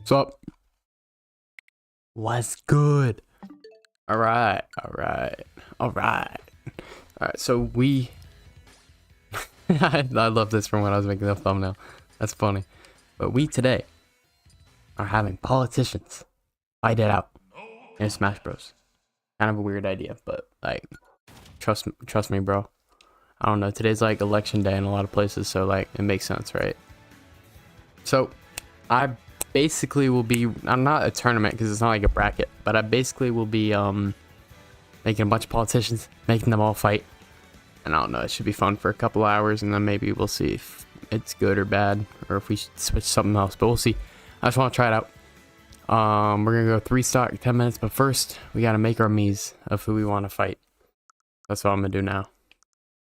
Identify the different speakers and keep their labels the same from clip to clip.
Speaker 1: What's up? What's good? All right, all right, all right, all right. So we, I love this from when I was making the thumbnail. That's funny. But we today are having politicians fight it out in Smash Bros. Kind of a weird idea, but like, trust me, bro. I don't know. Today's like election day in a lot of places, so like it makes sense, right? So I basically will be. I'm not a tournament because it's not like a bracket, but I basically will be making a bunch of politicians, making them all fight. And I don't know, it should be fun for a couple hours, and then maybe we'll see if it's good or bad, or if we should switch something else. But we'll see. I just want to try it out. We're gonna go 3 stock, 10 minutes, but first we gotta make our Miis of who we want to fight. That's what I'm gonna do now.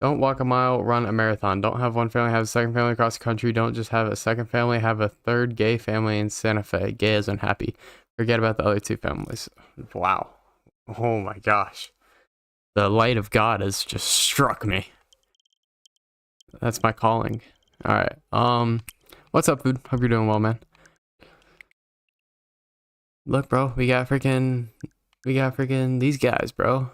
Speaker 1: Don't walk a mile, run a marathon. Don't have one family, have a second family across the country. Don't just have a second family, have a third gay family in Santa Fe. Gay is unhappy. Forget about the other 2 families. Wow. Oh my gosh. The light of God has just struck me. That's my calling. Alright. What's up, food? Hope you're doing well, man. Look, bro, we got freaking these guys, bro.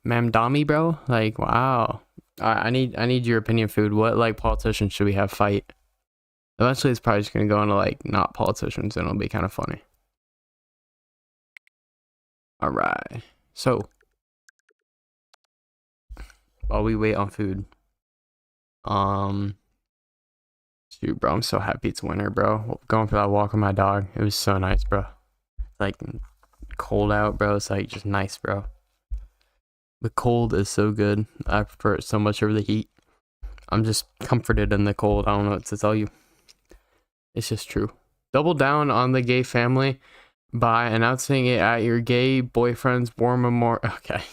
Speaker 1: Mamdami, bro. Like, wow. Alright, I need your opinion, food. What like politicians should we have fight? Eventually it's probably just gonna go into like not politicians, and it'll be kind of funny. Alright. So while we wait on food. Dude, bro, I'm so happy it's winter, bro. Going for that walk with my dog. It was so nice, bro. Like, cold out, bro. It's like just nice, bro. The cold is so good. I prefer it so much over the heat. I'm just comforted in the cold. I don't know what to tell you. It's just true. Double down on the gay family by announcing it at your gay boyfriend's war memorial. Okay.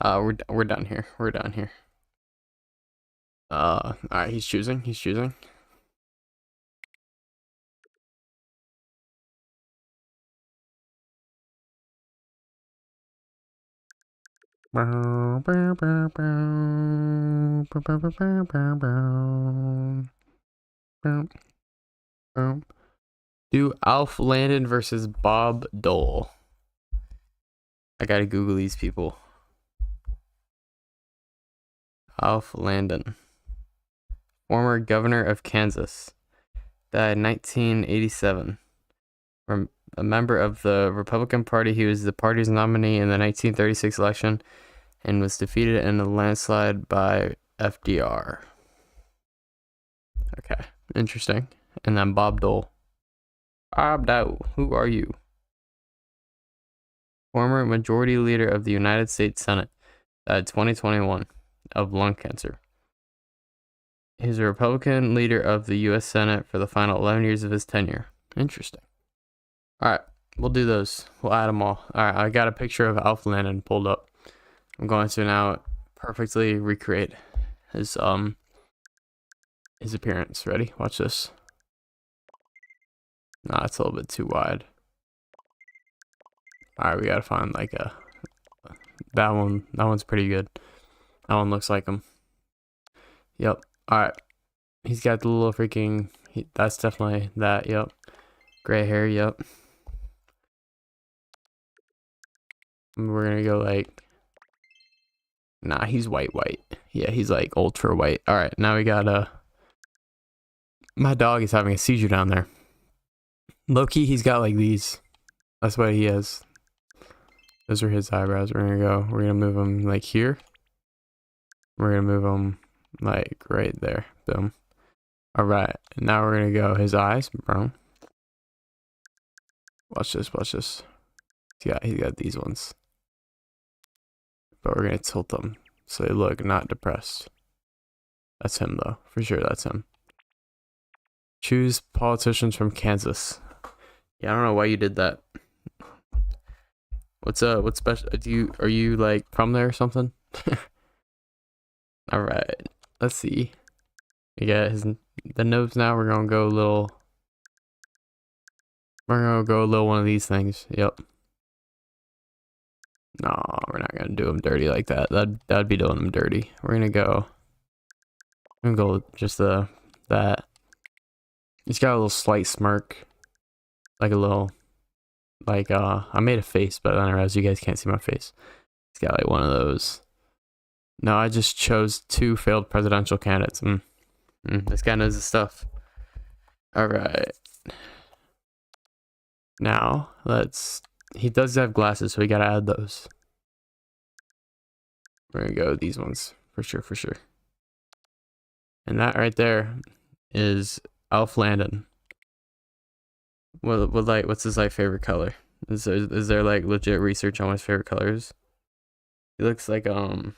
Speaker 1: We're done here. We're done here. Alright, he's choosing. Do Alf Landon versus Bob Dole. I gotta Google these people. Alf Landon, former governor of Kansas, died in 1987. From a member of the Republican Party, he was the party's nominee in the 1936 election and was defeated in a landslide by FDR. Okay, interesting. And then Bob Dole. Bob Dole, who are you? Former majority leader of the United States Senate, died 2021 of lung cancer. He's a Republican leader of the U.S. Senate for the final 11 years of his tenure. Interesting. Alright, we'll do those. We'll add them all. Alright, I got a picture of Alf Landon pulled up. I'm going to now perfectly recreate his appearance. Ready? Watch this. Nah, it's a little bit too wide. Alright, we gotta find like that one's pretty good. That one looks like him. Yep. Alright. He's got the little freaking that's definitely that, yep. Gray hair, yep. We're gonna go like, nah, he's white. Yeah, he's like ultra white. Alright, now we got my dog is having a seizure down there. Low-key, he's got like these. That's what he has. Those are his eyebrows. We're gonna move him like here. We're gonna move him like right there. Boom. Alright, now we're gonna go his eyes, bro. Watch this. He's got these ones. But we're gonna tilt them so they look not depressed. That's him though. For sure that's him. Choose politicians from Kansas. Yeah, I don't know why you did that. What's special? Are you like from there or something? Alright. Let's see. We got the nose now. We're gonna go a little one of these things. Yep. No, we're not gonna do him dirty like that. That'd be doing him dirty. We're gonna go just that. He's got a little slight smirk. like a little, like I made a face, but then I realized you guys can't see my face. He's got like one of those. No, I just chose 2 failed presidential candidates. This guy knows his stuff. All right. Now he does have glasses, so we gotta add those. We're gonna go with these ones for sure. And that right there is Elf Landon. What's his like favorite color? Is there like legit research on his favorite colors? He looks like a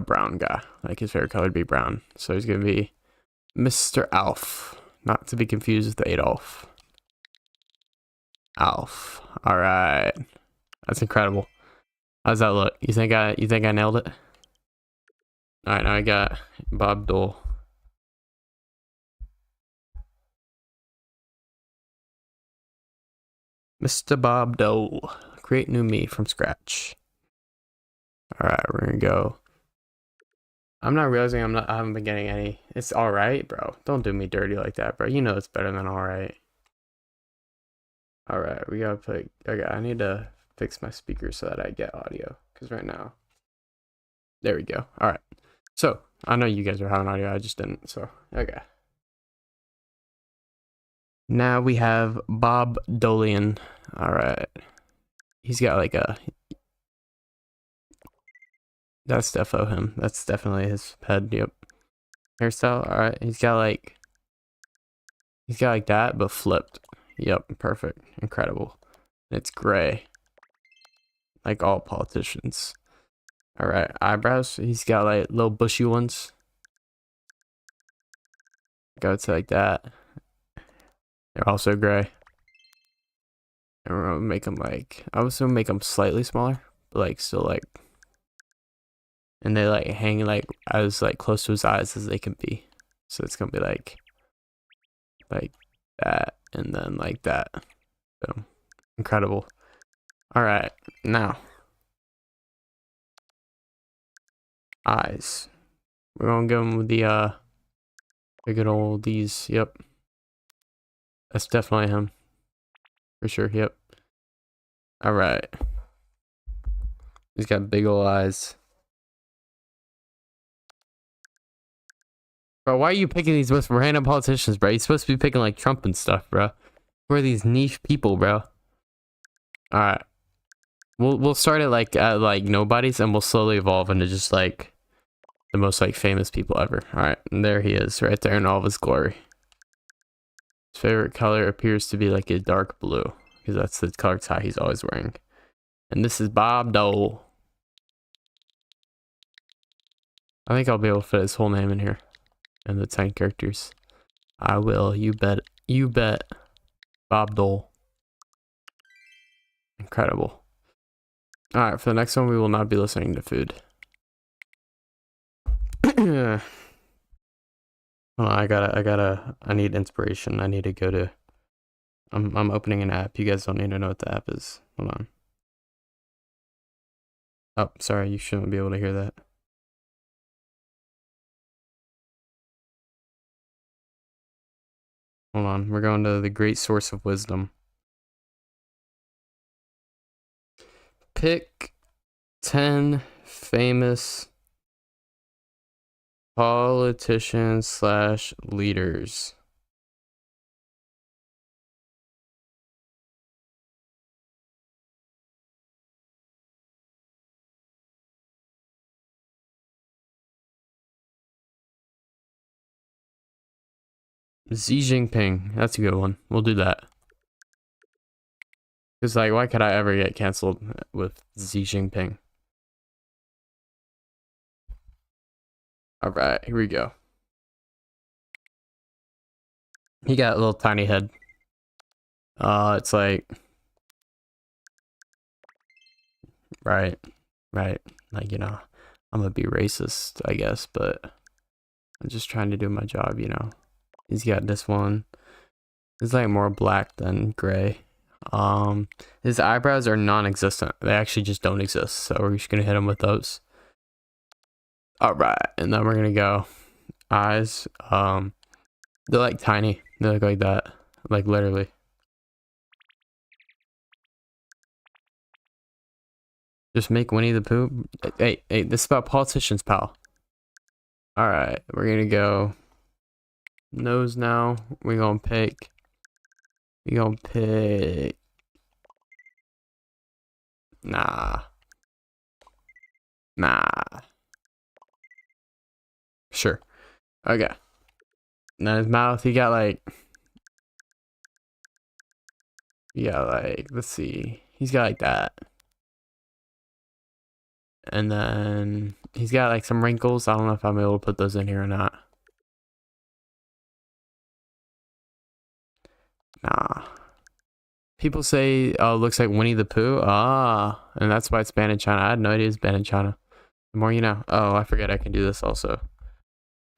Speaker 1: brown guy. Like his favorite color would be brown. So he's gonna be Mr. Alf, not to be confused with Adolf. Alf. All right, that's incredible. How's that look? You think I nailed it? All right, now I got Bob Dole. Mr. Bob Dole. Create new me from scratch. All right, we're gonna go. I'm not realizing I haven't been getting any. It's all right, bro. Don't do me dirty like that, bro. You know it's better than all right. All right, we gotta put. Okay, I need to fix my speaker so that I get audio. Because right now, there we go. All right. So I know you guys are having audio. I just didn't. So okay. Now we have Bob Dolian. All right. He's got like a. That's defo him. That's definitely his head. Yep. Hairstyle. All right. He's got like that, but flipped. Yep. Perfect. Incredible. It's gray. Like all politicians. All right. Eyebrows. He's got like little bushy ones. Go to like that. They're also gray. And we're gonna make them like, I was gonna make them slightly smaller, but like still like, and they like hang like as like close to his eyes as they can be. So it's gonna be like that, and then like that. So incredible. All right, now eyes. We're gonna go with the good old these. Yep, that's definitely him for sure. Yep. All right. He's got big old eyes. Bro, why are you picking these most random politicians, bro? You're supposed to be picking like Trump and stuff, bro. Who are these niche people, bro? All right. We'll start it like at like nobodies, and we'll slowly evolve into just like the most like famous people ever. All right, and there he is, right there in all of his glory. His favorite color appears to be like a dark blue, because that's the color tie he's always wearing. And this is Bob Dole. I think I'll be able to fit his whole name in here, and the 10 characters. I will. You bet. You bet. Bob Dole. Incredible. All right, for the next one, we will not be listening to food. Hold on, I need inspiration. I need to go to. I'm opening an app. You guys don't need to know what the app is. Hold on. Oh, sorry, you shouldn't be able to hear that. Hold on, we're going to the great source of wisdom. Pick 10 famous politicians / leaders. Xi Jinping. That's a good one. We'll do that. Because, like, why could I ever get canceled with Xi Jinping? Alright, here we go. He got a little tiny head. It's like... Right. Like, you know, I'm gonna be racist, I guess, but I'm just trying to do my job, you know. He's got this one. It's like more black than gray. His eyebrows are non-existent. They actually just don't exist. So we're just gonna hit him with those. All right, and then we're gonna go eyes. They're like tiny. They look like that. Like literally. Just make Winnie the Pooh. Hey, this is about politicians, pal. Alright, we're gonna go nose now. We're gonna pick. Nah. Sure. Okay. Now his mouth, let's see. He's got like that. And then he's got like some wrinkles. I don't know if I'm able to put those in here or not. Nah. People say, oh, it looks like Winnie the Pooh. Ah, and that's why it's banned in China. I had no idea it's banned in China. The more you know. Oh, I forget I can do this also.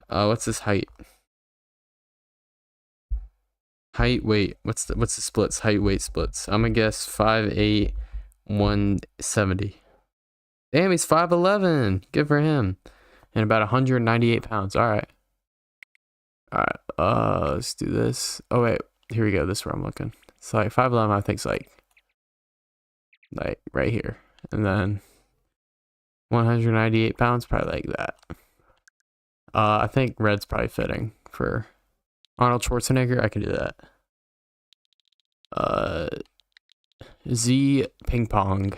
Speaker 1: What's this height? Height, weight. What's the splits? Height, weight splits. I'm gonna guess 5'8", 170. Damn, he's 5'11". Good for him. And about 198 pounds. Alright. Alright. Let's do this. Oh wait, here we go. This is where I'm looking. It's like 5'11", I think it's like right here. And then 198 pounds, probably like that. I think red's probably fitting for Arnold Schwarzenegger. I can do that. Z ping pong.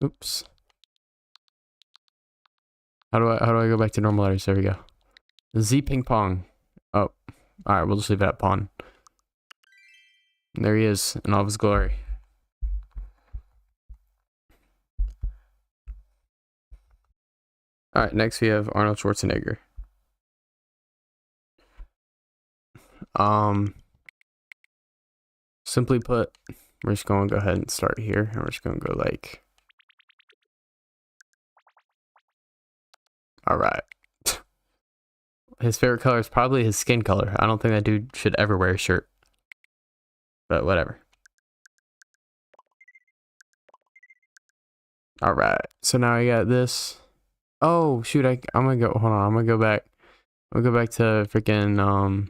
Speaker 1: Oops. How do I go back to normal letters? There we go. Z ping pong. Oh, all right. We'll just leave it at pawn. And there he is in all of his glory. All right. Next we have Arnold Schwarzenegger. Simply put, we're just going to go ahead and start here, and we're just going to go like. All right. His favorite color is probably his skin color. I don't think that dude should ever wear a shirt. But whatever. All right. So now I got this. Oh shoot! I'm gonna go. Hold on. I'm gonna go back. I'll go back to freaking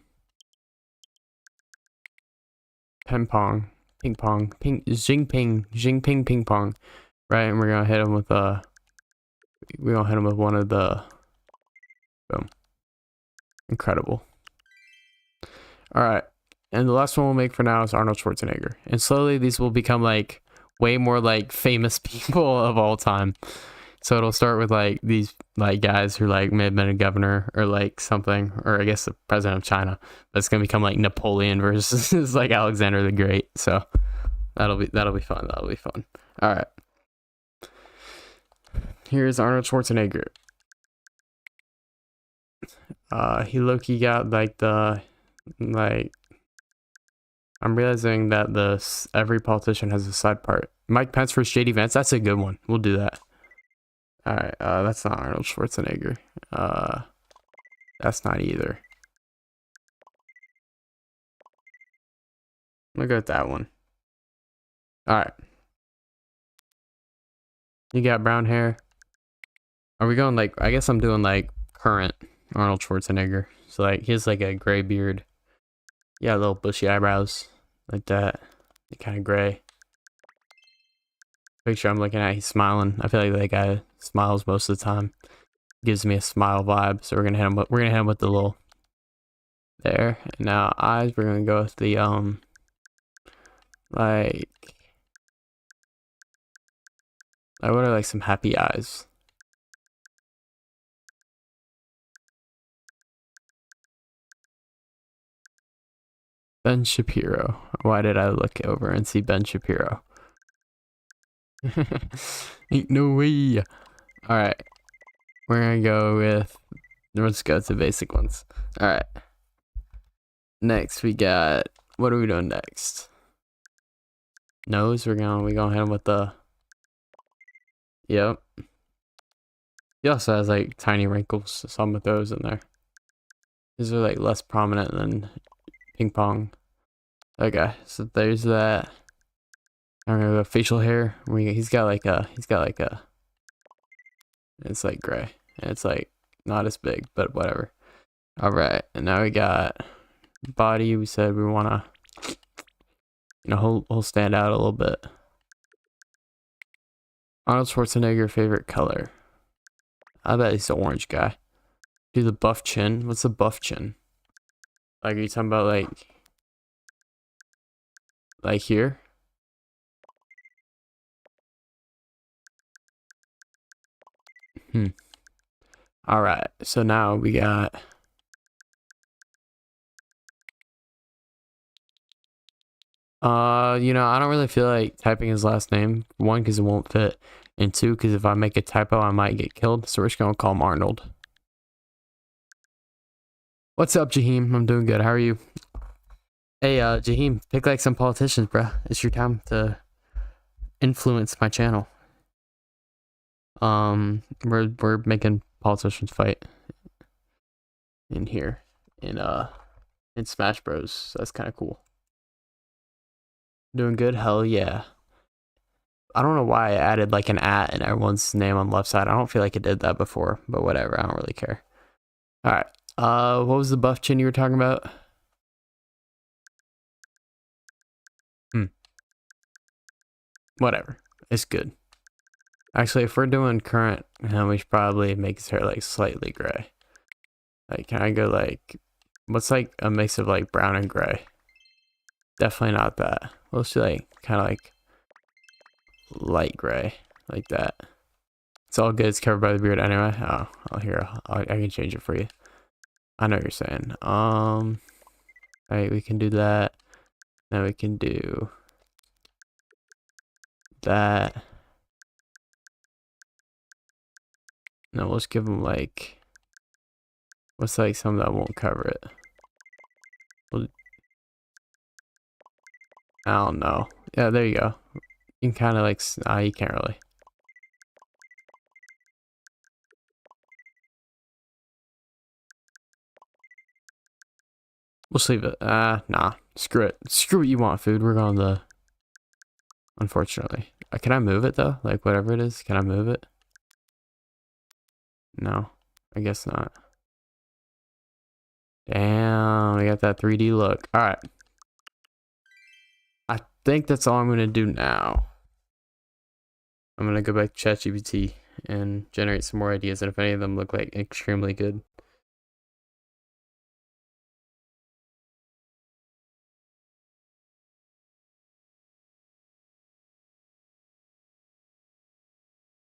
Speaker 1: ping pong, Jing ping pong. Right, and we're gonna hit him with one of the. Boom. Incredible. All right. And the last one we'll make for now is Arnold Schwarzenegger. And slowly these will become like way more like famous people of all time. So it'll start with like these like guys who like may have been a governor or like something, or I guess the president of China. But it's gonna become like Napoleon versus like Alexander the Great. So that'll be fun. That'll be fun. All right. Here's Arnold Schwarzenegger. He low-key got like the I'm realizing that every politician has a side part. Mike Pence versus JD Vance. That's a good one. We'll do that. All right. That's not Arnold Schwarzenegger. That's not either. I'm gonna go with that one. All right. You got brown hair. Are we going like? I guess I'm doing like current Arnold Schwarzenegger. So like he has like a gray beard. Yeah, little bushy eyebrows like that. Kind of gray. Picture I'm looking at, he's smiling. I feel like that guy smiles most of the time. Gives me a smile vibe. So we're gonna hit him with the little there. And now eyes, we're gonna go with the like what are like some happy eyes? Ben Shapiro. Why did I look over and see Ben Shapiro? Ain't no way. All right, we're gonna go with. Let's go to basic ones. All right. Next we got. What are we doing next? Nose. We're gonna hit him with the. Yep. He also has like tiny wrinkles. Some of those in there. These are like less prominent than ping pong. Okay, so there's that. I'm gonna go facial hair. He's got like a It's like gray. And it's like not as big, but whatever. All right, and now we got body. We said we want to, he'll stand out a little bit. Arnold Schwarzenegger favorite color. I bet he's the orange guy. Do the buff chin. What's the buff chin? Like, are you talking about like here? All right. So now we got. I don't really feel like typing his last name. One, because it won't fit, and two, because if I make a typo, I might get killed. So we're just gonna call him Arnold. What's up, Jaheim? I'm doing good. How are you? Hey, Jaheim, pick like some politicians, bruh. It's your time to influence my channel. We're making politicians fight in here in Smash Bros. So that's kind of cool. Doing good? Hell yeah. I don't know why I added like an @ in everyone's name on the left side. I don't feel like it did that before, but whatever. I don't really care. All right. What was the buff chin you were talking about? Whatever. It's good. Actually, if we're doing current, we should probably make his hair like slightly gray. Like, can I go like, what's like a mix of like brown and gray? Definitely not that. Let's do like kind of like light gray, like that. It's all good. It's covered by the beard anyway. Oh, I can change it for you. I know what you're saying. Alright, we can do that. Now we can do that. No, let's give him like, what's like something that won't cover it? I don't know. Yeah, there you go. You can kind of like, you can't really. We'll just leave it. Nah. Screw it. Screw what you want, food. We're going the... Unfortunately. Can I move it, though? Like, whatever it is. Can I move it? No. I guess not. Damn. We got that 3D look. Alright. I think that's all I'm going to do now. I'm going to go back to ChatGPT and generate some more ideas. And if any of them look like extremely good,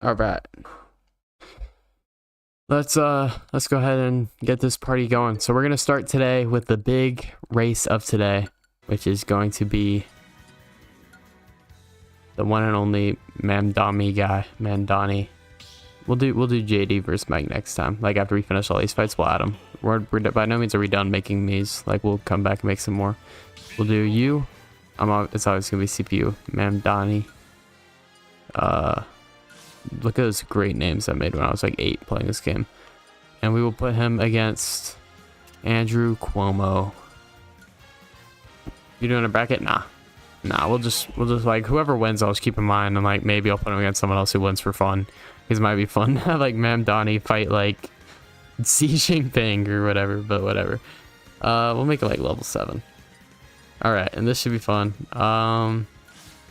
Speaker 1: all right. Let's go ahead and get this party going. So we're gonna start today with the big race of today, which is going to be the one and only Mandani. We'll do JD versus Mike next time. Like after we finish all these fights, we'll add them. We're by no means are we done making these. Like we'll come back and make some more. We'll do you. It's always gonna be CPU Mandani. Look at those great names I made when I was like 8 playing this game. And we will put him against Andrew Cuomo. You doing a bracket? Nah. We'll just like whoever wins I'll just keep in mind, and like maybe I'll put him against someone else who wins for fun. Because it might be fun to have like Donnie fight like Xi Jinping or whatever, but whatever. We'll make it like level 7. Alright, and this should be fun.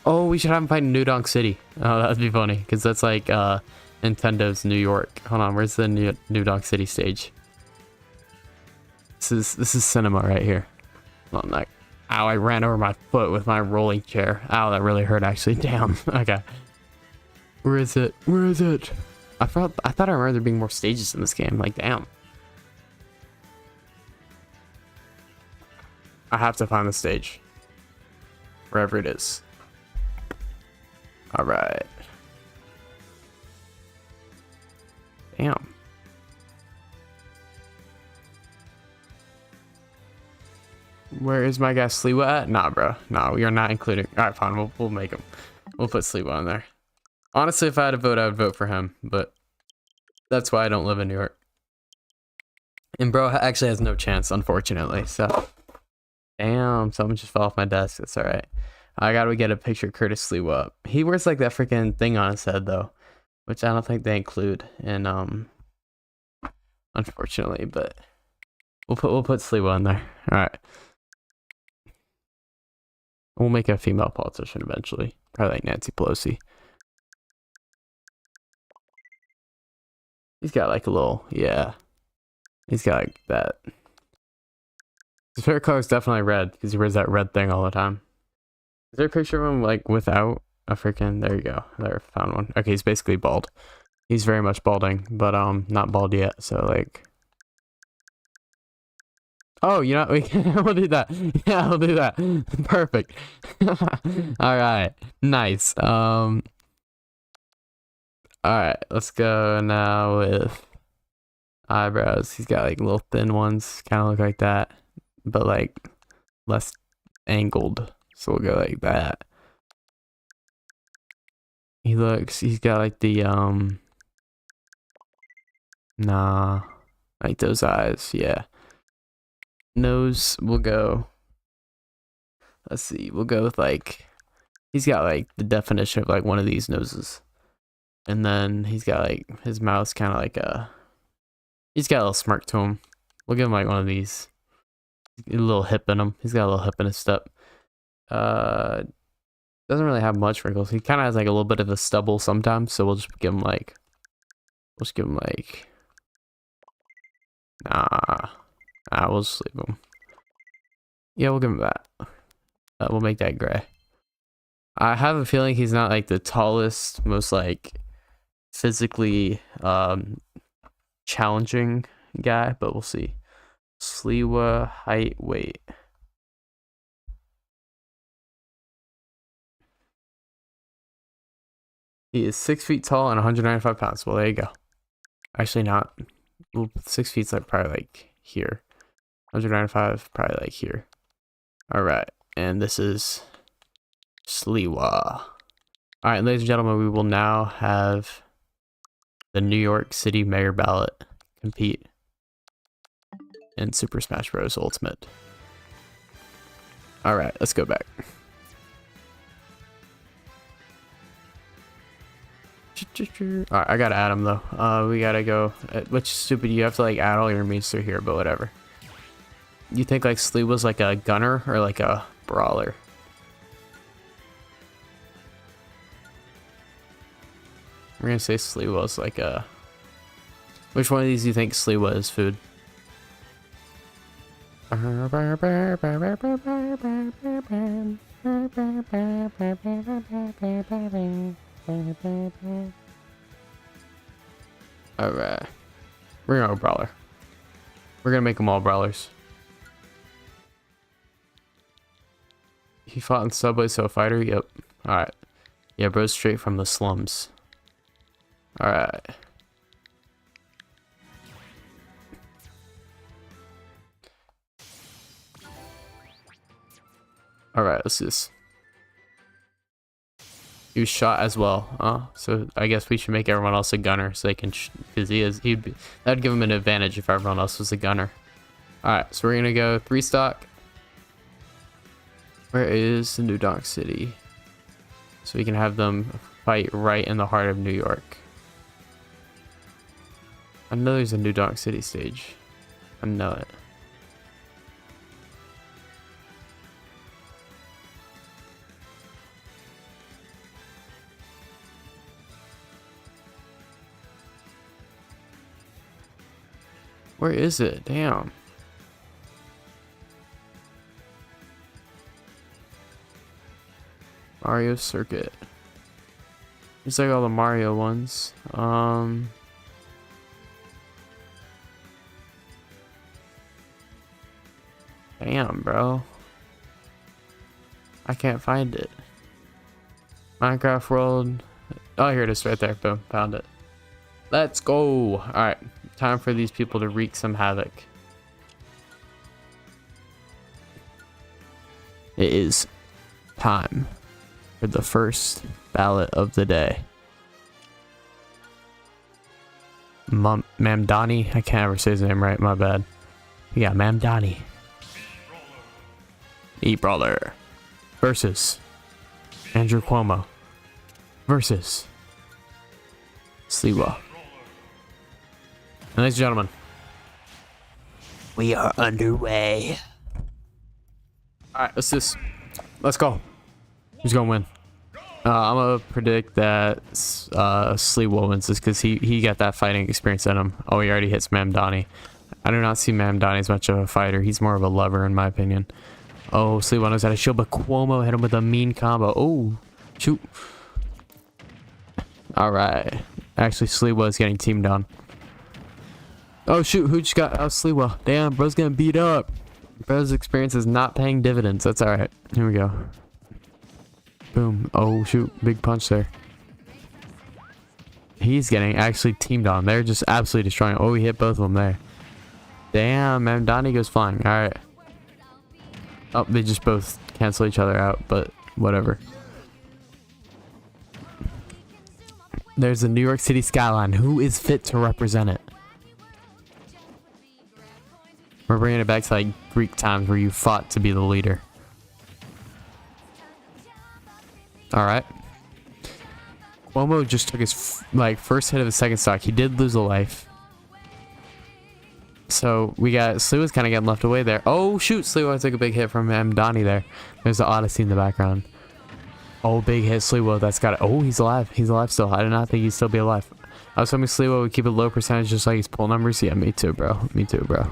Speaker 1: Oh, we should have him fight in New Donk City. Oh, that'd be funny, because that's like Nintendo's New York. Hold on, where's the New Donk City stage? This is cinema right here. Hold on, like, ow, I ran over my foot with my rolling chair. Ow, that really hurt actually. Damn. Okay. Where is it? I thought I remember there being more stages in this game. Like, damn. I have to find the stage. Wherever it is. All right. Damn. Where is my guy Sliwa at? Nah, bro. Nah, we are not including. All right, fine. We'll make him. We'll put Sliwa on there. Honestly, if I had to vote, I would vote for him. But that's why I don't live in New York. And bro actually has no chance, unfortunately. So, damn, something just fell off my desk. That's all right. I gotta get a picture of Curtis Sliwa up. He wears like that freaking thing on his head though. which I don't think they include in unfortunately, but we'll put Sliwa in there. All right. We'll make a female politician eventually, probably like Nancy Pelosi. He's got like a little, yeah. He's got like that. His favorite color is definitely red because he wears that red thing all the time. Is there a picture of him like without a freaking? There you go. There, found one. Okay, he's basically bald. He's very much balding, but not bald yet. So like, oh, you know, we'll do that. Yeah, we'll do that. Perfect. All right, nice. All right, let's go now with eyebrows. He's got like little thin ones, kind of look like that, but like less angled. So we'll go like that. He's got like the nah, like those eyes, yeah. Nose, we'll go, let's see, we'll go with like, he's got like the definition of like one of these noses. And then he's got like, his mouth's kind of like he's got a little smirk to him. We'll give him like one of these. A little hip in him. He's got a little hip in his step. Doesn't really have much wrinkles. He kind of has like a little bit of a stubble sometimes, so we'll just give him like, we'll just leave him. Yeah, we'll give him that. We'll make that gray. I have a feeling he's not like the tallest, most like physically challenging guy, but we'll see. Sliwa, height, weight. He is 6 feet tall and 195 pounds. Well, there you go. Actually, not. Well, 6 feet's like probably like here. 195, probably like here. All right, and this is Sliwa. All right, ladies and gentlemen, we will now have the New York City Mayor ballot compete in Super Smash Bros. Ultimate. All right, let's go back. Alright, I gotta add him though. We gotta go. Which is stupid. You have to like add all your meats through here, but whatever. You think like Slee was like a gunner or like a brawler? We're gonna say Slee was like a. Which one of these do you think Slee was food? Alright. We're gonna go brawler. We're gonna make them all brawlers. He fought in Subway, so a fighter? Yep. Alright. Yeah, bro, straight from the slums. Alright. Alright, let's do this. He was shot as well. So I guess we should make everyone else a gunner so they can, because that'd give him an advantage if everyone else was a gunner. Alright, so we're gonna go 3 stock. Where is the New Donk City? So we can have them fight right in the heart of New York. I know there's a New Donk City stage. I know it. Where is it? Damn. Mario Circuit. It's like all the Mario ones. Damn, bro. I can't find it. Minecraft World. Oh, here it is right there. Boom. Found it. Let's go. Alright. Time for these people to wreak some havoc. It is time for the first ballot of the day. Mamdani. I can't ever say his name right. My bad. Yeah, Mamdani. E-Brawler. Versus Andrew Cuomo. Versus Sliwa. Ladies and gentlemen, we are underway. Alright, let's go. Who's gonna win? I'm gonna predict that Sliwa wins this because he got that fighting experience in him. Oh, he already hits Mamdani. I do not see Mamdani as much of a fighter. He's more of a lover in my opinion. Oh, Sliwa knows how to shield, but Cuomo hit him with a mean combo. Oh, shoot. Alright. Actually, Sliwa is getting teamed on. Oh, shoot. Who just got... Oh, Sliwa. Damn, bro's getting beat up. Bro's experience is not paying dividends. That's alright. Here we go. Boom. Oh, shoot. Big punch there. He's getting actually teamed on. They're just absolutely destroying. Oh, he hit both of them there. Damn, Mamdani goes flying. Alright. Oh, they just both cancel each other out, but whatever. There's the New York City skyline. Who is fit to represent it? We're bringing it back to like Greek times where you fought to be the leader. Alright. Cuomo just took his first hit of his second stock. He did lose a life. So we got Sliwa's kind of getting left away there. Oh shoot, Sliwa took a big hit from Mamdani there. There's the Odyssey in the background. Oh, big hit Sliwa. That's got it. Oh, he's alive. He's alive still. I did not think he'd still be alive. I was hoping Sliwa would keep a low percentage just like his pull numbers. Yeah, me too, bro. Me too, bro.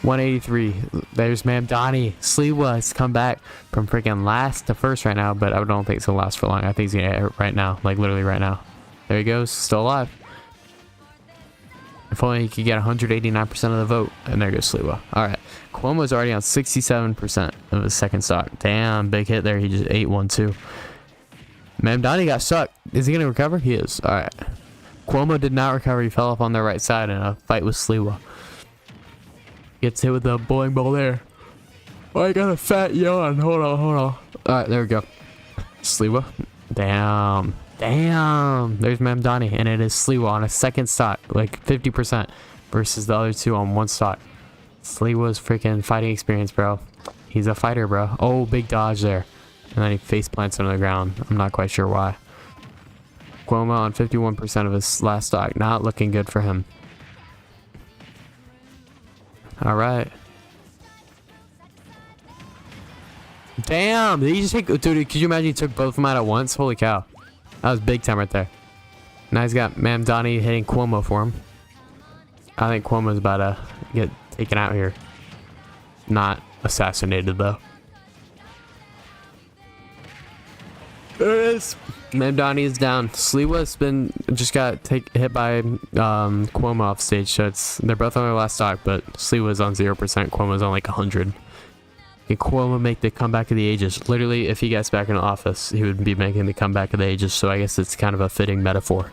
Speaker 1: 183. There's Mamdani. Sliwa has come back from freaking last to first right now, but I don't think it's gonna last for long. I think he's gonna hit right now, like literally right now. There he goes, still alive. If only he could get 189% of the vote. And there goes Sliwa. Alright. Cuomo's already on 67% of his second stock. Damn, big hit there. He just ate one too. Mamdani got stuck. Is he gonna recover? He is. Alright. Cuomo did not recover. He fell off on the right side in a fight with Sliwa. Gets hit with the bowling ball there. Oh, I got a fat yawn. Hold on. Alright, there we go. Sliwa. Damn. Damn. There's Mamdani. And it is Sliwa on a second stock. Like 50% versus the other two on one stock. Sliwa's freaking fighting experience, bro. He's a fighter, bro. Oh, big dodge there. And then he face plants on the ground. I'm not quite sure why. Cuomo on 51% of his last stock. Not looking good for him. Alright. Damn! Did he just take... Dude, could you imagine he took both of them out at once? Holy cow. That was big time right there. Now he's got Mamdani hitting Cuomo for him. I think Cuomo's about to get taken out here. Not assassinated, though. There it is. Mamdani is down. Sliwa's just got hit by Cuomo off stage, so they're both on their last stock, but Sliwa's on 0%. Cuomo's on like 100. Can Cuomo make the comeback of the ages? Literally, if he gets back in office, he would be making the comeback of the ages. So I guess it's kind of a fitting metaphor.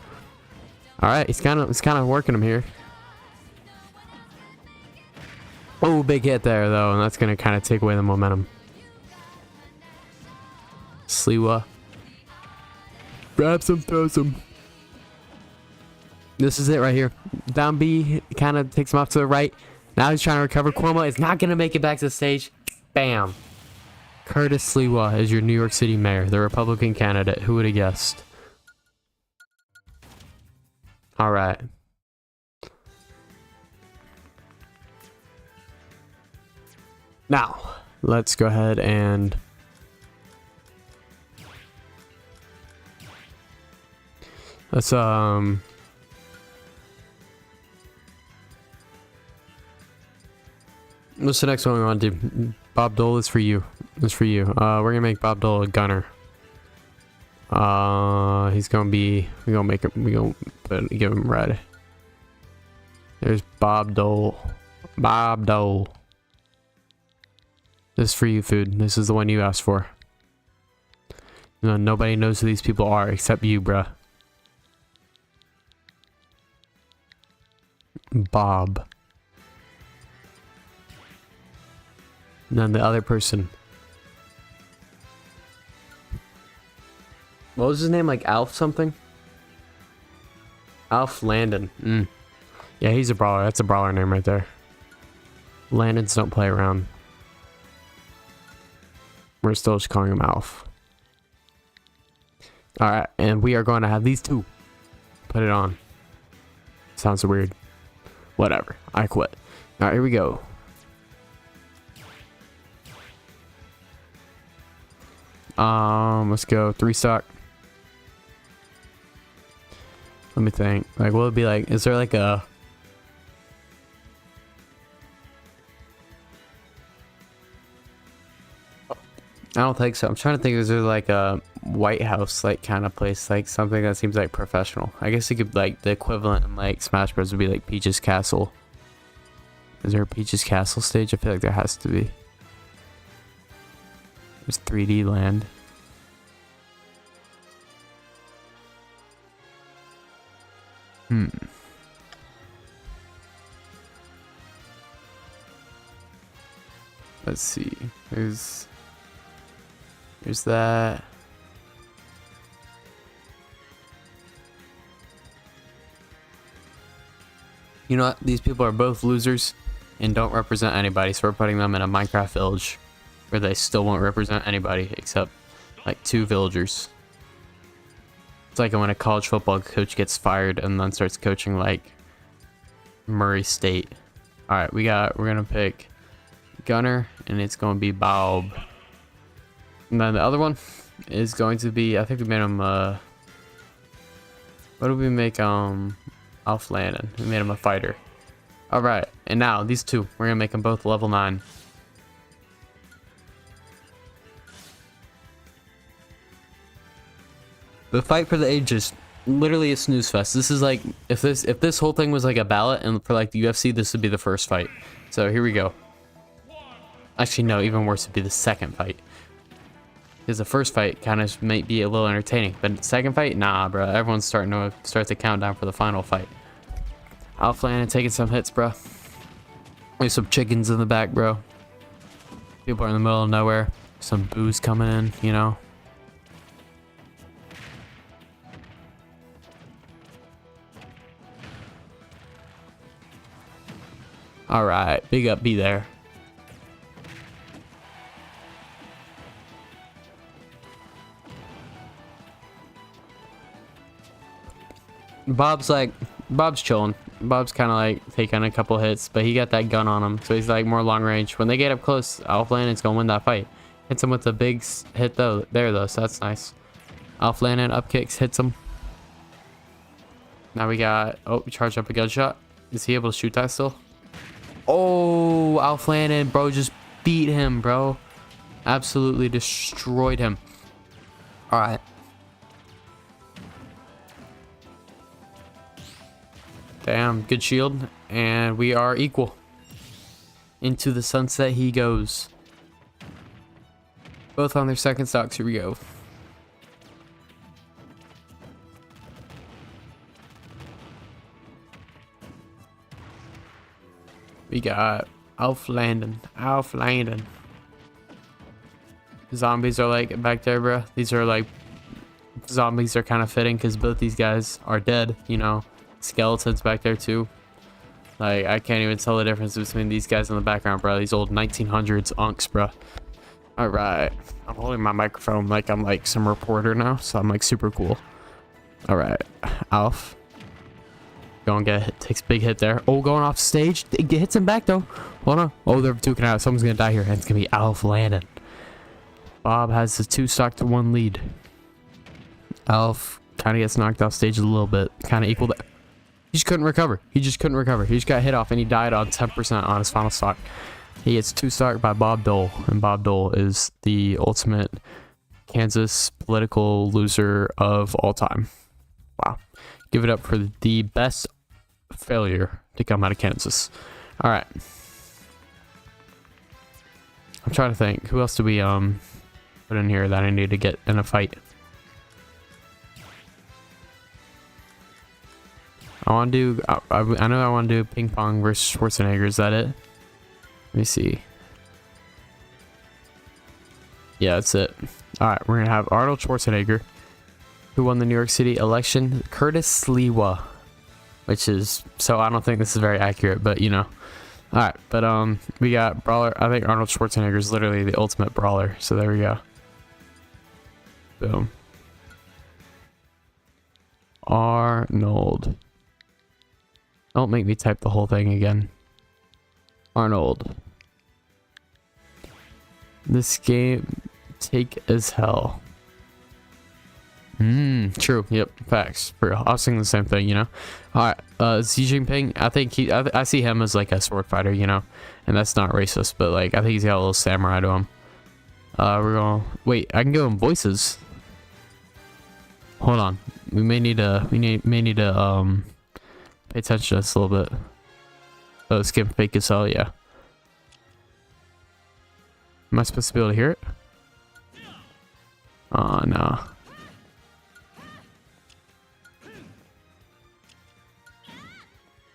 Speaker 1: All right, it's kind of working him here. Oh, big hit there though, and that's gonna kind of take away the momentum. Sliwa. Grabs him, throws him. This is it right here. Down B, kind of takes him off to the right. Now he's trying to recover. Cuomo is not going to make it back to the stage. Bam. Curtis Sliwa is your New York City mayor, the Republican candidate. Who would have guessed? All right. Now, let's go ahead and... Let's, what's the next one we want to do? Bob Dole is for you. It's for you. We're gonna make Bob Dole a gunner. He's gonna be... We're gonna make him... We're gonna give him red. There's Bob Dole. Bob Dole. This is for you, food. This is the one you asked for. You know, nobody knows who these people are except you, bruh. Bob. And then the other person. What was his name? Like Alf something? Alf Landon. Yeah, he's a brawler. That's a brawler name right there. Landons don't play around. We're still just calling him Alf. Alright, and we are going to have these two Put it on. Sounds weird. Whatever. I quit. Alright, here we go. Let's go 3 stock. Let me think. Like, what would it be like? Is there like a... I don't think so. I'm trying to think. Is there like a White House like kind of place, like something that seems like professional? I guess it could like the equivalent in like Smash Bros would be like Peach's Castle. Is there a Peach's Castle stage? I feel like there has to be. There's 3D Land. Let's see. There's that. You know what? These people are both losers and don't represent anybody, so we're putting them in a Minecraft village where they still won't represent anybody except like 2 villagers. It's like when a college football coach gets fired and then starts coaching like Murray State. Alright, we're gonna pick Gunner and it's gonna be Bob. And then the other one is going to be, I think we made him what did we make Alf Landon? We made him a fighter. Alright, and now these 2, we're gonna make them both level 9. The fight for the ages, literally a snooze fest. This is like, if this whole thing was like a ballot and for like the UFC, this would be the first fight. So here we go. Actually no, even worse would be the second fight. Because the first fight kind of might be a little entertaining, but the second fight, nah, bro. Everyone's starting to start the countdown for the final fight. Alf Landon taking some hits, bro. There's some chickens in the back, bro. People are in the middle of nowhere. Some booze coming in, you know. All right, big up B there. Bob's chilling. Bob's kind of like taking a couple hits, but he got that gun on him, so he's like more long range. When they get up close, Alf Landon's gonna win that fight. Hits him with a big hit though, so that's nice. Alf Landon up kicks, hits him. Now we got, oh, we charged up a gunshot. Is he able to shoot that still? Oh, Alf Landon, bro, just beat him, bro. Absolutely destroyed him. All right. Damn, good shield. And we are equal. Into the sunset he goes. Both on their second stocks. Here we go. We got Alf Landon. Alf Landon. Zombies are like back there, bro. These are like zombies are kind of fitting because both these guys are dead, you know. Skeletons back there too. Like, I can't even tell the difference between these guys in the background, bro. These old 1900s unks, bro. All right, I'm holding my microphone like I'm like some reporter now, so I'm like super cool. All right, Alf. Going get hit, takes big hit there. Oh, going off stage. It hits him back though. Hold on. Oh, they're duking out. Someone's gonna die here, and it's gonna be Alf Landon. Bob has the 2-1 lead. Alf kind of gets knocked off stage a little bit, kind of equal that. He just couldn't recover. He just got hit off and he died on 10% on his final stock. He gets 2-stock by Bob Dole, and Bob Dole is the ultimate Kansas political loser of all time. Wow. Give it up for the best failure to come out of Kansas. All right. I'm trying to think. Who else do we put in here that I need to get in a fight? I want to do, I know I want to do ping pong versus Schwarzenegger. Is that it? Let me see. Yeah, that's it. All right, we're going to have Arnold Schwarzenegger, who won the New York City election, Curtis Sliwa, which is, so I don't think this is very accurate, but you know. All right, but we got brawler. I think Arnold Schwarzenegger is literally the ultimate brawler. So there we go. Boom. Arnold. Don't make me type the whole thing again. Arnold. This game take as hell. True. Yep. Facts. For real. I was thinking the same thing, you know. All right. Xi Jinping. I think I see him as like a sword fighter, you know, and that's not racist, but like I think he's got a little samurai to him. We're gonna wait. I can go in voices. Hold on. We may need to. May need to pay attention to this a little bit. Oh, skin fake as hell. Yeah. Am I supposed to be able to hear it? Oh no.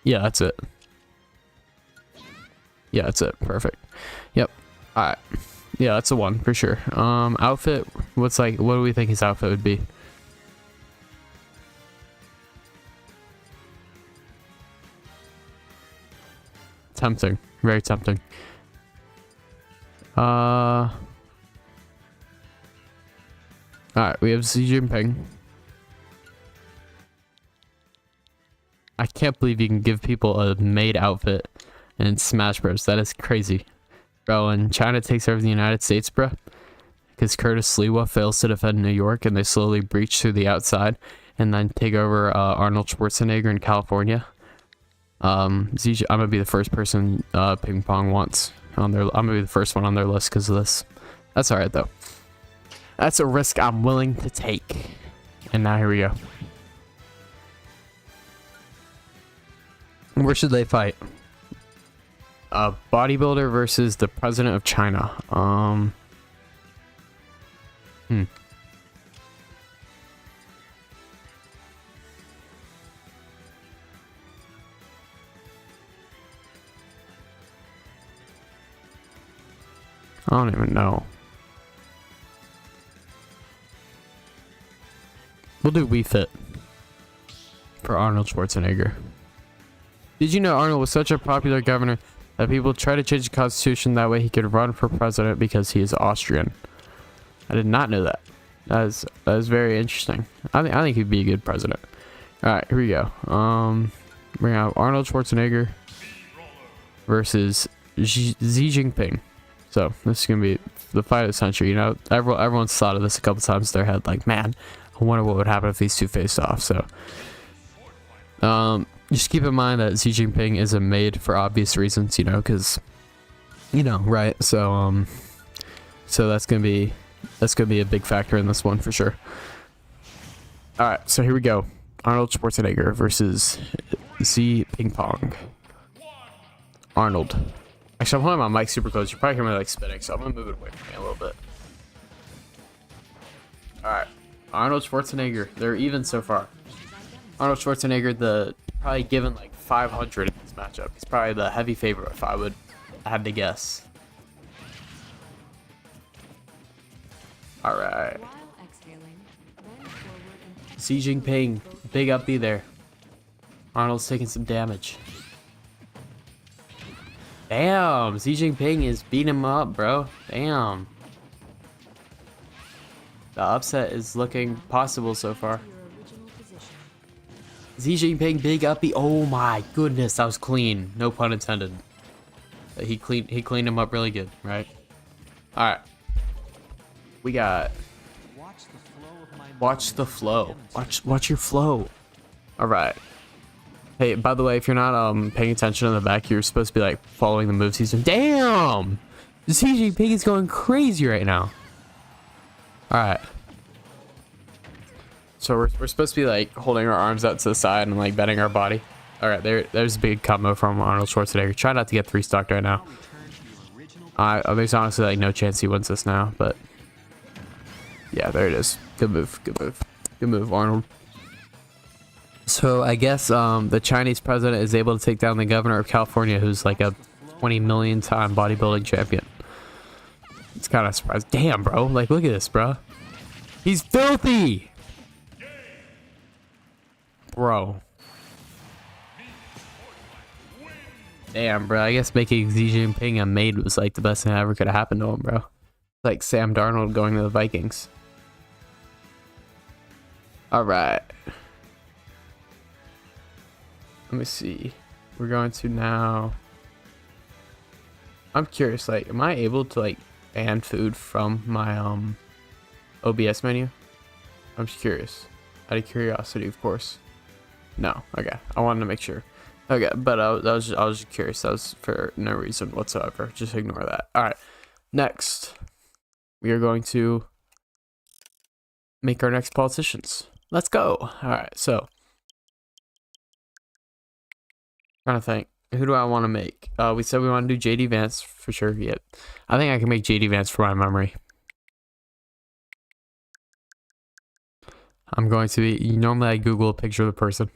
Speaker 1: Yeah, that's it. Yeah, that's it. Perfect. Yep. Alright. Yeah, that's a one for sure. Outfit. What do we think his outfit would be? Tempting. Very tempting. Alright, we have Xi Jinping. I can't believe you can give people a maid outfit in Smash Bros. That is crazy. Bro, and China takes over the United States, bro. Because Curtis Lewa fails to defend New York and they slowly breach through the outside and then take over Arnold Schwarzenegger in California. I'm gonna be the first person Ping Pong wants on their. I'm gonna be the first one on their list because of this. That's alright though. That's a risk I'm willing to take. And now here we go. Where should they fight? A bodybuilder versus the president of China. I don't even know. We'll do Wii Fit for Arnold Schwarzenegger. Did you know Arnold was such a popular governor that people tried to change the constitution that way he could run for president because he is Austrian? I did not know that. That is very interesting. I think he'd be a good president. All right, here we go. Bring out Arnold Schwarzenegger versus Xi Jinping. So this is gonna be the fight of the century. You know, everyone's thought of this a couple times in their head. Like, man, I wonder what would happen if these two faced off. So, just keep in mind that Xi Jinping isn't made for obvious reasons. You know, because, you know, right? So, so that's gonna be a big factor in this one for sure. All right, so here we go. Arnold Schwarzenegger versus Xi Ping Pong. Arnold. Actually, I'm holding my mic super close. You're probably hearing me like spinning, so I'm gonna move it away from me a little bit. Alright. Arnold Schwarzenegger. They're even so far. Arnold Schwarzenegger, probably given like 500 in this matchup. He's probably the heavy favorite if I had to guess. Alright. Xi Jinping, big up B there. Arnold's taking some damage. Damn, Xi Jinping is beating him up, bro. Damn. The upset is looking possible so far. Xi Jinping, big uppy. Oh my goodness, that was clean. No pun intended. He cleaned him up really good, right? All right. We got. Watch the flow. Watch your flow. All right. Hey, by the way, if you're not paying attention in the back, you're supposed to be like following the moves he's doing. Damn! Xi Jinping is going crazy right now. All right. So we're supposed to be like holding our arms out to the side and like bending our body. All right, there's a big combo from Arnold Schwarzenegger. Try not to get 3-stocked right now. There's honestly like no chance he wins this now, but yeah, there it is. Good move, good move, good move, Arnold. So I guess the Chinese president is able to take down the governor of California, who's like a 20 million time bodybuilding champion. It's kind of surprising. Damn, bro. Like, look at this, bro. He's filthy. Bro. Damn, bro. I guess making Xi Jinping a maid was like the best thing that ever could have happened to him, bro. Like Sam Darnold going to the Vikings. All right. Let me see. We're going to now. I'm curious, like, am I able to like ban food from my OBS menu? I'm just curious. Out of curiosity, of course. No. Okay. I wanted to make sure. Okay, but I was just curious. That was for no reason whatsoever. Just ignore that. All right. Next, we are going to make our next politicians. Let's go. All right. So, trying to think. Who do I want to make? We said we want to do JD Vance for sure. Yep. I think I can make JD Vance for my memory. I'm going to be. Normally, I Google a picture of the person.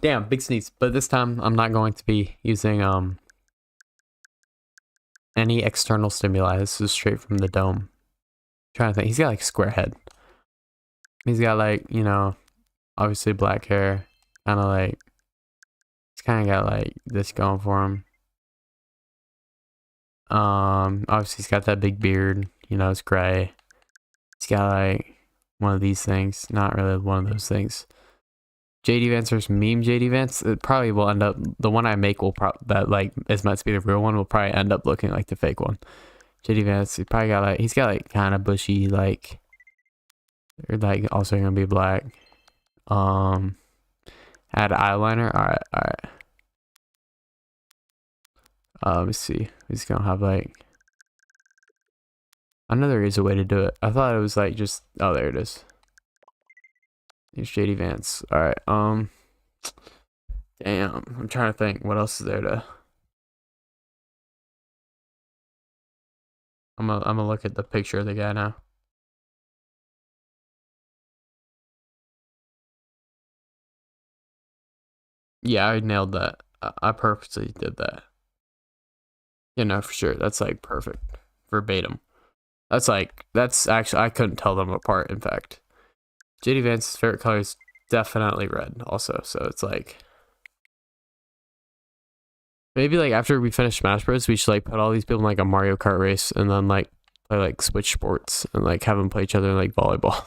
Speaker 1: Damn, big sneeze. But this time, I'm not going to be using any external stimuli. This is straight from the dome. I'm trying to think. He's got like a square head. He's got like, you know, obviously black hair. Kind of like. He's kind of got like this going for him. Obviously he's got that big beard. You know, it's gray. He's got like one of these things. Not really one of those things. JD Vance versus meme JD Vance. It probably will end up, the one I make will that like is meant to be the real one will probably end up looking like the fake one. JD Vance, he probably got like, he's got like kind of bushy, like, or like also gonna be black. Add eyeliner. All right. Let me see. He's gonna have like. I know there is a way to do it. I thought it was like just. Oh, there it is. Here's JD Vance. All right. Damn. I'm trying to think. What else is there to. I'm gonna look at the picture of the guy now. Yeah, I nailed that. I purposely did that. Yeah, no, for sure. That's like perfect. Verbatim. That's actually, I couldn't tell them apart, in fact. JD Vance's favorite color is definitely red, also. So it's like. Maybe like after we finish Smash Bros, we should like put all these people in like a Mario Kart race and then like play like Switch sports and like have them play each other in like volleyball.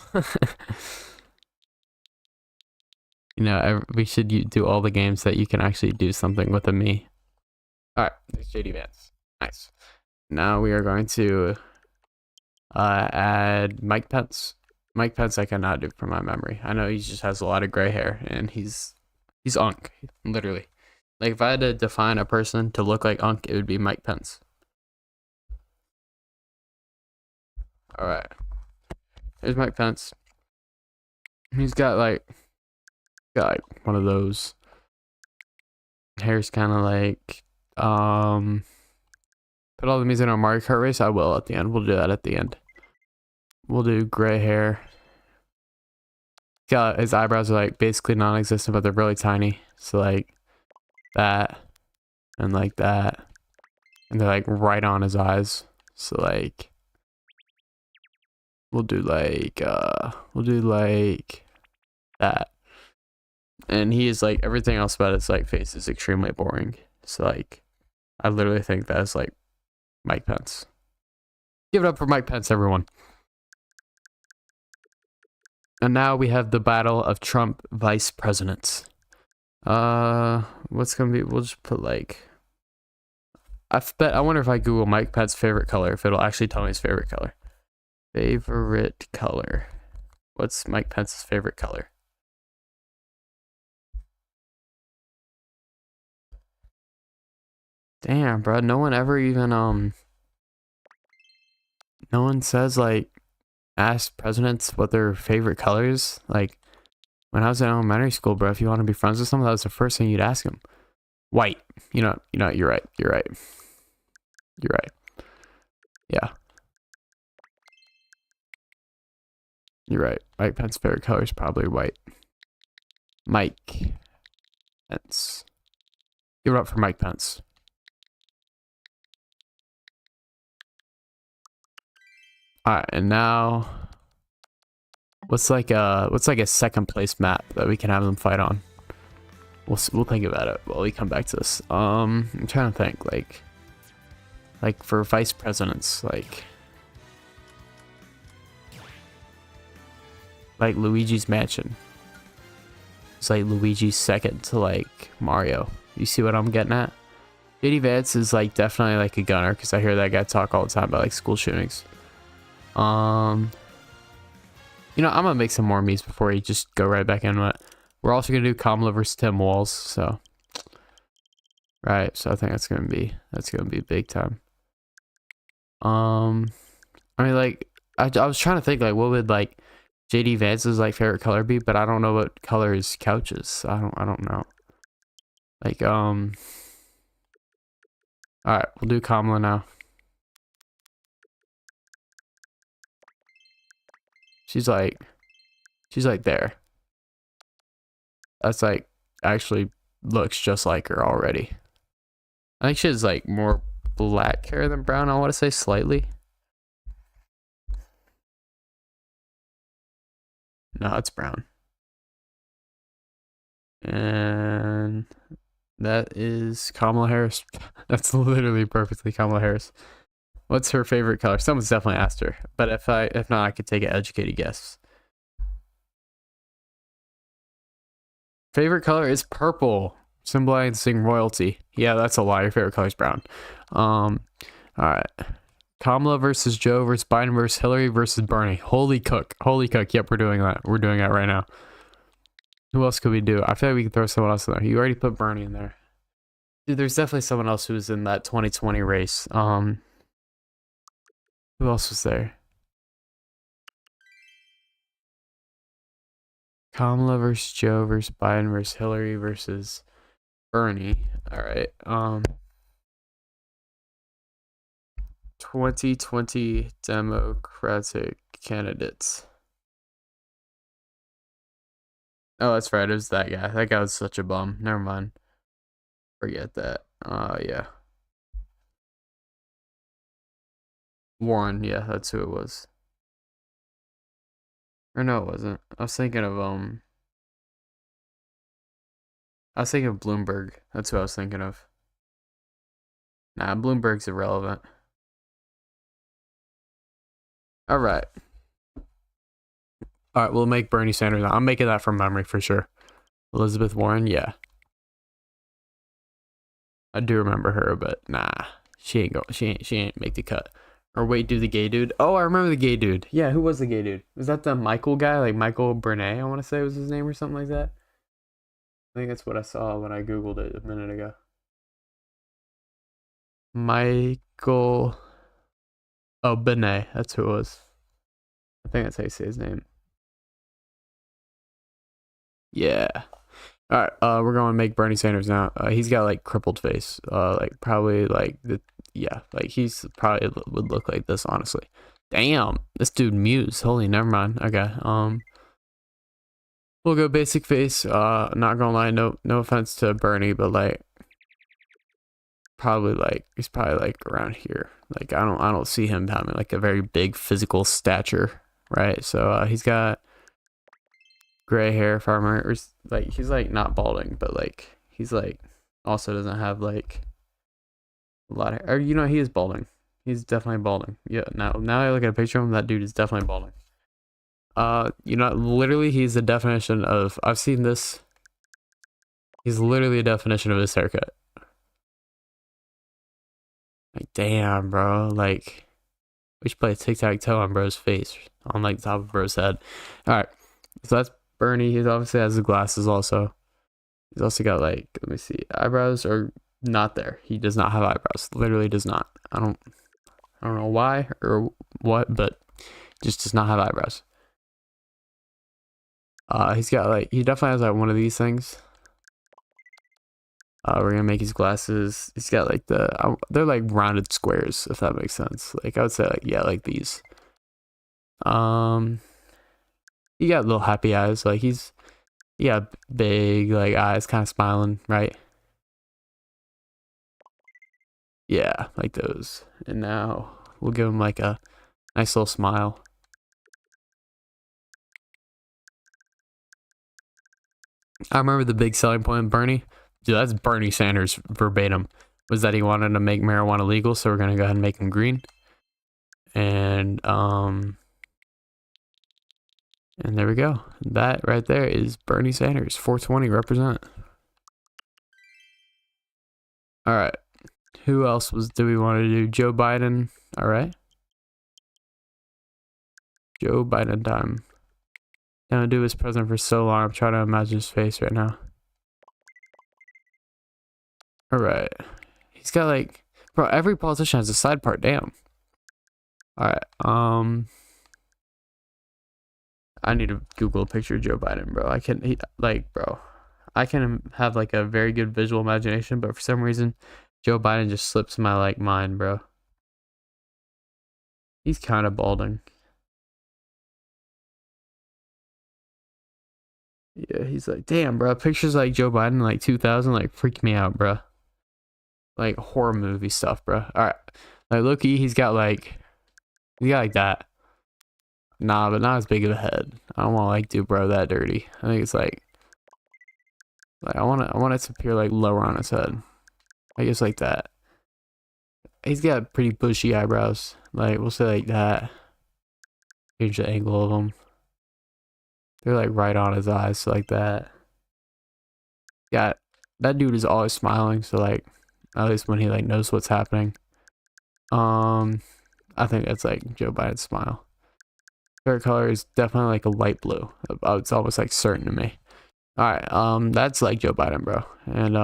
Speaker 1: You know, we should do all the games that you can actually do something with a me. All right, there's JD Vance. Nice. Now we are going to add Mike Pence. Mike Pence I cannot do from my memory. I know he just has a lot of gray hair and he's Unk, literally. Like if I had to define a person to look like Unk, it would be Mike Pence. All right. Here's Mike Pence. He's got like one of those. Hair's kind of like put all the music in a Mario Kart race. I will at the end. We'll do that at the end. We'll do gray hair. Got his eyebrows are like basically non-existent, but they're really tiny. So like that and like that, and they're like right on his eyes. So like we'll do like that. And he is like everything else about his like face is extremely boring. So like I literally think that's like Mike Pence. Give it up for Mike Pence, everyone. And now we have the battle of Trump vice presidents. What's gonna be? We'll just put like. I wonder if I Google Mike Pence's favorite color, if it'll actually tell me his favorite color. Favorite color. What's Mike Pence's favorite color? Damn, bro. No one ever even no one says like ask presidents what their favorite color is. Like when I was in elementary school, bro, if you want to be friends with someone, that was the first thing you'd ask them. White. You're right. Yeah. You're right. Mike Pence's favorite color is probably white. Mike Pence. Give it up for Mike Pence. Alright, and now what's like a second place map that we can have them fight on? We'll think about it while we come back to this. I'm trying to think like for vice presidents, like Luigi's Mansion. It's like Luigi's second to like Mario. You see what I'm getting at? JD Vance is like definitely like a gunner because I hear that guy talk all the time about like school shootings. You know, I'm gonna make some more memes before you just go right back into it. We're also gonna do Kamala versus Tim Walls, so right. So I think that's gonna be big time. I mean, like I was trying to think like what would like JD Vance's like favorite color be, but I don't know what color his couch is. I don't know. Like all right, we'll do Kamala now. She's like there. That's like actually looks just like her already. I think she has like more black hair than brown. I want to say slightly. No, it's brown. And that is Kamala Harris. That's literally perfectly Kamala Harris. What's her favorite color? Someone's definitely asked her, but if not, I could take an educated guess. Favorite color is purple, symbolizing royalty. Yeah, that's a lie. Your favorite color is brown. All right. Kamala versus Joe versus Biden versus Hillary versus Bernie. Holy cook. Yep, we're doing that. We're doing that right now. Who else could we do? I feel like we could throw someone else in there. You already put Bernie in there. Dude, there's definitely someone else who was in that 2020 race. Who else was there? Kamala versus Joe versus Biden versus Hillary versus Bernie. All right. 2020 Democratic candidates. Oh, that's right. It was that guy. That guy was such a bum. Never mind. Forget that. Yeah. Warren. Yeah, that's who it was. Or no, it wasn't. I was thinking of Bloomberg. That's who I was thinking of. Nah, Bloomberg's irrelevant. All right. All right, we'll make Bernie Sanders. I'm making that from memory for sure. Elizabeth Warren, yeah. I do remember her, but nah, she ain't make the cut. Or wait, do the gay dude? Oh, I remember the gay dude. Yeah, who was the gay dude? Was that the Michael guy? Like Michael Burnett, I want to say was his name or something like that. I think that's what I saw when I googled it a minute ago. Michael. Oh, Benet. That's who it was. I think that's how you say his name. Yeah. All right. We're going to make Bernie Sanders now. He's got like crippled face. Like probably like yeah. Like he's probably would look like this, honestly. Damn, this dude Muse. Holy, never mind. Okay. We'll go basic face. Not gonna lie. No offense to Bernie, but like probably like he's probably like around here. Like I don't see him having like a very big physical stature, right? So he's got gray hair, farmer, or like he's like not balding, but like he's like also doesn't have like a lot of, or you know, he is balding. He's definitely balding. Yeah. Now I look at a picture of him, that dude is definitely balding. You know, literally, he's the definition of. I've seen this. He's literally a definition of his haircut. Like, damn, bro. Like, we should play tic-tac-toe on bro's face, on like the top of bro's head. All right, so that's Bernie. He obviously has the glasses. Also, he's also got like, let me see, eyebrows are not there. He does not have eyebrows. Literally does not. I don't know why or what, but just does not have eyebrows. He's got like, he definitely has like one of these things. We're gonna make his glasses. He's got like they're like rounded squares, if that makes sense. Like I would say, like yeah, like these. He got little happy eyes. Like he got big like eyes, kind of smiling, right? Yeah, like those. And now we'll give him like a nice little smile. I remember the big selling point of Bernie. Dude, that's Bernie Sanders verbatim. Was that he wanted to make marijuana legal, so we're gonna go ahead and make him green. And And there we go. That right there is Bernie Sanders. 420 represent. All right. Who else do we want to do? Joe Biden. All right. Joe Biden time. Gonna do his president for so long. I'm trying to imagine his face right now. All right. He's got like, bro, every politician has a side part. Damn. All right. I need to Google a picture of Joe Biden, bro. Bro, I can have like a very good visual imagination, but for some reason, Joe Biden just slips my like mind, bro. He's kind of balding. Yeah, he's like, damn, bro. Pictures like Joe Biden like 2000 like freak me out, bro. Like horror movie stuff, bro. All right, like Loki, he got like that. Nah, but not as big of a head. I don't want to like do bro that dirty. I think it's like I want it to appear like lower on his head. I guess like that. He's got pretty bushy eyebrows. Like we'll say like that. Change the angle of them. They're like right on his eyes, so like that. Yeah, that dude is always smiling. So like, at least when he like knows what's happening. I think that's like Joe Biden's smile. Favorite color is definitely like a light blue. It's almost like certain to me. All right, that's like Joe Biden, bro. And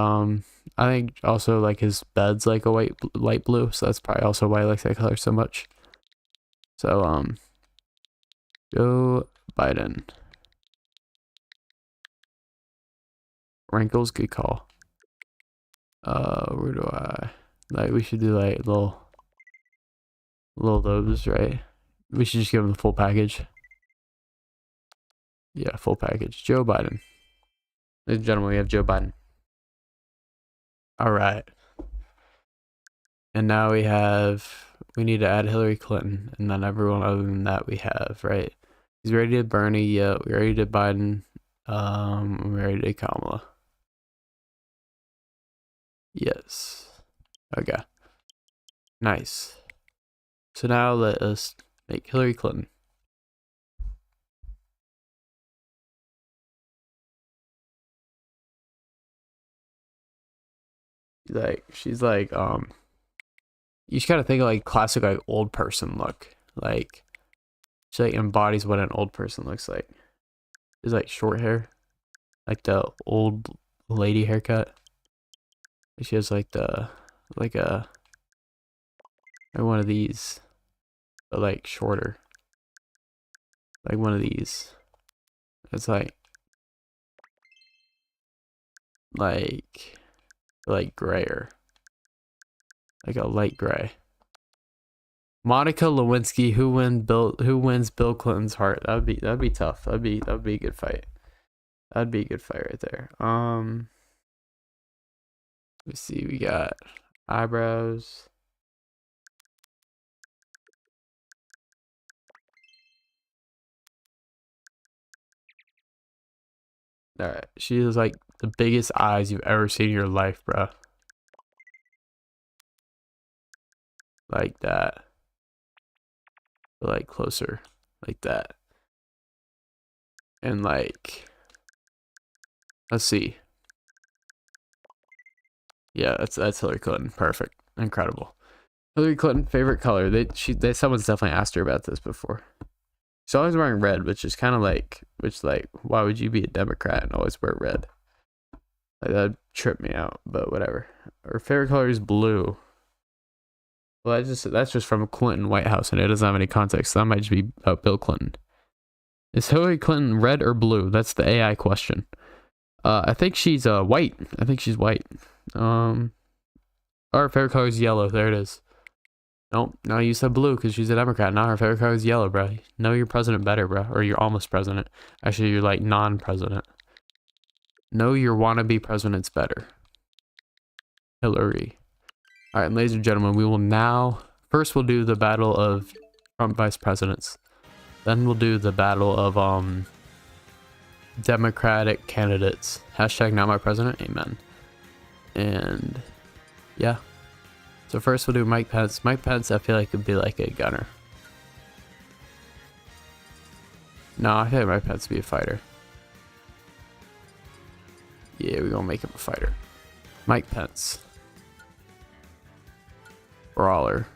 Speaker 1: I think also like his bed's like a light blue, so that's probably also why he likes that color so much. So Joe Biden. Wrinkles, good call. Where do I like? We should do like little those, right? We should just give him the full package. Yeah, full package. Joe Biden. Ladies and gentlemen, we have Joe Biden. All right. And now we need to add Hillary Clinton, and then everyone other than that we have, right? He's ready to Bernie, yeah. We already did Biden. We already did Kamala. Yes. Okay. Nice. So now let us make Hillary Clinton. She's like you just gotta think of like classic like old person look. Like she like embodies what an old person looks like. She's like short hair. Like the old lady haircut. She has like like one of these. But like shorter. Like one of these. It's like grayer. Like a light gray. Monica Lewinsky, who wins Bill Clinton's heart? That'd be tough. That'd be a good fight. That'd be a good fight right there. Let's see, we got eyebrows. Alright, she has like the biggest eyes you've ever seen in your life, bro. Like that. Like closer. Like that. And like, let's see. Yeah, that's Hillary Clinton. Perfect. Incredible. Hillary Clinton, favorite color. Someone's definitely asked her about this before. She's always wearing red, which is kind of like, why would you be a Democrat and always wear red? Like that'd trip me out, but whatever. Her favorite color is blue. Well, that's just from Clinton White House, and it doesn't have any context. So that might just be about Bill Clinton. Is Hillary Clinton red or blue? That's the AI question. I think she's white. I think she's white. Our favorite color is yellow. There it is. Nope. No, you said blue because she's a Democrat. Now her favorite color is yellow, bro. Know your president better, bro. Or you're almost president. Actually, you're like non-president. Know your wannabe presidents better. Hillary. All right, ladies and gentlemen, we will now... First, we'll do the battle of Trump vice presidents. Then we'll do the battle of Democratic candidates. Hashtag not my president. Amen. And yeah. So first we'll do Mike Pence. Mike Pence, I feel like could be like a gunner. No, I feel like Mike Pence to be a fighter. Yeah, we're gonna make him a fighter. Mike Pence. Brawler.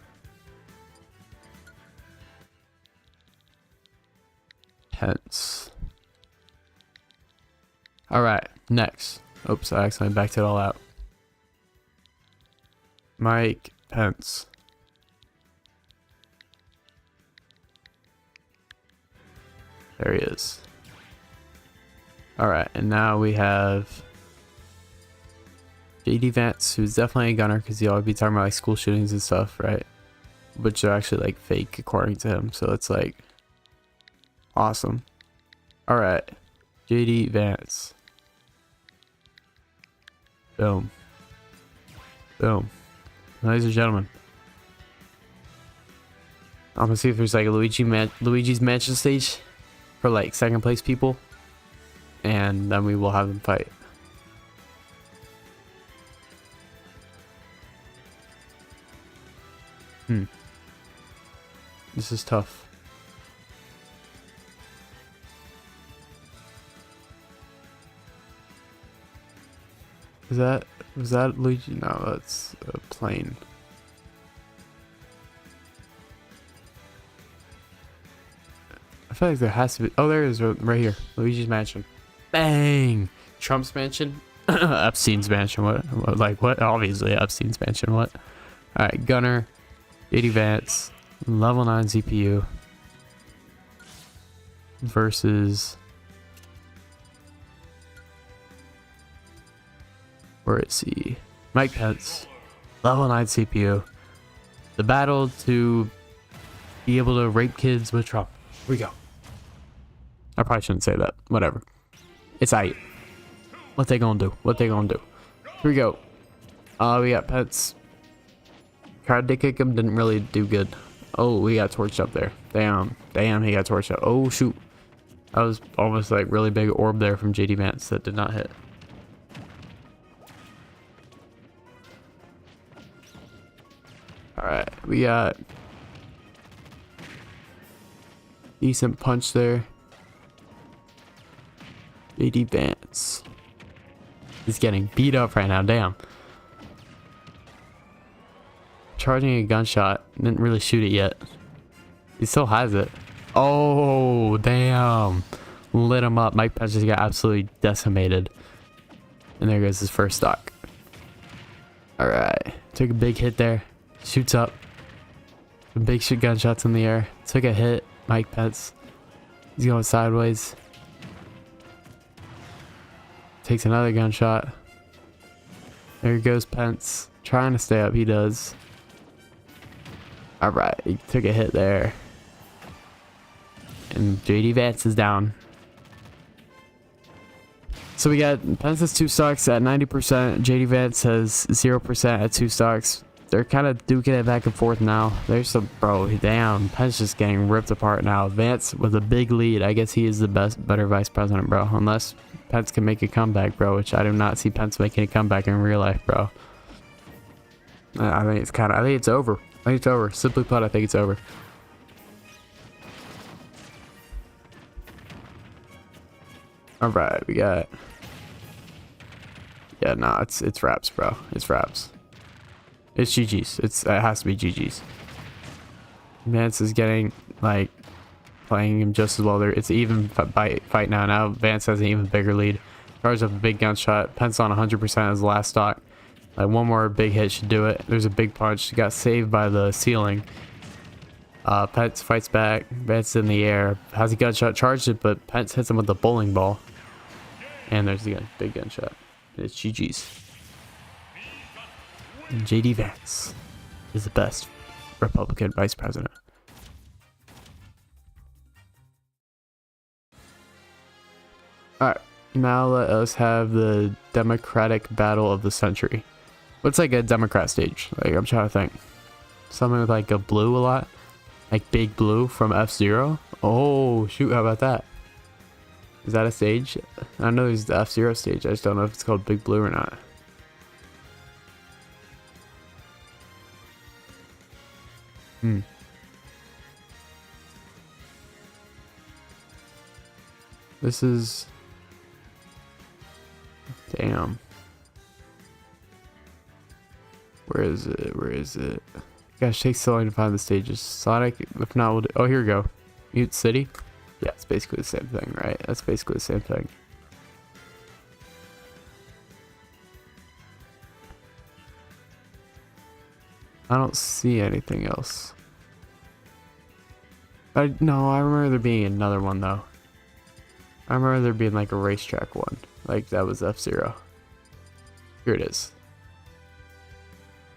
Speaker 1: Pence. Alright, next. Oops, I accidentally backed it all out. Mike Pence. There he is. Alright, and now we have JD Vance, who's definitely a gunner because he'll always be talking about like school shootings and stuff, right? Which are actually like fake according to him, so it's like awesome. Alright, JD Vance. Boom. Boom. Ladies and gentlemen. I'm gonna see if there's like a Luigi's Mansion stage for like second place people. And then we will have them fight. This is tough. Was that Luigi? No, that's a plane. I feel like there has to be. Oh, there it is right here. Luigi's Mansion. Bang! Trump's mansion. Epstein's mansion. What? Like what? Obviously Epstein's mansion. What? All right, Gunner, 80 Vance, level 9 CPU versus. Where is he? Mike Pence, level 9 CPU. The battle to be able to rape kids with Trump. Here we go. I probably shouldn't say that. Whatever. It's aight. What they gonna do? What they gonna do? Here we go. We got Pence. Tried to kick him, didn't really do good. Oh, we got torched up there. Damn, he got torched up. Oh shoot. That was almost like really big orb there from JD Vance that did not hit. Alright, we got decent punch there. JD Vance. He's getting beat up right now, damn. Charging a gunshot. Didn't really shoot it yet. He still has it. Oh, damn. Lit him up. Mike Pence just got absolutely decimated. And there goes his first stock. Alright. Took a big hit there. Shoots up. Some big shit gunshots in the air. Took a hit. Mike Pence. He's going sideways. Takes another gunshot. There goes Pence. Trying to stay up. He does. Alright. He took a hit there. And JD Vance is down. So we got Pence has 2 stocks at 90%. JD Vance has 0% at 2 stocks. They're kind of duking it back and forth now. There's some, bro, damn. Pence just getting ripped apart now. Vance with a big lead. I guess he is the better vice president, bro. Unless Pence can make a comeback, bro, which I do not see Pence making a comeback in real life, bro. I think it's over. I think it's over. Simply put, I think it's over. Alright, we got. Yeah, nah, it's wraps, bro. It's wraps. It's GG's. It has to be GG's. Vance is getting like playing him just as well. There, it's an even fight now. Now Vance has an even bigger lead. Charges up a big gunshot. Pence on 100% as the last stock. Like one more big hit should do it. There's a big punch. Got saved by the ceiling. Pence fights back. Vance in the air. Has a gunshot. Charged it, but Pence hits him with the bowling ball. And there's the big gunshot. It's GG's. And JD Vance is the best Republican vice president. Alright, now let us have the Democratic battle of the century. What's like a Democrat stage? Like, I'm trying to think. Something with like a blue a lot? Like Big Blue from F-Zero? Oh, shoot, how about that? Is that a stage? I know there's the F-Zero stage. I just don't know if it's called Big Blue or not. This is... Damn. Where is it? Where is it? Gosh, it takes so long to find the stages. Sonic, if not, we'll do... Oh, here we go. Mute City? Yeah, it's basically the same thing, right? That's basically the same thing. I don't see anything else. No, I remember there being another one, though. I remember there being, like, a racetrack one. Like, that was F-Zero. Here it is.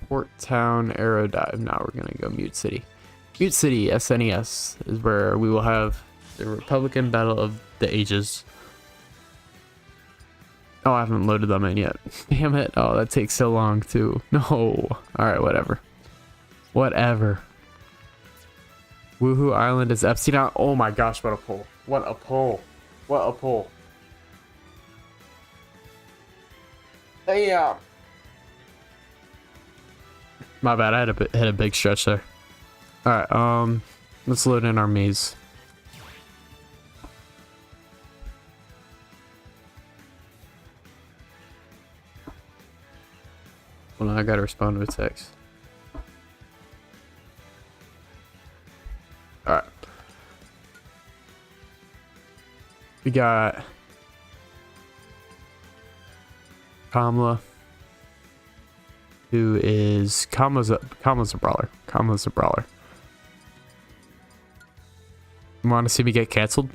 Speaker 1: Port Town Aerodive. Now we're gonna go Mute City. Mute City SNES is where we will have the Republican Battle of the Ages. Oh, I haven't loaded them in yet. Damn it. Oh, that takes so long too. No. Alright, whatever. Whatever. Woohoo Island is Epsilon. Oh my gosh, what a pull. What a pull. What a pull. Damn. My bad, I had hit a big stretch there. Alright, let's load in our maze. Hold on, I gotta respond to a text. Alright. We got Kamala, who is Kamala's a brawler. Kamala's a brawler. You want to see me get canceled?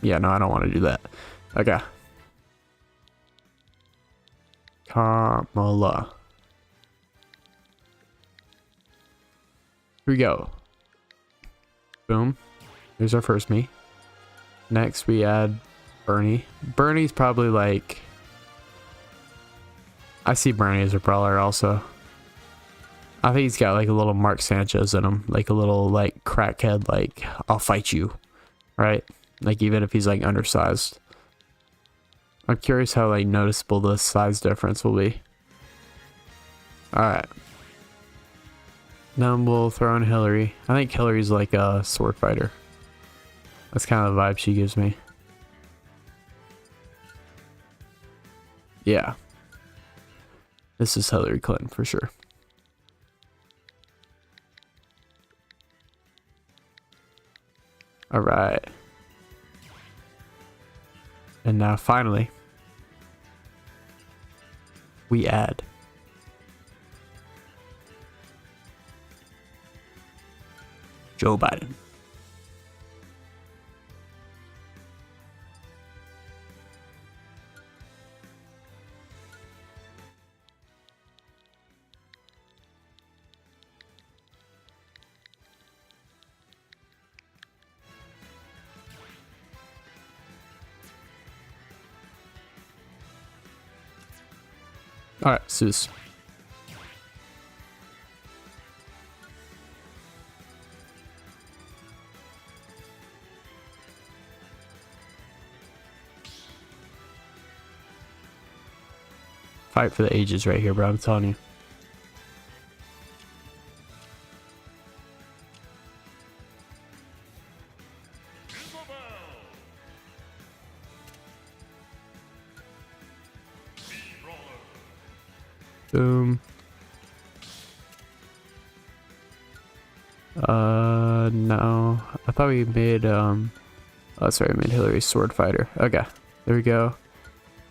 Speaker 1: Yeah, no, I don't want to do that. Okay. Kamala. Here we go. Boom. Here's our first me. Next we add Bernie. Bernie's probably like... I see Bernie as a brawler also. I think he's got like a little Mark Sanchez in him. Like a little like crackhead, like, I'll fight you. Right? Like even if he's like undersized. I'm curious how like noticeable the size difference will be. Alright. Then we'll throw in Hillary. I think Hillary's like a sword fighter. That's kind of the vibe she gives me. Yeah. This is Hillary Clinton for sure. Alright. And now finally, we add Joe Biden. Alright, Zeus. Fight for the ages right here, bro. I'm telling you. Boom. No. I thought we made, oh, sorry, we made Hillary sword fighter. Okay. There we go.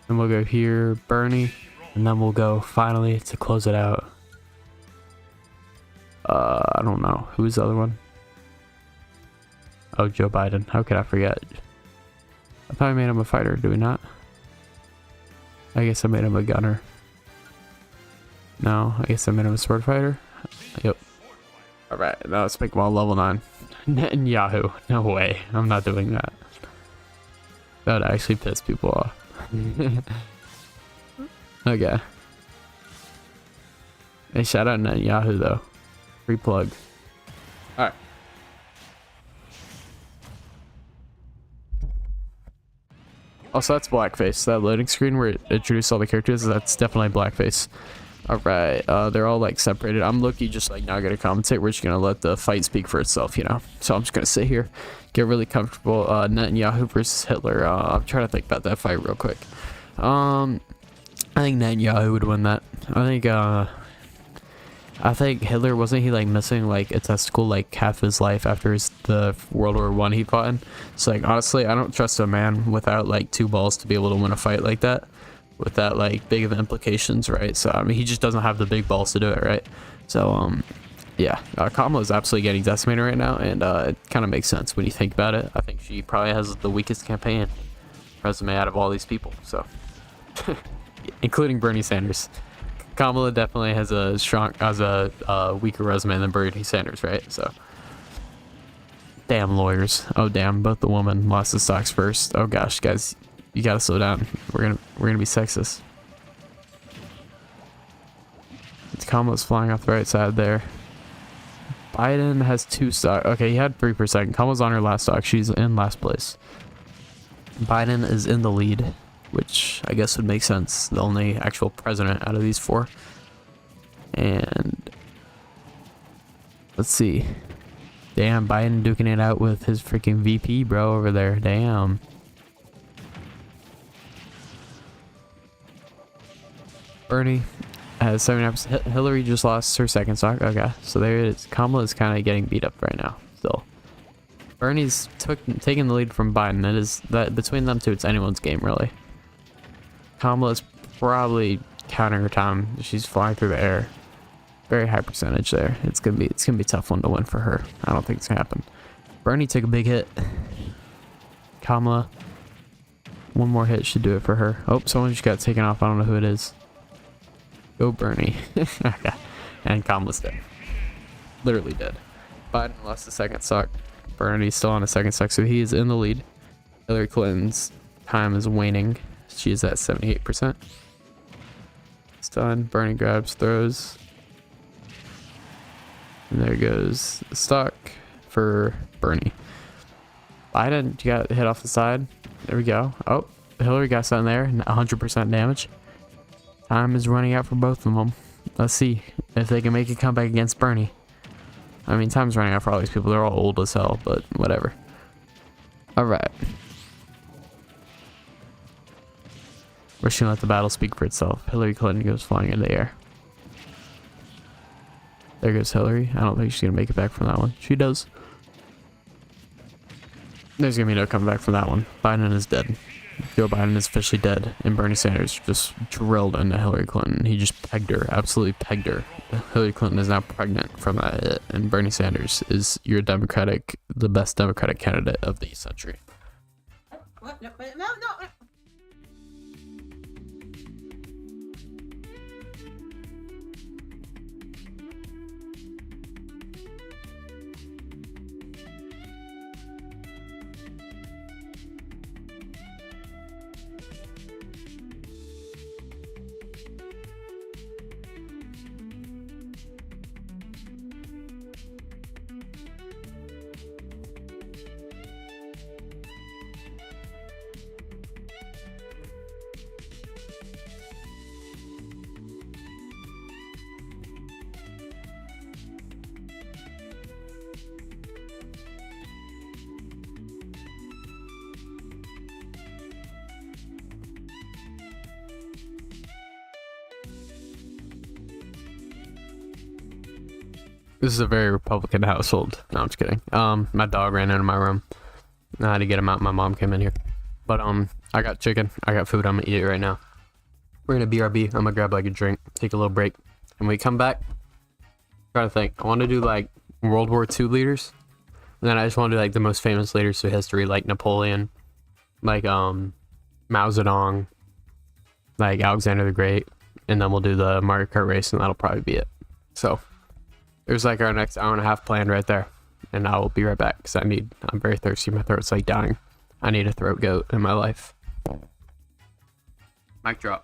Speaker 1: And we'll go here, Bernie. And then we'll go, finally, to close it out. I don't know. Who's the other one? Oh, Joe Biden. How could I forget? I thought I made him a fighter. Do we not? I guess I made him a gunner. No, I guess I made him a sword fighter. Yep. Alright, now let's make him all level 9. Yahoo. No way. I'm not doing that. That would actually piss people off. Okay. Hey, shout out Yahoo though. Free plug. Alright. Also, that's blackface. That loading screen where it introduced all the characters, that's definitely blackface. All right, they're all like separated. I'm Loki, just like not gonna commentate. We're just gonna let the fight speak for itself, you know. So I'm just gonna sit here, get really comfortable. Netanyahu versus Hitler. I'm trying to think about that fight real quick. I think Netanyahu would win that. I think Hitler, wasn't he like missing like a testicle like half his life after the World War I he fought in? So like honestly, I don't trust a man without like 2 balls to be able to win a fight like that, with that like big of implications, right? So I mean, he just doesn't have the big balls to do it, right? So yeah, Kamala is absolutely getting decimated right now, and it kind of makes sense when you think about it. I think she probably has the weakest campaign resume out of all these people, so including Bernie Sanders. Kamala definitely has a weaker resume than Bernie Sanders, right? So damn lawyers. Oh damn, both the woman lost the stocks first. Oh gosh, guys, you gotta slow down. We're gonna be sexist. Kamala's flying off the right side there. Biden has 2 stock. Okay, he had 3%. Kamala's on her last stock. She's in last place. Biden is in the lead, which I guess would make sense. The only actual president out of these 4. And let's see. Damn, Biden duking it out with his freaking VP, bro, over there. Damn. Bernie has 79%. Hillary just lost her 2nd stock. Okay, so there it is. Kamala is kind of getting beat up right now still. Bernie's taking the lead from Biden. It is that between them two, it's anyone's game really. Kamala's probably counting her time. She's flying through the air. Very high percentage there. It's gonna be a tough one to win for her. I don't think it's gonna happen. Bernie took a big hit. Kamala, one more hit should do it for her. Oh, someone just got taken off. I don't know who it is. Go Bernie. Okay. And Kamala's dead. Literally dead. Biden lost the 2nd stock. Bernie's still on the 2nd stock, so he is in the lead. Hillary Clinton's time is waning. She is at 78%. It's done. Bernie grabs, throws. And there goes the stock for Bernie. Biden, you got hit off the side. There we go. Oh, Hillary got something there. 100% damage. Time is running out for both of them. Let's see if they can make a comeback against Bernie. I mean, time's running out for all these people. They're all old as hell, but whatever. Alright. We're just gonna let the battle speak for itself. Hillary Clinton goes flying in the air. There goes Hillary. I don't think she's gonna make it back from that one. She does. There's gonna be no coming back from that one. Biden is dead. Joe Biden is officially dead, and Bernie Sanders just drilled into Hillary Clinton. He just pegged her, absolutely pegged her. Hillary Clinton is now pregnant from that hit, and Bernie Sanders is the best Democratic candidate of the century.
Speaker 2: What? No.
Speaker 1: This is a very Republican household. No, I'm just kidding. My dog ran into my room. I had to get him out. My mom came in here. But I got chicken. I got food. I'm gonna eat it right now. We're gonna BRB. I'm gonna grab like a drink, take a little break, and when we come back, try to think. I want to do like World War II leaders, and then I just want to do like the most famous leaders through history, like Napoleon, like Mao Zedong, like Alexander the Great, and then we'll do the Mario Kart race, and that'll probably be it. So there's like our next hour and a half planned right there, and I will be right back because I'm very thirsty. My throat's like dying. I need a throat goat in my life. Mic drop.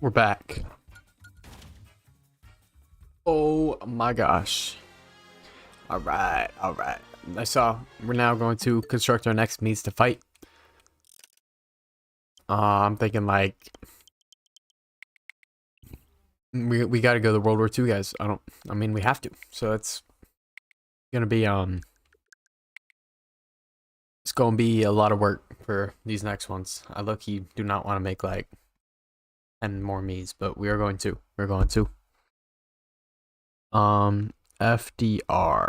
Speaker 1: We're back. Oh my gosh. Alright, alright. We're now going to construct our next means to fight. I'm thinking like we gotta go to World War II, guys. I mean we have to. So it's gonna be it's gonna be a lot of work for these next ones. I low-key do not want to make like 10 more me's, but we are going to. We're going to. FDR.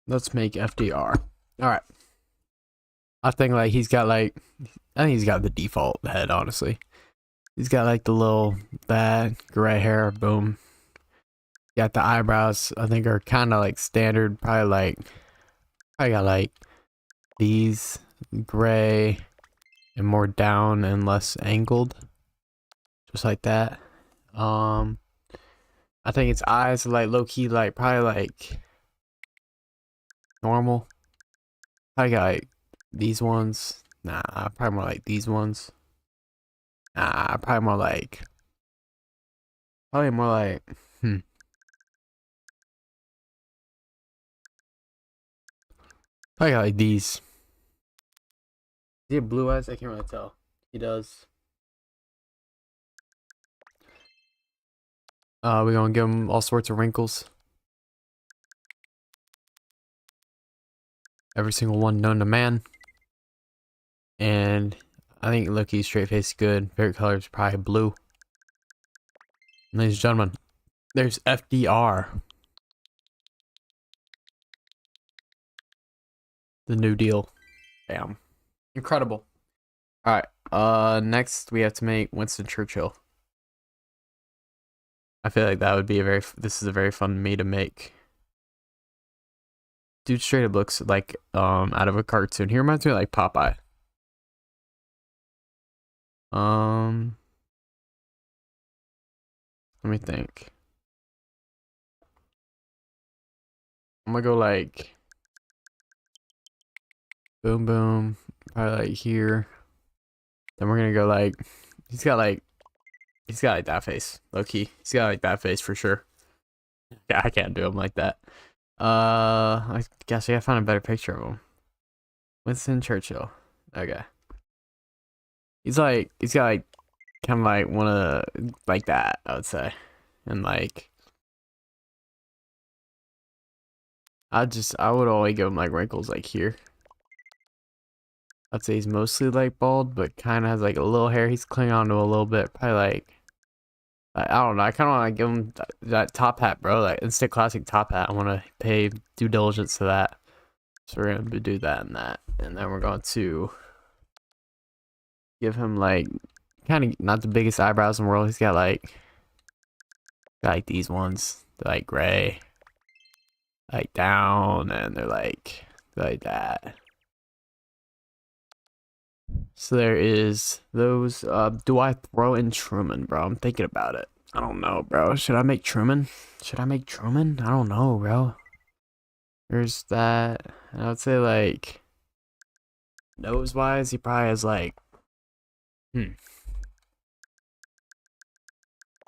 Speaker 1: Let's make FDR. Alright. I think like I think he's got the default head, honestly. He's got like the little bad gray hair, boom. Got the eyebrows, I think are kinda like standard, probably got like these gray and more down and less angled. Just like that. I think its eyes are like low key like probably like normal. I got like these ones. Nah, probably more like these ones. Nah, probably more like probably got like these. Does he have blue eyes? I can't really tell. He does. We're gonna give him all sorts of wrinkles. Every single one known to man. And I think Loki's straight face is good. Favorite color is probably blue. Ladies and gentlemen, there's FDR. The New Deal. Bam. Incredible. Alright. Next we have to make Winston Churchill. I feel like that would be this is a very fun me to make. Dude straight up looks like out of a cartoon. He reminds me of like Popeye. Let me think. I'm gonna go like boom boom, probably like here. Then we're gonna go like he's got like He's got like that face, low key. He's got like that face for sure. Yeah, I can't do him like that. I guess I gotta find a better picture of him. Winston Churchill. Okay. He's got like kind of like one of like that, I would say. And like I would only give him like wrinkles like here. I'd say he's mostly like bald, but kind of has like a little hair he's clinging on to a little bit. Probably like I don't know. I kind of want to give him that top hat, bro. That instant classic top hat. I want to pay due diligence to that. So we're gonna do that and that, and then we're going to give him like kind of not the biggest eyebrows in the world. He's got like these ones, they're like gray, like down, and they're like that. So there is those. Do I throw in Truman, bro? I'm thinking about it. I don't know, bro. Should I make Truman? Should I make Truman? I don't know, bro. There's that. I would say like nose wise, he probably has like I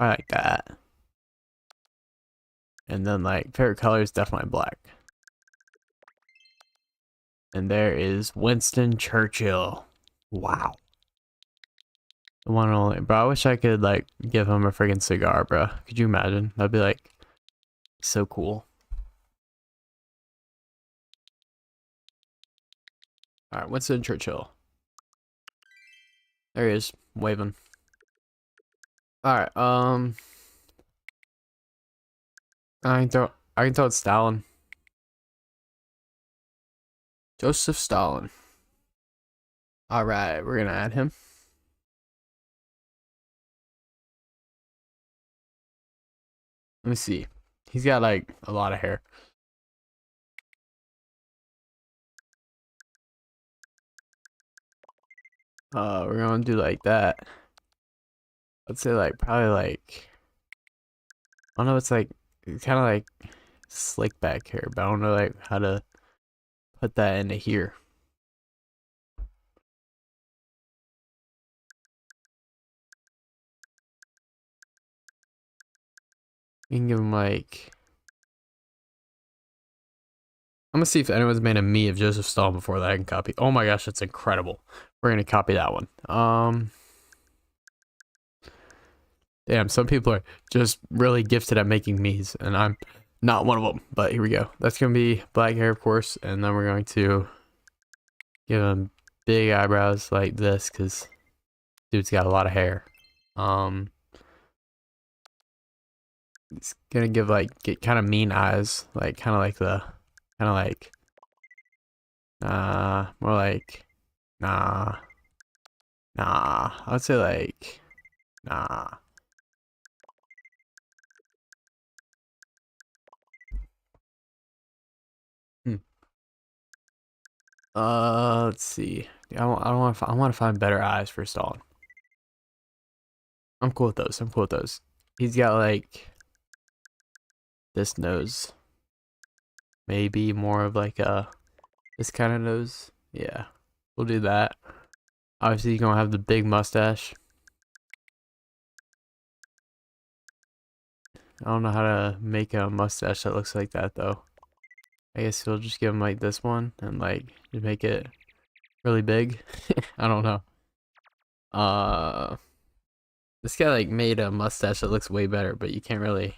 Speaker 1: like that. And then like favorite color is definitely black. And there is Winston Churchill. Wow. The one and only. Bro, I wish I could like give him a friggin' cigar, bro. Could you imagine? That'd be like so cool. Alright, Winston Churchill. There he is, waving. Alright, I can throw it Stalin. Joseph Stalin. Alright, we're gonna add him. Let me see. He's got like a lot of hair. We're gonna do like that. Let's say like probably like I don't know, it's like kind of like slick back hair, but I don't know like how to put that into here. You can give him like I'm gonna see if anyone's made a me of Joseph Stalin before that I can copy. Oh my gosh, that's incredible. We're gonna copy that one. Damn, some people are just really gifted at making me's, and I'm not one of them. But here we go. That's gonna be black hair, of course, and then we're going to give him big eyebrows like this, cause dude's got a lot of hair. It's gonna give like get kind of mean eyes, like kind of like more like nah, nah. I would say like nah. Hmm. Let's see. I want to find better eyes for Stalin. I'm cool with those. I'm cool with those. He's got like this nose, maybe more of like a this kind of nose. Yeah, we'll do that. Obviously, you're gonna have the big mustache. I don't know how to make a mustache that looks like that though. I guess we'll just give him like this one and like just make it really big. I don't know. Uh, this guy like made a mustache that looks way better, but you can't really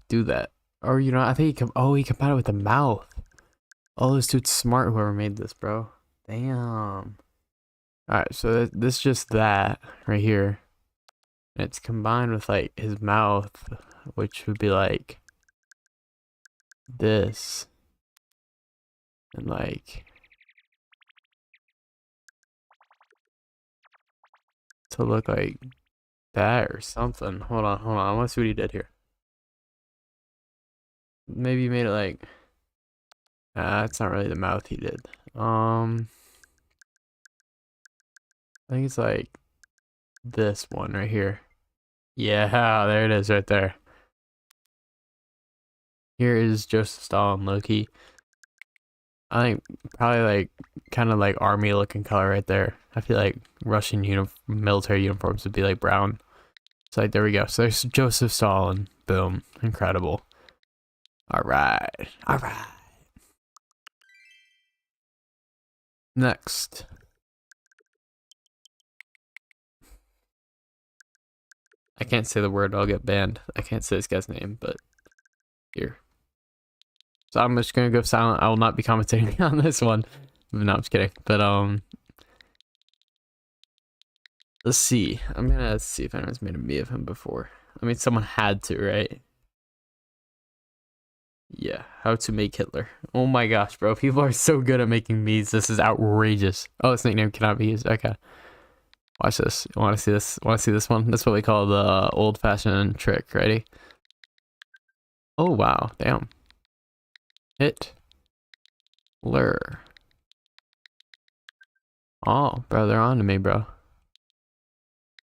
Speaker 1: do that. Or you know, I think he combined it with the mouth. Oh, this dude's smart. Whoever made this, bro. Damn. All right, so this just that right here. And it's combined with like his mouth, which would be like this, and like to look like that or something. Hold on. I want to see what he did here. Maybe he made it like. That's not really the mouth he did. I think it's like this one right here. Yeah, there it is right there. Here is Joseph Stalin, Loki. I think probably like kind of like army looking color right there. I feel like Russian military uniforms would be like brown. So like there we go. So there's Joseph Stalin. Boom. Incredible. All right. All right. Next. I can't say the word, I'll get banned. I can't say this guy's name, but here. So I'm just gonna go silent. I will not be commentating on this one. No, I'm just kidding. But let's see. I'm gonna see if anyone's made a me of him before. I mean, someone had to, right? Yeah. How to make Hitler. Oh my gosh, bro. People are so good at making memes. This is outrageous. Oh, this nickname cannot be used. Okay. Watch this. You want to see this? Want to see this one? That's what we call the old-fashioned trick. Ready? Oh wow. Damn. Hitler. Oh, bro, they're on to me, bro.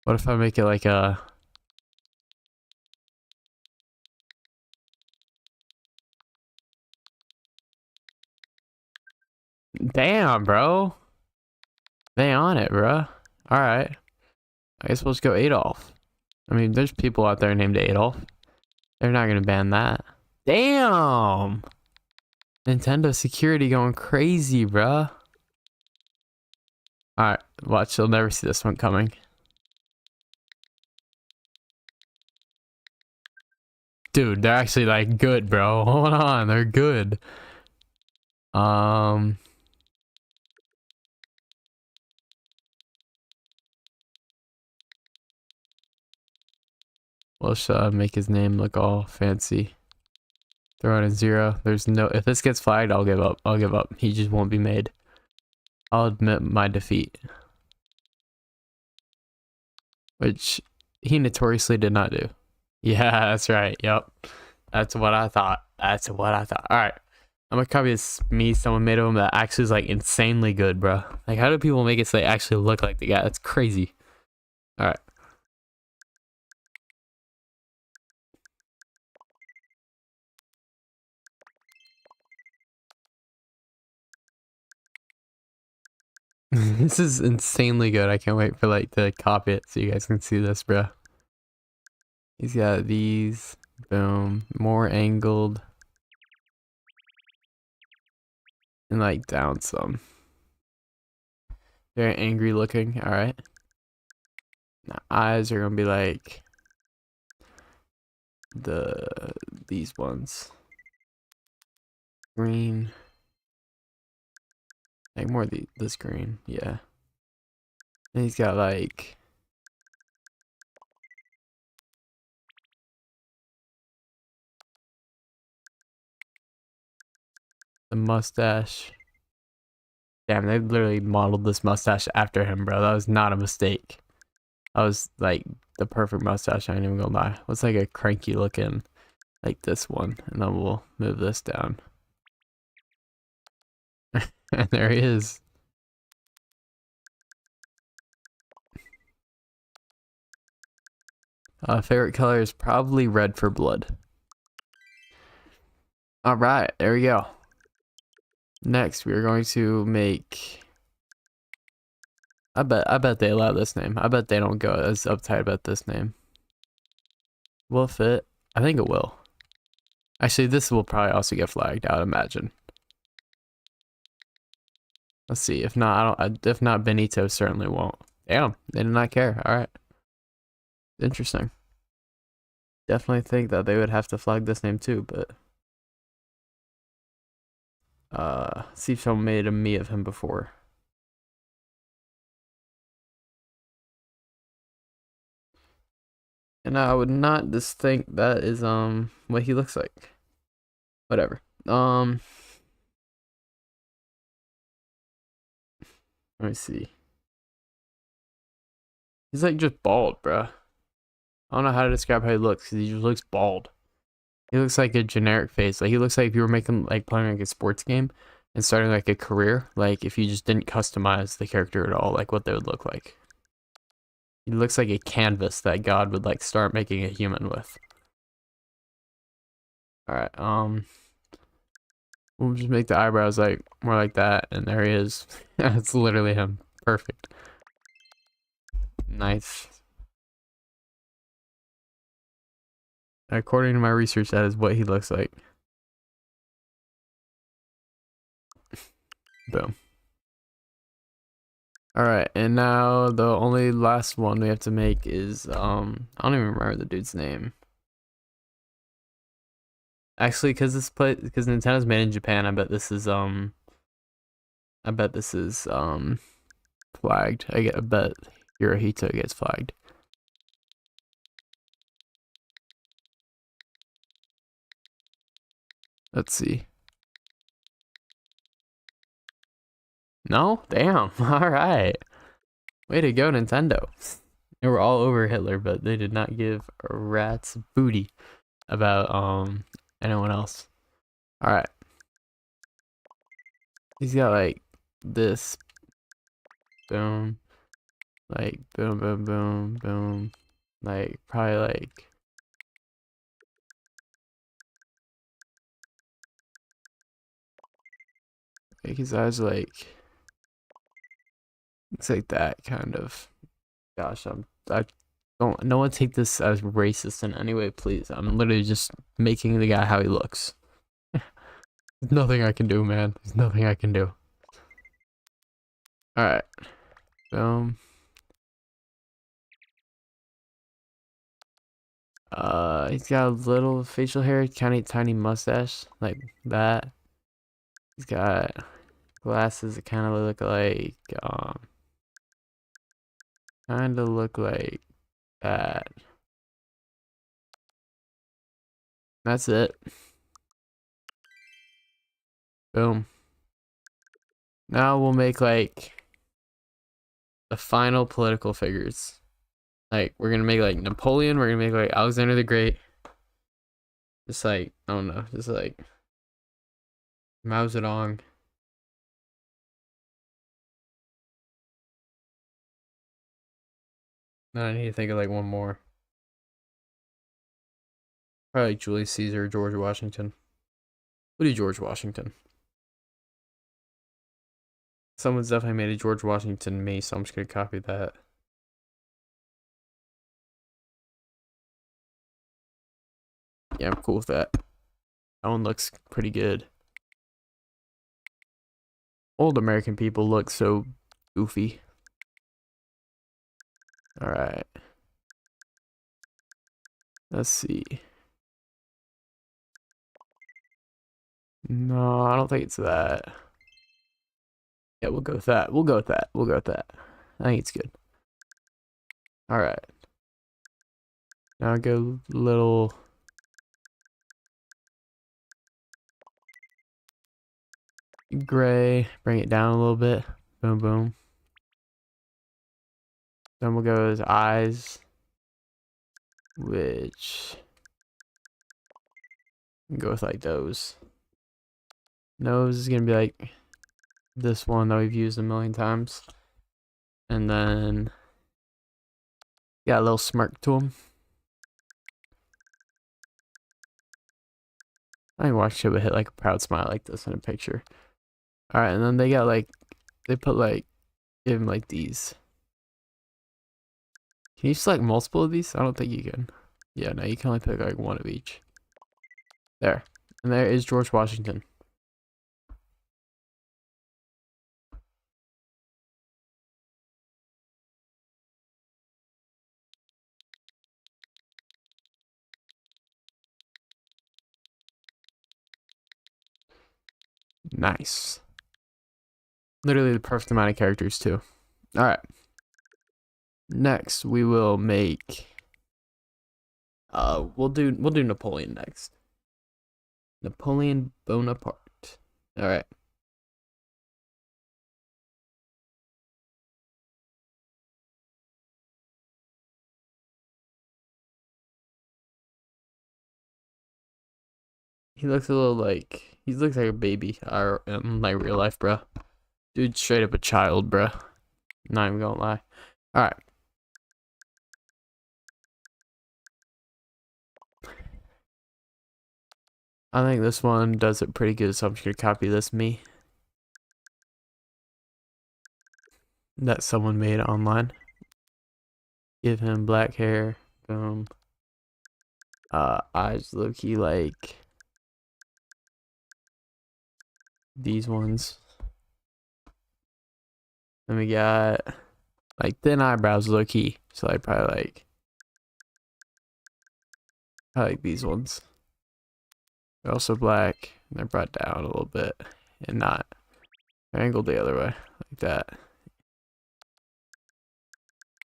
Speaker 1: What if I make it like a... Damn, bro. They on it, bro. Alright. I guess we'll just go Adolf. I mean, there's people out there named Adolf. They're not gonna ban that. Damn! Nintendo security going crazy, bro. Alright, watch. You'll never see this one coming. Dude, they're actually like good, bro. Hold on, they're good. Let's make his name look all fancy. Throw in a 0. There's no... If this gets flagged, I'll give up. I'll give up. He just won't be made. I'll admit my defeat. Which he notoriously did not do. Yeah, that's right. Yep. That's what I thought. That's what I thought. Alright. I'm gonna copy this me someone made of him that actually is like insanely good, bro. Like, how do people make it so they actually look like the guy? That's crazy. Alright. This is insanely good. I can't wait for like to copy it so you guys can see this, bro. He's got these. Boom. More angled. And like down some. Very angry looking. Alright. Now eyes are gonna be like these ones. Green. Like more this green, yeah. And he's got like the mustache. Damn, they literally modeled this mustache after him, bro. That was not a mistake. That was like the perfect mustache, I ain't even gonna lie. Looks like a cranky looking, like this one. And then we'll move this down. And there he is. Favorite color is probably red for blood. Alright, there we go. Next, we are going to make... I bet they allow this name. I bet they don't go as uptight about this name. Will it fit? I think it will. Actually, this will probably also get flagged, I would imagine. Let's see. If not, if not, Benito certainly won't. Damn, they did not care. All right. Interesting. Definitely think that they would have to flag this name too, but see if someone made a me of him before. And I would not just think that is what he looks like. Whatever. Let me see. He's like just bald, bruh. I don't know how to describe how he looks because he just looks bald. He looks like a generic face. Like he looks like if you were making like playing like a sports game and starting like a career. Like if you just didn't customize the character at all, like what they would look like. He looks like a canvas that God would like start making a human with. All right. We'll just make the eyebrows like more like that, and there he is. It's literally him. Perfect. Nice. According to my research, that is what he looks like. Boom. Alright, and now the only last one we have to make is I don't even remember the dude's name. Actually, because Nintendo's made in Japan, I bet this is flagged. I bet Hirohito gets flagged. Let's see. No? Damn. Alright. Way to go, Nintendo. They were all over Hitler, but they did not give a rat's booty about anyone else. Alright. He's got like this. Boom. Like boom, boom, boom, boom. Like probably like his eyes like it's like that kind of. Gosh, I don't no one take this as racist in any way, please. I'm literally just making the guy how he looks. There's nothing I can do, man. There's nothing I can do. Alright. Boom. He's got a little facial hair, tiny mustache, like that. He's got glasses that kind of look like that. That's it. Boom. Now we'll make like the final political figures. Like we're gonna make like Napoleon. We're gonna make like Alexander the Great. Just like I don't know, just like Mao Zedong. Then I need to think of like one more. Probably Julius Caesar, George Washington. We'll do George Washington. Someone's definitely made a George Washington me, so I'm just gonna copy that. Yeah, I'm cool with that. That one looks pretty good. Old American people look so goofy. Alright. Let's see. No, I don't think it's that. Yeah, we'll go with that. We'll go with that. We'll go with that. I think it's good. Alright. Now go little. Gray. Bring it down a little bit. Boom, boom. Then we'll go his eyes. Which. Go with like those. Nose is gonna be like this one that we've used a million times. And then. Got a little smirk to him. I think watch it would hit like a proud smile like this in a picture. Alright, and then they got like they put like give him like these. Can you select multiple of these? I don't think you can. Yeah, no, you can only pick like one of each. There. And there is George Washington. Nice. Literally the perfect amount of characters too. Alright. Next we will make we'll do Napoleon next. Napoleon Bonaparte. Alright. He looks a little like he looks like a baby in like real life, bro. Dude, straight up a child, bro. Not even gonna lie. Alright. I think this one does it pretty good, so I'm just gonna copy this me that someone made online. Give him black hair. Boom. Eyes low-key like these ones. Then we got like thin eyebrows low-key. So I probably like these ones. They're also black. And they're brought down a little bit and not angled the other way like that.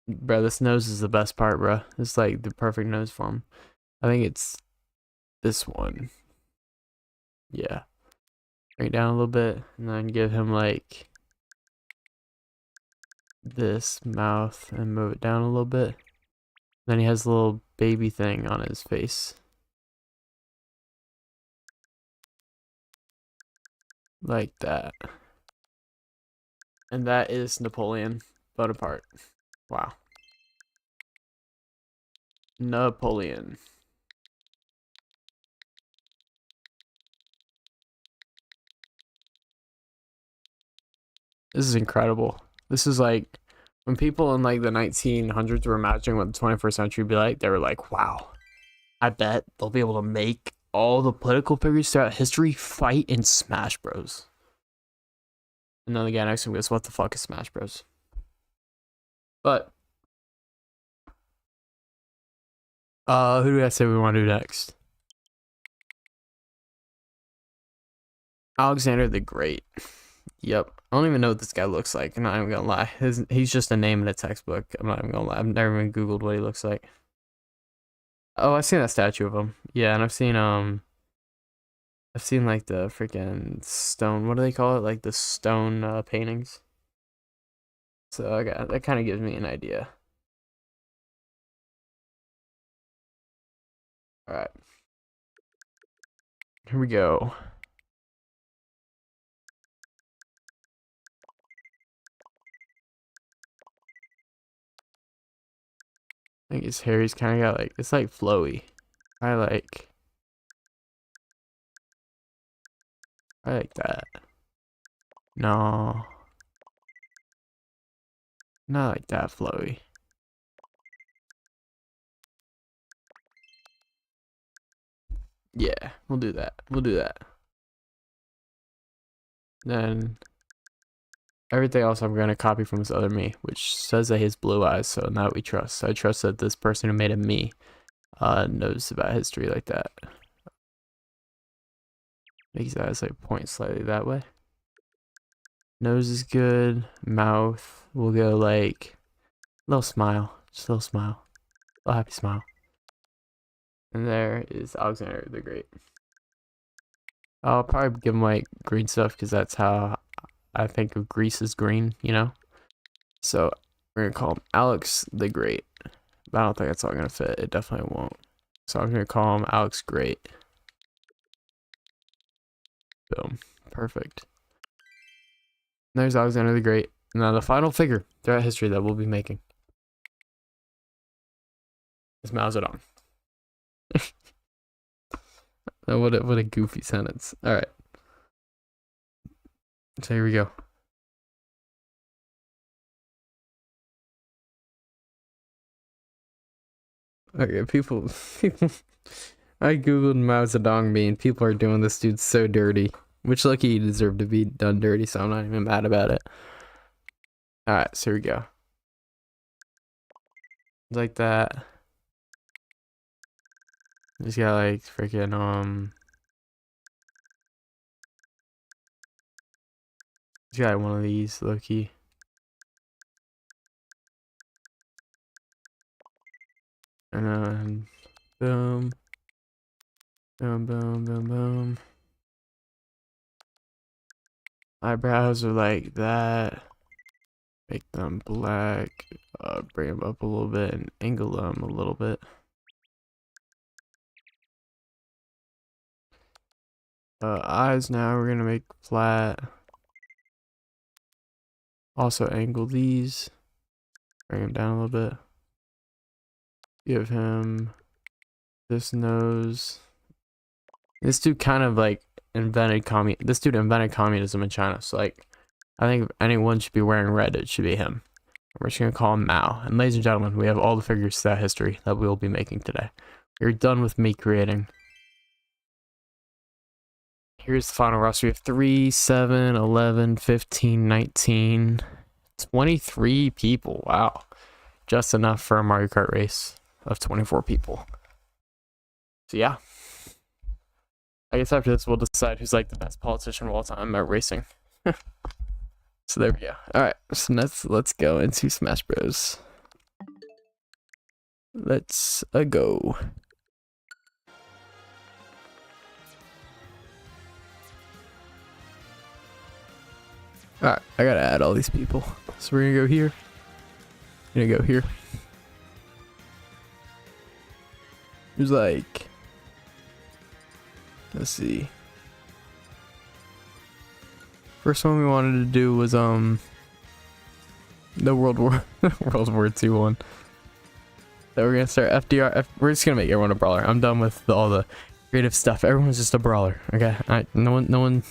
Speaker 1: Bro, this nose is the best part, bro. It's like the perfect nose form. I think it's this one. Yeah. Bring it down a little bit and then give him like this mouth and move it down a little bit. Then he has a little baby thing on his face. Like that. And that is Napoleon Bonaparte. Wow. Napoleon. This is incredible. This is like when people in like the 1900s were imagining what the 21st century would be like, they were like, wow, I bet they'll be able to make all the political figures throughout history fight in Smash Bros. And then the guy next to me goes, what the fuck is Smash Bros? But who do I say we want to do next? Alexander the Great. Yep. I don't even know what this guy looks like. I'm not even gonna lie. He's just a name in a textbook. I'm not even gonna lie. I've never even Googled what he looks like. Oh, I've seen that statue of him. Yeah, and I've seen like the freaking stone. What do they call it? Like the stone paintings. So I got that kind of gives me an idea. All right, here we go. I think his hair, he's kind of got like it's like flowy. I like that. No, not like that flowy. Yeah, we'll do that. We'll do that. Then everything else I'm gonna copy from this other me, which says that he has blue eyes, so now we trust. So I trust that this person who made a me knows about history like that. Makes that as like point slightly that way. Nose is good. Mouth, we'll go like a little smile, just a little smile, a little happy smile. And there is Alexander the Great. I'll probably give him like green stuff because that's how I think of Greece as green, you know? So we're gonna call him Alex the Great. But I don't think that's all gonna fit. It definitely won't. So I'm gonna call him Alex Great. Boom. Perfect. There's Alexander the Great. Now the final figure throughout history that we'll be making is Mao Zedong. What a goofy sentence. All right. So here we go. Okay, people, I googled Mao Zedong meme. People are doing this dude so dirty, which lucky he deserved to be done dirty. So I'm not even mad about it. All right, so here we go. Like that. He's got like freaking he's got one of these low key. And then boom. Boom, boom, boom, boom. Eyebrows are like that. Make them black. Bring them up a little bit and angle them a little bit. Eyes now we're gonna make flat. Also angle these. Bring him down a little bit. Give him this nose. This dude kind of like invented communism in China. So like, I think if anyone should be wearing red, it should be him. We're just gonna call him Mao. And ladies and gentlemen, we have all the figures to that history that we will be making today. We're done with me creating. Here's the final roster. We have 3, 7, 11, 15, 19, 23 people. Wow. Just enough for a Mario Kart race of 24 people. So yeah. I guess after this we'll decide who's like the best politician of all time at racing. So there we go. Alright, so let's go into Smash Bros. Let's go. Alright, I gotta add all these people. So we're gonna go here. Gonna go here. There's like, let's see. First one we wanted to do was the World War II one. So we're gonna start FDR. We're just gonna make everyone a brawler. I'm done with all the creative stuff. Everyone's just a brawler. Okay. None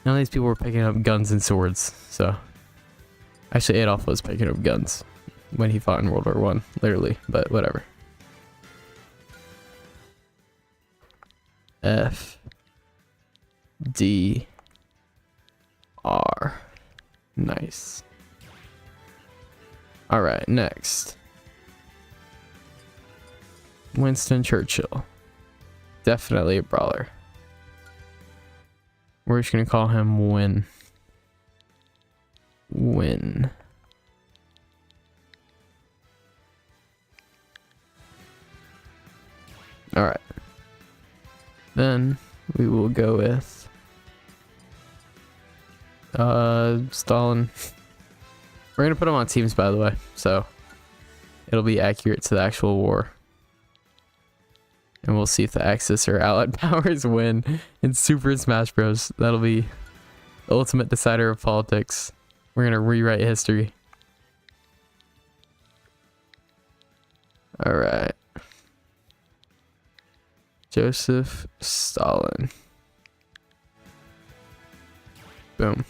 Speaker 1: of these people were picking up guns and swords. So actually, Adolf was picking up guns when he fought in World War One, literally. But whatever. F D R. Nice. All right, next. Winston Churchill. Definitely a brawler. We're just gonna call him Win. Win. Alright. Then we will go with Stalin. We're gonna put him on teams, by the way, so it'll be accurate to the actual war. And we'll see if the Axis or Allied powers win in Super Smash Bros. That'll be the ultimate decider of politics. We're gonna rewrite history. Alright. Joseph Stalin. Boom.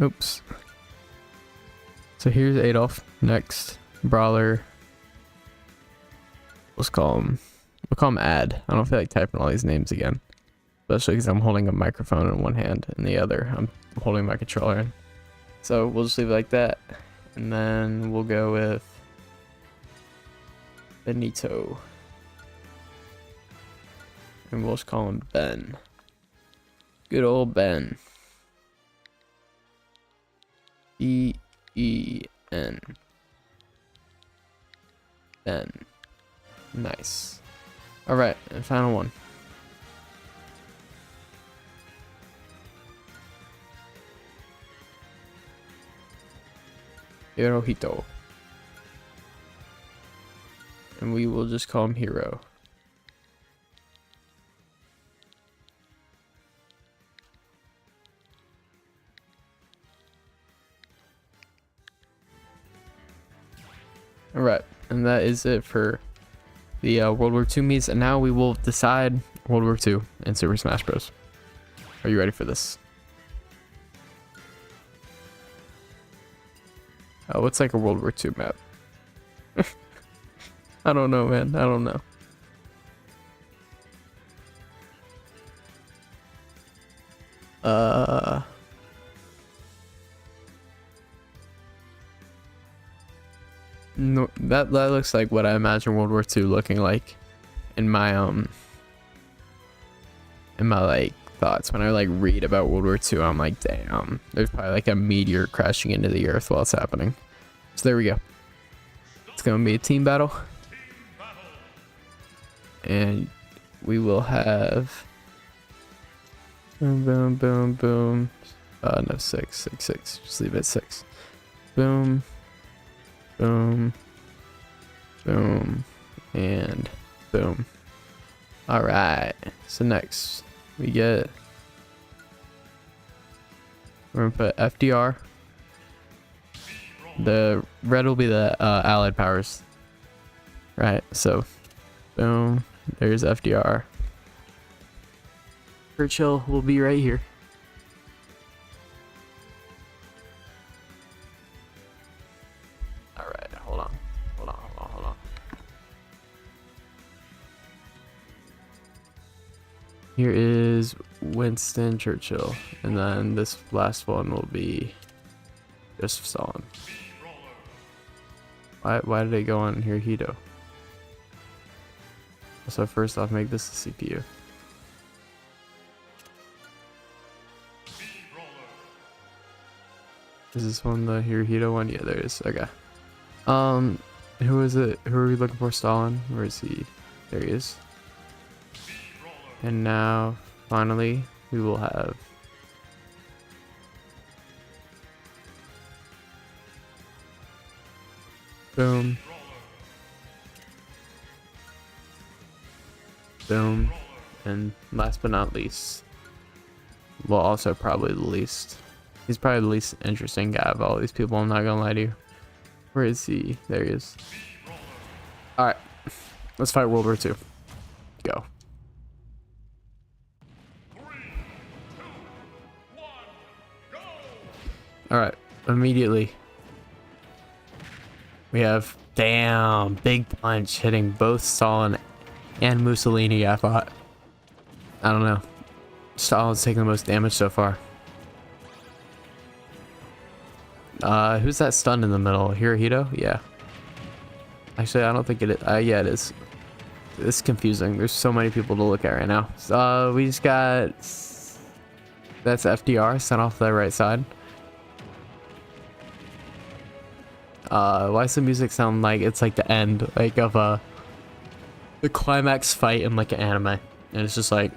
Speaker 1: Oops. So here's Adolf. Next. Brawler. We'll call him Ad. I don't feel like typing all these names again. Especially because I'm holding a microphone in one hand and the other I'm holding my controller in. So we'll just leave it like that. And then we'll go with Benito. And we'll just call him Ben. Good old Ben. E-E-N. Ben. Nice. Alright, and final one. Hirohito. And we will just call him Hero. Alright, and that is it for the World War II meets, and now we will decide World War II in Super Smash Bros. Are you ready for this? What's like a World War II map? I don't know, man. I don't know. No, that looks like what I imagine World War II looking like in my like thoughts. When I like read about World War II, I'm like, damn, there's probably like a meteor crashing into the earth while it's happening. So there we go. It's gonna be a team battle. And we will have boom, boom, boom, boom. No, 6. Just leave it at 6. Boom, boom, boom, and boom. All right. So next we get. We're gonna put FDR. The red will be the Allied powers. Right, so boom, there's FDR. Churchill will be right here. Alright, hold on. Here is Winston Churchill, and then this last one will be Joseph Stalin. Why did it go on Hirohito? So first off, make this the CPU. Is this one the Hirohito one? Yeah, there it is. Okay. Who is it? Who are we looking for? Stalin? Where is he? There he is. And now, finally, we will have boom. Boom. And last but not least, well, also probably the least. He's probably the least interesting guy of all these people, I'm not gonna lie to you. Where is he? There he is. Alright. Let's fight World War II. Go.
Speaker 3: 3, 2, 1, go!
Speaker 1: Alright. Immediately. We have, damn, big punch hitting both Stalin and Mussolini, I thought. I don't know. Stalin's taking the most damage so far. Who's that stunned in the middle? Hirohito? Yeah. Actually, I don't think it is. Yeah, it is. It's confusing. There's so many people to look at right now. We just got... That's FDR sent off the right side. Why does the music sound like it's like the end, like of the climax fight in like an anime? And it's just like,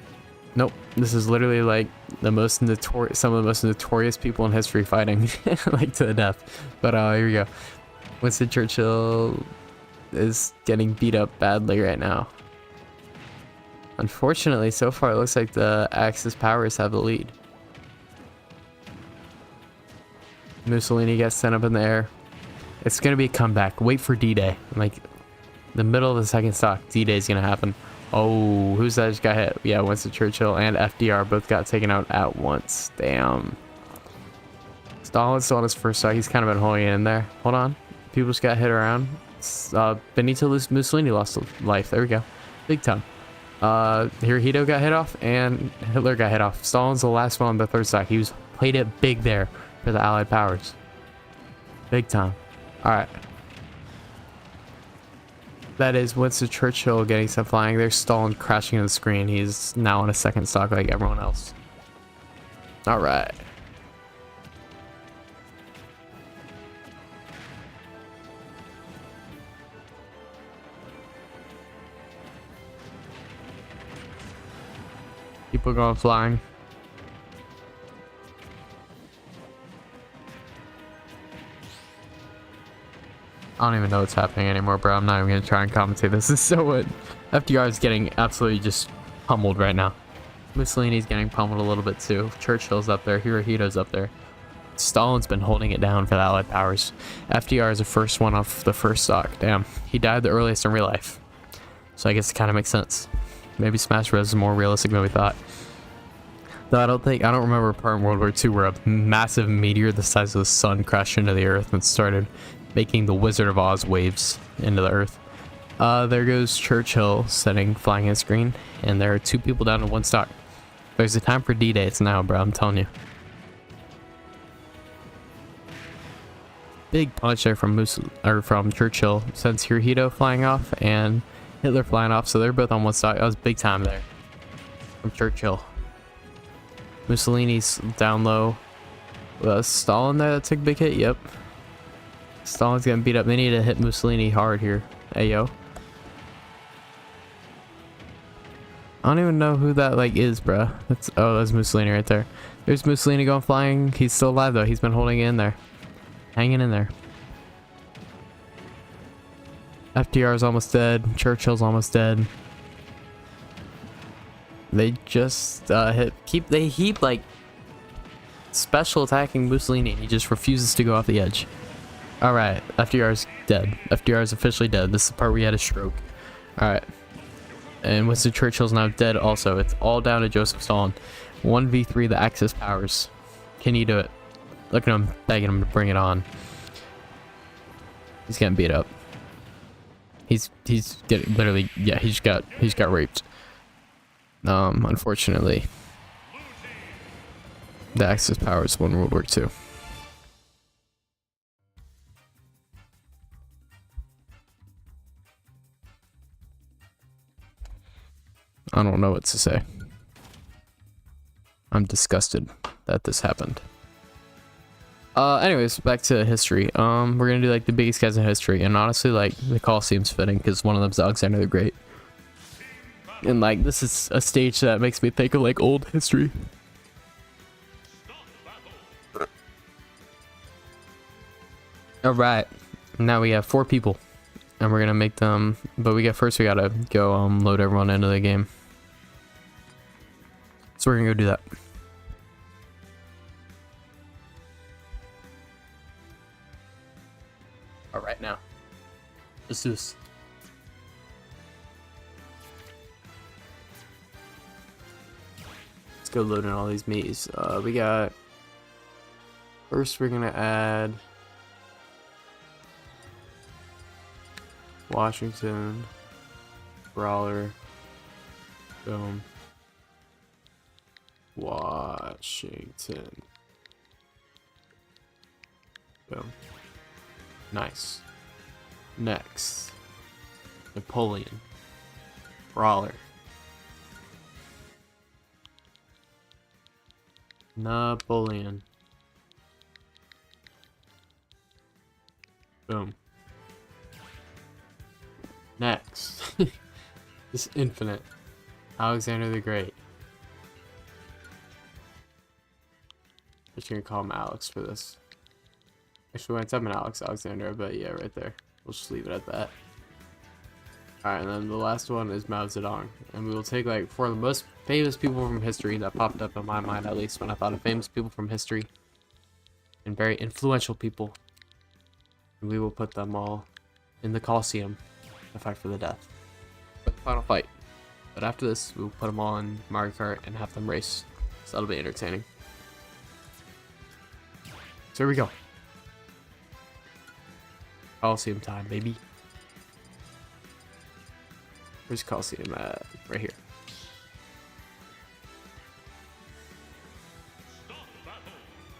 Speaker 1: nope, this is literally like the most notorious, some of the most notorious people in history fighting like to the death. But here we go. Winston Churchill is getting beat up badly right now. Unfortunately, so far it looks like the Axis powers have the lead. Mussolini gets sent up in the air. It's gonna be a comeback. Wait for D-Day. Like the middle of the second stock, D-Day is gonna happen. Oh, who's that just got hit? Yeah, Winston Churchill and FDR both got taken out at once. Damn. Stalin's still on his first stock. He's kind of been holding it in there. Hold on. People just got hit around. Benito Mussolini lost a life. There we go. Big time. Hirohito got hit off and Hitler got hit off. Stalin's the last one on the third stock. He was played it big there for the Allied powers. Big time. Alright. That is Winston Churchill getting sent flying. There's Stalin crashing on the screen. He's now on a second stock like everyone else. Alright. People going flying. I don't even know what's happening anymore, bro. I'm not even gonna try and commentate. This is so what FDR is getting absolutely just pummeled right now. Mussolini's getting pummeled a little bit too. Churchill's up there. Hirohito's up there. Stalin's been holding it down for the Allied powers. FDR is the first one off the first stock. Damn, he died the earliest in real life. So I guess it kind of makes sense. Maybe Smash Bros is more realistic than we thought. Though I don't remember a part in World War II where a massive meteor the size of the sun crashed into the earth and started making the Wizard of Oz waves into the earth. There goes Churchill flying his screen, and there are two people down to one stock. There's a time for D-Day. It's now, bro. I'm telling you. Big punch there from Churchill. Sends Hirohito flying off and Hitler flying off, so they're both on one stock. That was big time there from Churchill. Mussolini's down low. Stalin there that took a big hit. Yep. Stalin's getting beat up. They need to hit Mussolini hard here. Hey, yo. I don't even know who that like is, bruh. That's Mussolini right there. There's Mussolini going flying. He's still alive though. He's been holding it in there. Hanging in there. FDR is almost dead. Churchill's almost dead. They just keep like special attacking Mussolini. He just refuses to go off the edge. Alright, FDR's dead. FDR is officially dead. This is the part where he had a stroke. Alright. And Winston Churchill's now dead also. It's all down to Joseph Stalin. 1v3 the Axis powers. Can you do it? Look at him, begging him to bring it on. He's getting beat up. He's getting literally, yeah, he's got raped. Unfortunately, the Axis powers won World War II. I don't know what to say. I'm disgusted that this happened. Anyways, back to history. We're gonna do like the biggest guys in history, and honestly, like the Colosseum's fitting because one of them's Alexander the Great, and like this is a stage that makes me think of like old history. All right, now we have 4 people, and we're gonna make them. But we gotta go load everyone into the game. So we're gonna go do that. All right, now let's do this. Let's go load in all these me's. We got first. We're gonna add Washington, Brawler, boom. Washington, boom. Nice. Next, Napoleon, Brawler, Napoleon, boom. Next, this infinite, Alexander the Great. I'm just gonna call him Alex for this. Actually, when I type in Alexander, but yeah, right there. We'll just leave it at that. Alright, and then the last one is Mao Zedong. And we will take like 4 of the most famous people from history that popped up in my mind, at least when I thought of famous people from history. And very influential people. And we will put them all in the Colosseum to fight for the death. For the final fight. But after this, we'll put them all in Mario Kart and have them race. So that'll be entertaining. So here we go. Coliseum time, baby. Where's Coliseum at? Right here.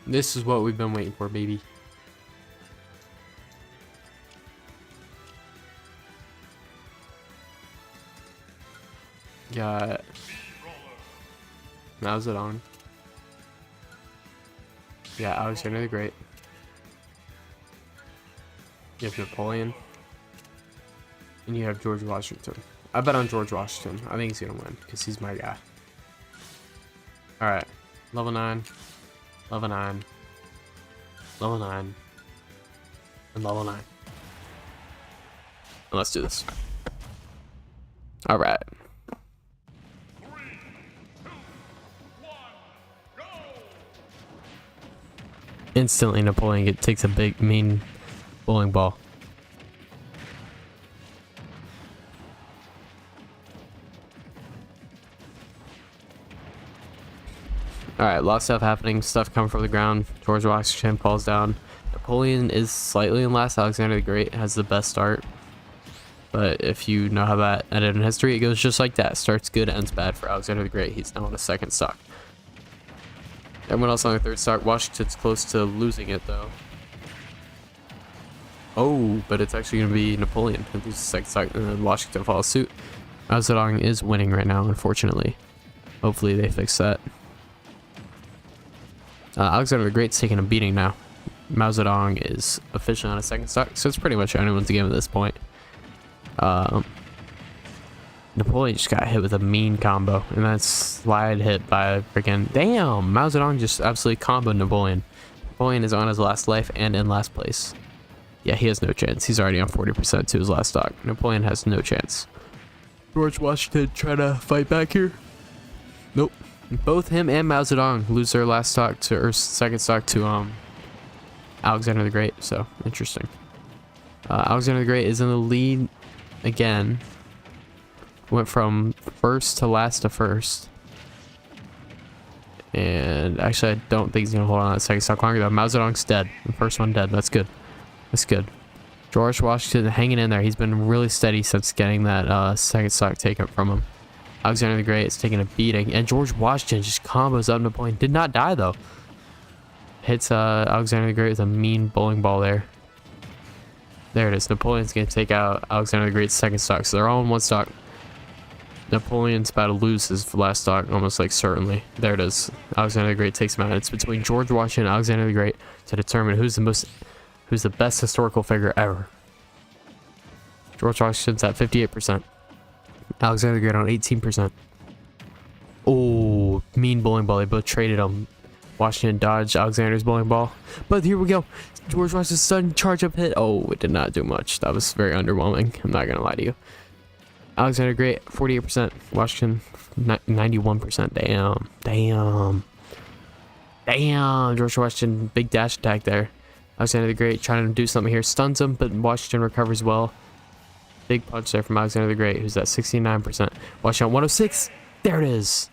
Speaker 1: This is what we've been waiting for, baby. Got Mao Zedong. Yeah, Alexander the Great. You have Napoleon. And you have George Washington. I bet on George Washington. I think he's gonna win because he's my guy. Alright. Level 9. Level 9. Level 9. And level 9. And let's do this. Alright.
Speaker 3: 3, 2, 1, go!
Speaker 1: Instantly, Napoleon takes a big, mean bowling ball. Alright, a lot of stuff happening. Stuff coming from the ground. George Washington falls down. Napoleon is slightly in last. Alexander the Great has the best start. But if you know how that ended in history, it goes just like that. Starts good, ends bad for Alexander the Great. He's now on a 2nd stock. Everyone else on the 3rd stock. Washington's close to losing it, though. Oh, but it's actually going to be Napoleon who loses 2nd stock, and then Washington follows suit. Mao Zedong is winning right now, unfortunately. Hopefully they fix that. Alexander the Great's taking a beating now. Mao Zedong is officially on a 2nd stock, so it's pretty much anyone's game at this point. Napoleon just got hit with a mean combo, and that's slide hit by a freaking damn. Mao Zedong just absolutely comboed Napoleon. Napoleon is on his last life and in last place. Yeah, he has no chance. He's already on 40% to his last stock. Napoleon has no chance. George Washington trying to fight back here. Nope. Both him and Mao Zedong lose their last stock to, or 2nd stock to Alexander the Great. So interesting. Alexander the Great is in the lead again. Went from first to last to first. And actually, I don't think he's gonna hold on a second stock longer though. Mao Zedong's dead. The first one dead. That's good. That's good. George Washington hanging in there. He's been really steady since getting that second stock taken from him. Alexander the Great is taking a beating, and George Washington just combos up Napoleon. Did not die though. Hits Alexander the Great with a mean bowling ball there. There it is. Napoleon's gonna take out Alexander the Great's second stock. So they're all in one stock. Napoleon's about to lose his last stock, almost like certainly. There it is. Alexander the Great takes him out. It's between George Washington and Alexander the Great to determine who's the best historical figure ever. George Washington's at 58%. Alexander the Great on 18%. Oh, mean bowling ball. They both traded him. Washington dodged Alexander's bowling ball. But here we go. George Washington's sudden charge up hit. Oh, it did not do much. That was very underwhelming. I'm not going to lie to you. Alexander the Great, 48%. Washington, 91%. Damn. Damn. Damn. George Washington, big dash attack there. Alexander the Great trying to do something here. Stuns him, but Washington recovers well. Big punch there from Alexander the Great, who's at 69%. Washington, 106. There it is.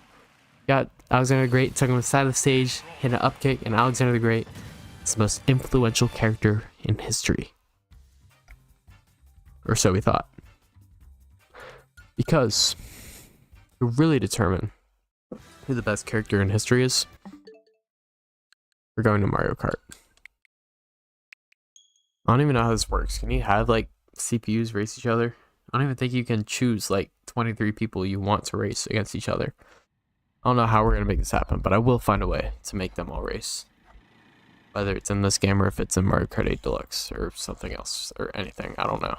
Speaker 1: Got Alexander the Great, took him to the side of the stage, hit an up kick, and Alexander the Great is the most influential character in history. Or so we thought. Because to really determine who the best character in history is, we're going to Mario Kart. I don't even know how this works. Can you have like CPUs race each other? I don't even think you can choose like 23 people you want to race against each other. I don't know how we're going to make this happen, but I will find a way to make them all race. Whether it's in this game or if it's in Mario Kart 8 Deluxe or something else or anything. I don't know.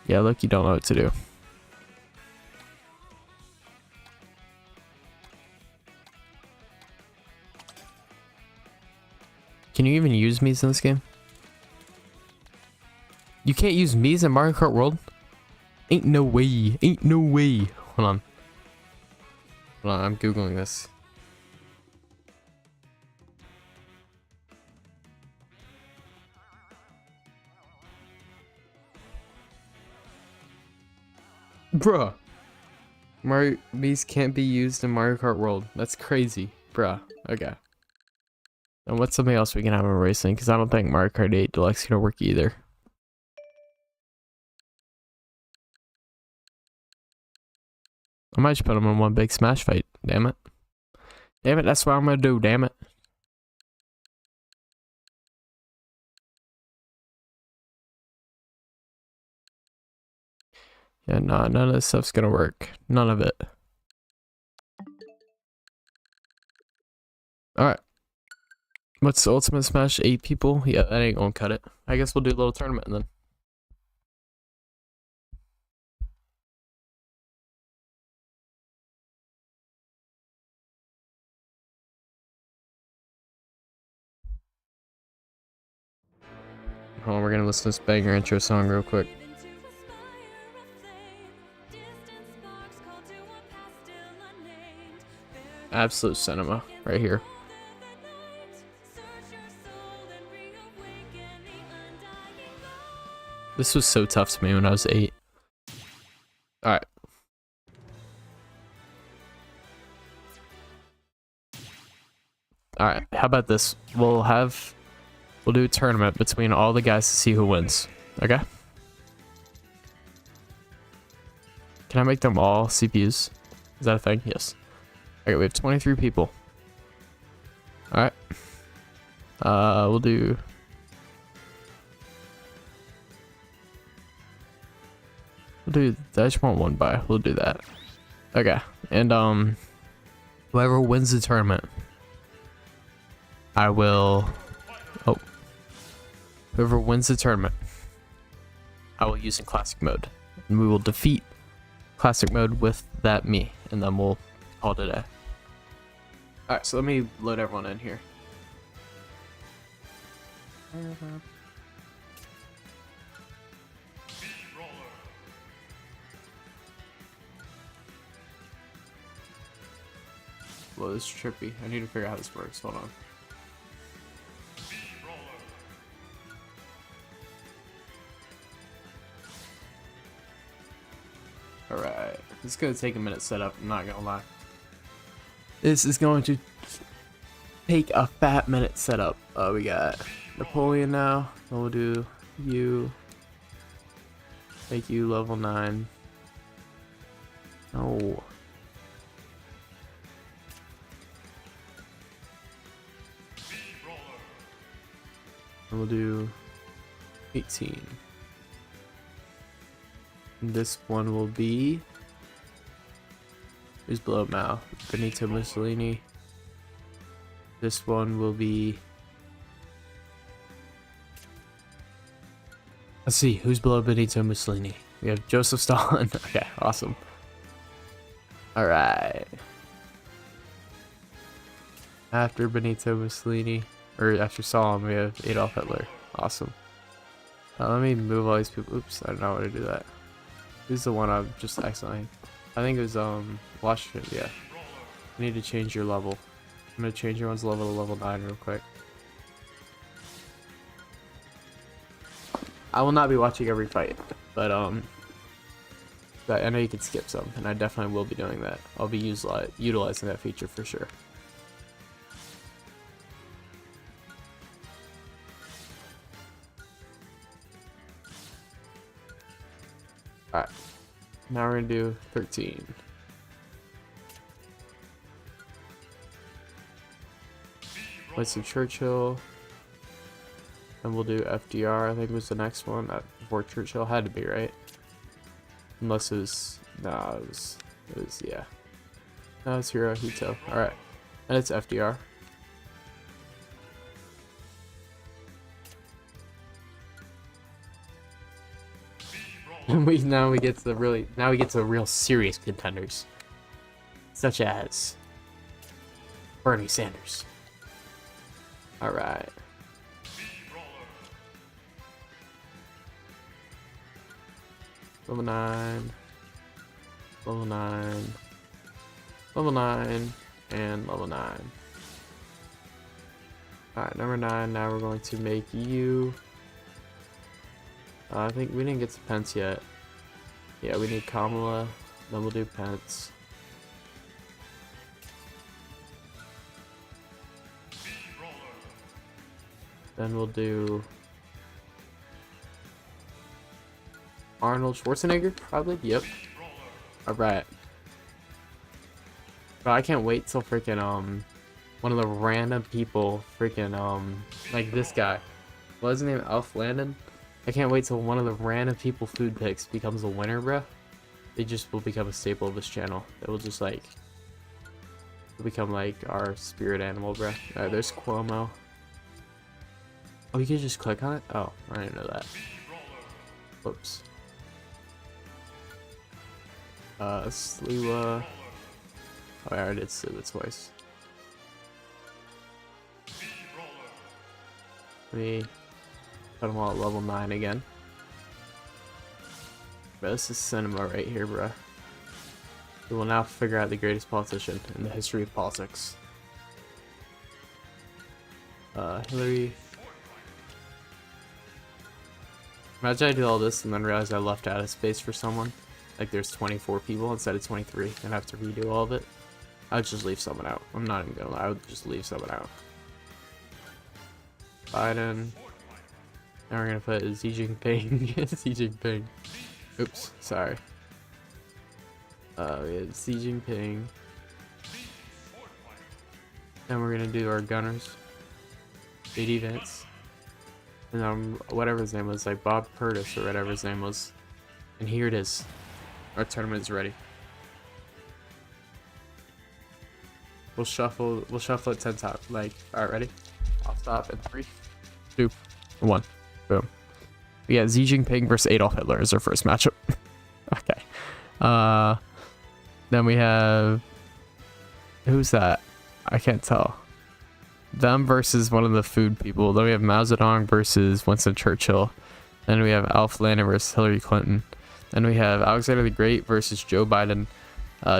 Speaker 1: Yeah, look, you don't know what to do. Can you even use Mii's in this game? You can't use Mii's in Mario Kart World? Ain't no way. Ain't no way. Hold on. Hold on, I'm Googling this. Bruh. Mii's can't be used in Mario Kart World. That's crazy. Bruh. Okay. And what's something else we can have in racing? Because I don't think Mario Kart 8 Deluxe is going to work either. I might just put them in one big smash fight. Damn it. Damn it, that's what I'm going to do. Damn it. Yeah, nah, none of this stuff's going to work. None of it. Alright. What's the Ultimate Smash? 8 people? Yeah, that ain't gonna cut it. I guess we'll do a little tournament then. Hold on, we're gonna listen to this banger intro song real quick. Absolute cinema right here. This was so tough to me when I was 8. Alright. Alright, how about this? We'll do a tournament between all the guys to see who wins. Okay? Can I make them all CPUs? Is that a thing? Yes. Okay, we have 23 people. Alright. We'll do... I just want one buy. We'll do that. Okay. And, whoever wins the tournament, I will... Oh. Whoever wins the tournament, I will use in classic mode. And we will defeat classic mode with that Mii. And then we'll call it a day. Alright, so let me load everyone in here. Whoa, this is trippy. I need to figure out how this works. Hold on. Alright. It's gonna take a minute to set up, I'm not gonna lie. This is going to take a fat minute setup. We got Napoleon now. Then we'll do you. Make you level 9. No. And we'll do 18. And this one will be. Who's below up now? Benito Mussolini. This one will be. Let's see, who's below Benito Mussolini? We have Joseph Stalin. Okay, awesome. Alright. After Benito Mussolini, or after Stalin, we have Adolf Hitler. Awesome. Let me move all these people. Oops, I don't know how to do that. Who's the one I've just accidentally. I think it was, Washington, yeah. I need to change your level. I'm gonna change your one's level to level 9 real quick. I will not be watching every fight, but I know you can skip some, and I definitely will be doing that. I'll be utilizing that feature for sure. Alright, now we're gonna do 13. Winston Churchill. And we'll do FDR, I think was the next one. Before Churchill had to be, right? Unless it was, no, it was, yeah. No, it's Hirohito. Alright. And it's FDR. And now we get to the real serious contenders. Such as Bernie Sanders. Alright. Level 9, level 9, level 9, and level 9. Alright, number 9, now we're going to make you... I think we didn't get to Pence yet. Yeah, we need Kamala, then we'll do Pence. Then we'll do... Arnold Schwarzenegger, probably? Yep. Alright. But I can't wait till freaking, one of the random people, freaking, like this guy. What is his name? Alf Landon? I can't wait till one of the random people food picks becomes a winner, bruh. They just will become a staple of this channel. It will just, like, become, like, our spirit animal, bruh. Alright, there's Cuomo. Oh, you can just click on it? Oh, I didn't know that. Whoops. Sliwa. Oh, I already did Sliwa twice. Let me put them all at level 9 again. Bro, this is cinema right here, bro. We will now figure out the greatest politician in the history of politics. Hillary. Imagine I do all this and then realize I left out a space for someone. Like there's 24 people instead of 23 and I have to redo all of it. I would just leave someone out. I'm not even gonna lie, I would just leave someone out. Biden. Now we're gonna put Xi Jinping. Xi Jinping. Oops, sorry. We have Xi Jinping. And we're gonna do our gunners. JD Vance. And whatever his name was, like Bob Curtis or whatever his name was. And here it is. Our tournament is ready. We'll shuffle it 10 times. Like, alright, ready? I'll stop in 3, 2, 1. Boom. We got Xi Jinping versus Adolf Hitler as our first matchup. Okay. Then we have, who's that? I can't tell. Them versus one of the food people. Then we have Mao Zedong versus Winston Churchill. Then we have Alf Landon versus Hillary Clinton. Then we have Alexander the Great versus Joe Biden.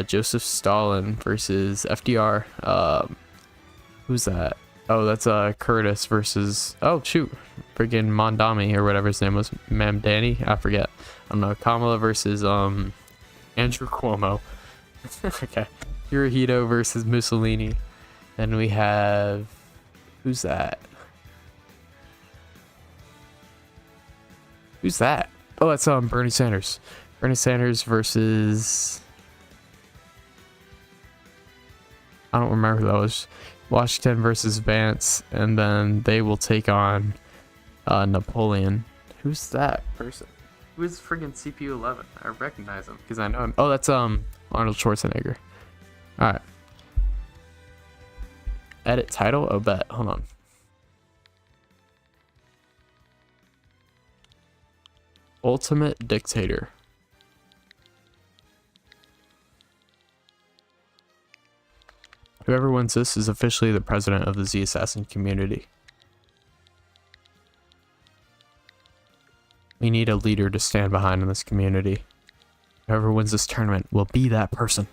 Speaker 1: Joseph Stalin versus FDR. Who's that? Oh, that's Curtis versus, oh shoot, friggin' Mondami or whatever his name was, Mamdani, I forget. I don't know. Kamala versus Andrew Cuomo. Okay. Hirohito versus Mussolini. Then we have, who's that? Who's that? Oh, that's Bernie Sanders. Bernie Sanders versus, I don't remember who that was. Washington versus Vance, and then they will take on Napoleon. Who's that person? Who is friggin' CPU11? I recognize him because I know him. Oh, that's Arnold Schwarzenegger. All right. Edit title. Oh, bet. Hold on. Ultimate Dictator. Whoever wins this is officially the president of the Z Assassin community. We need a leader to stand behind in this community. Whoever wins this tournament will be that person.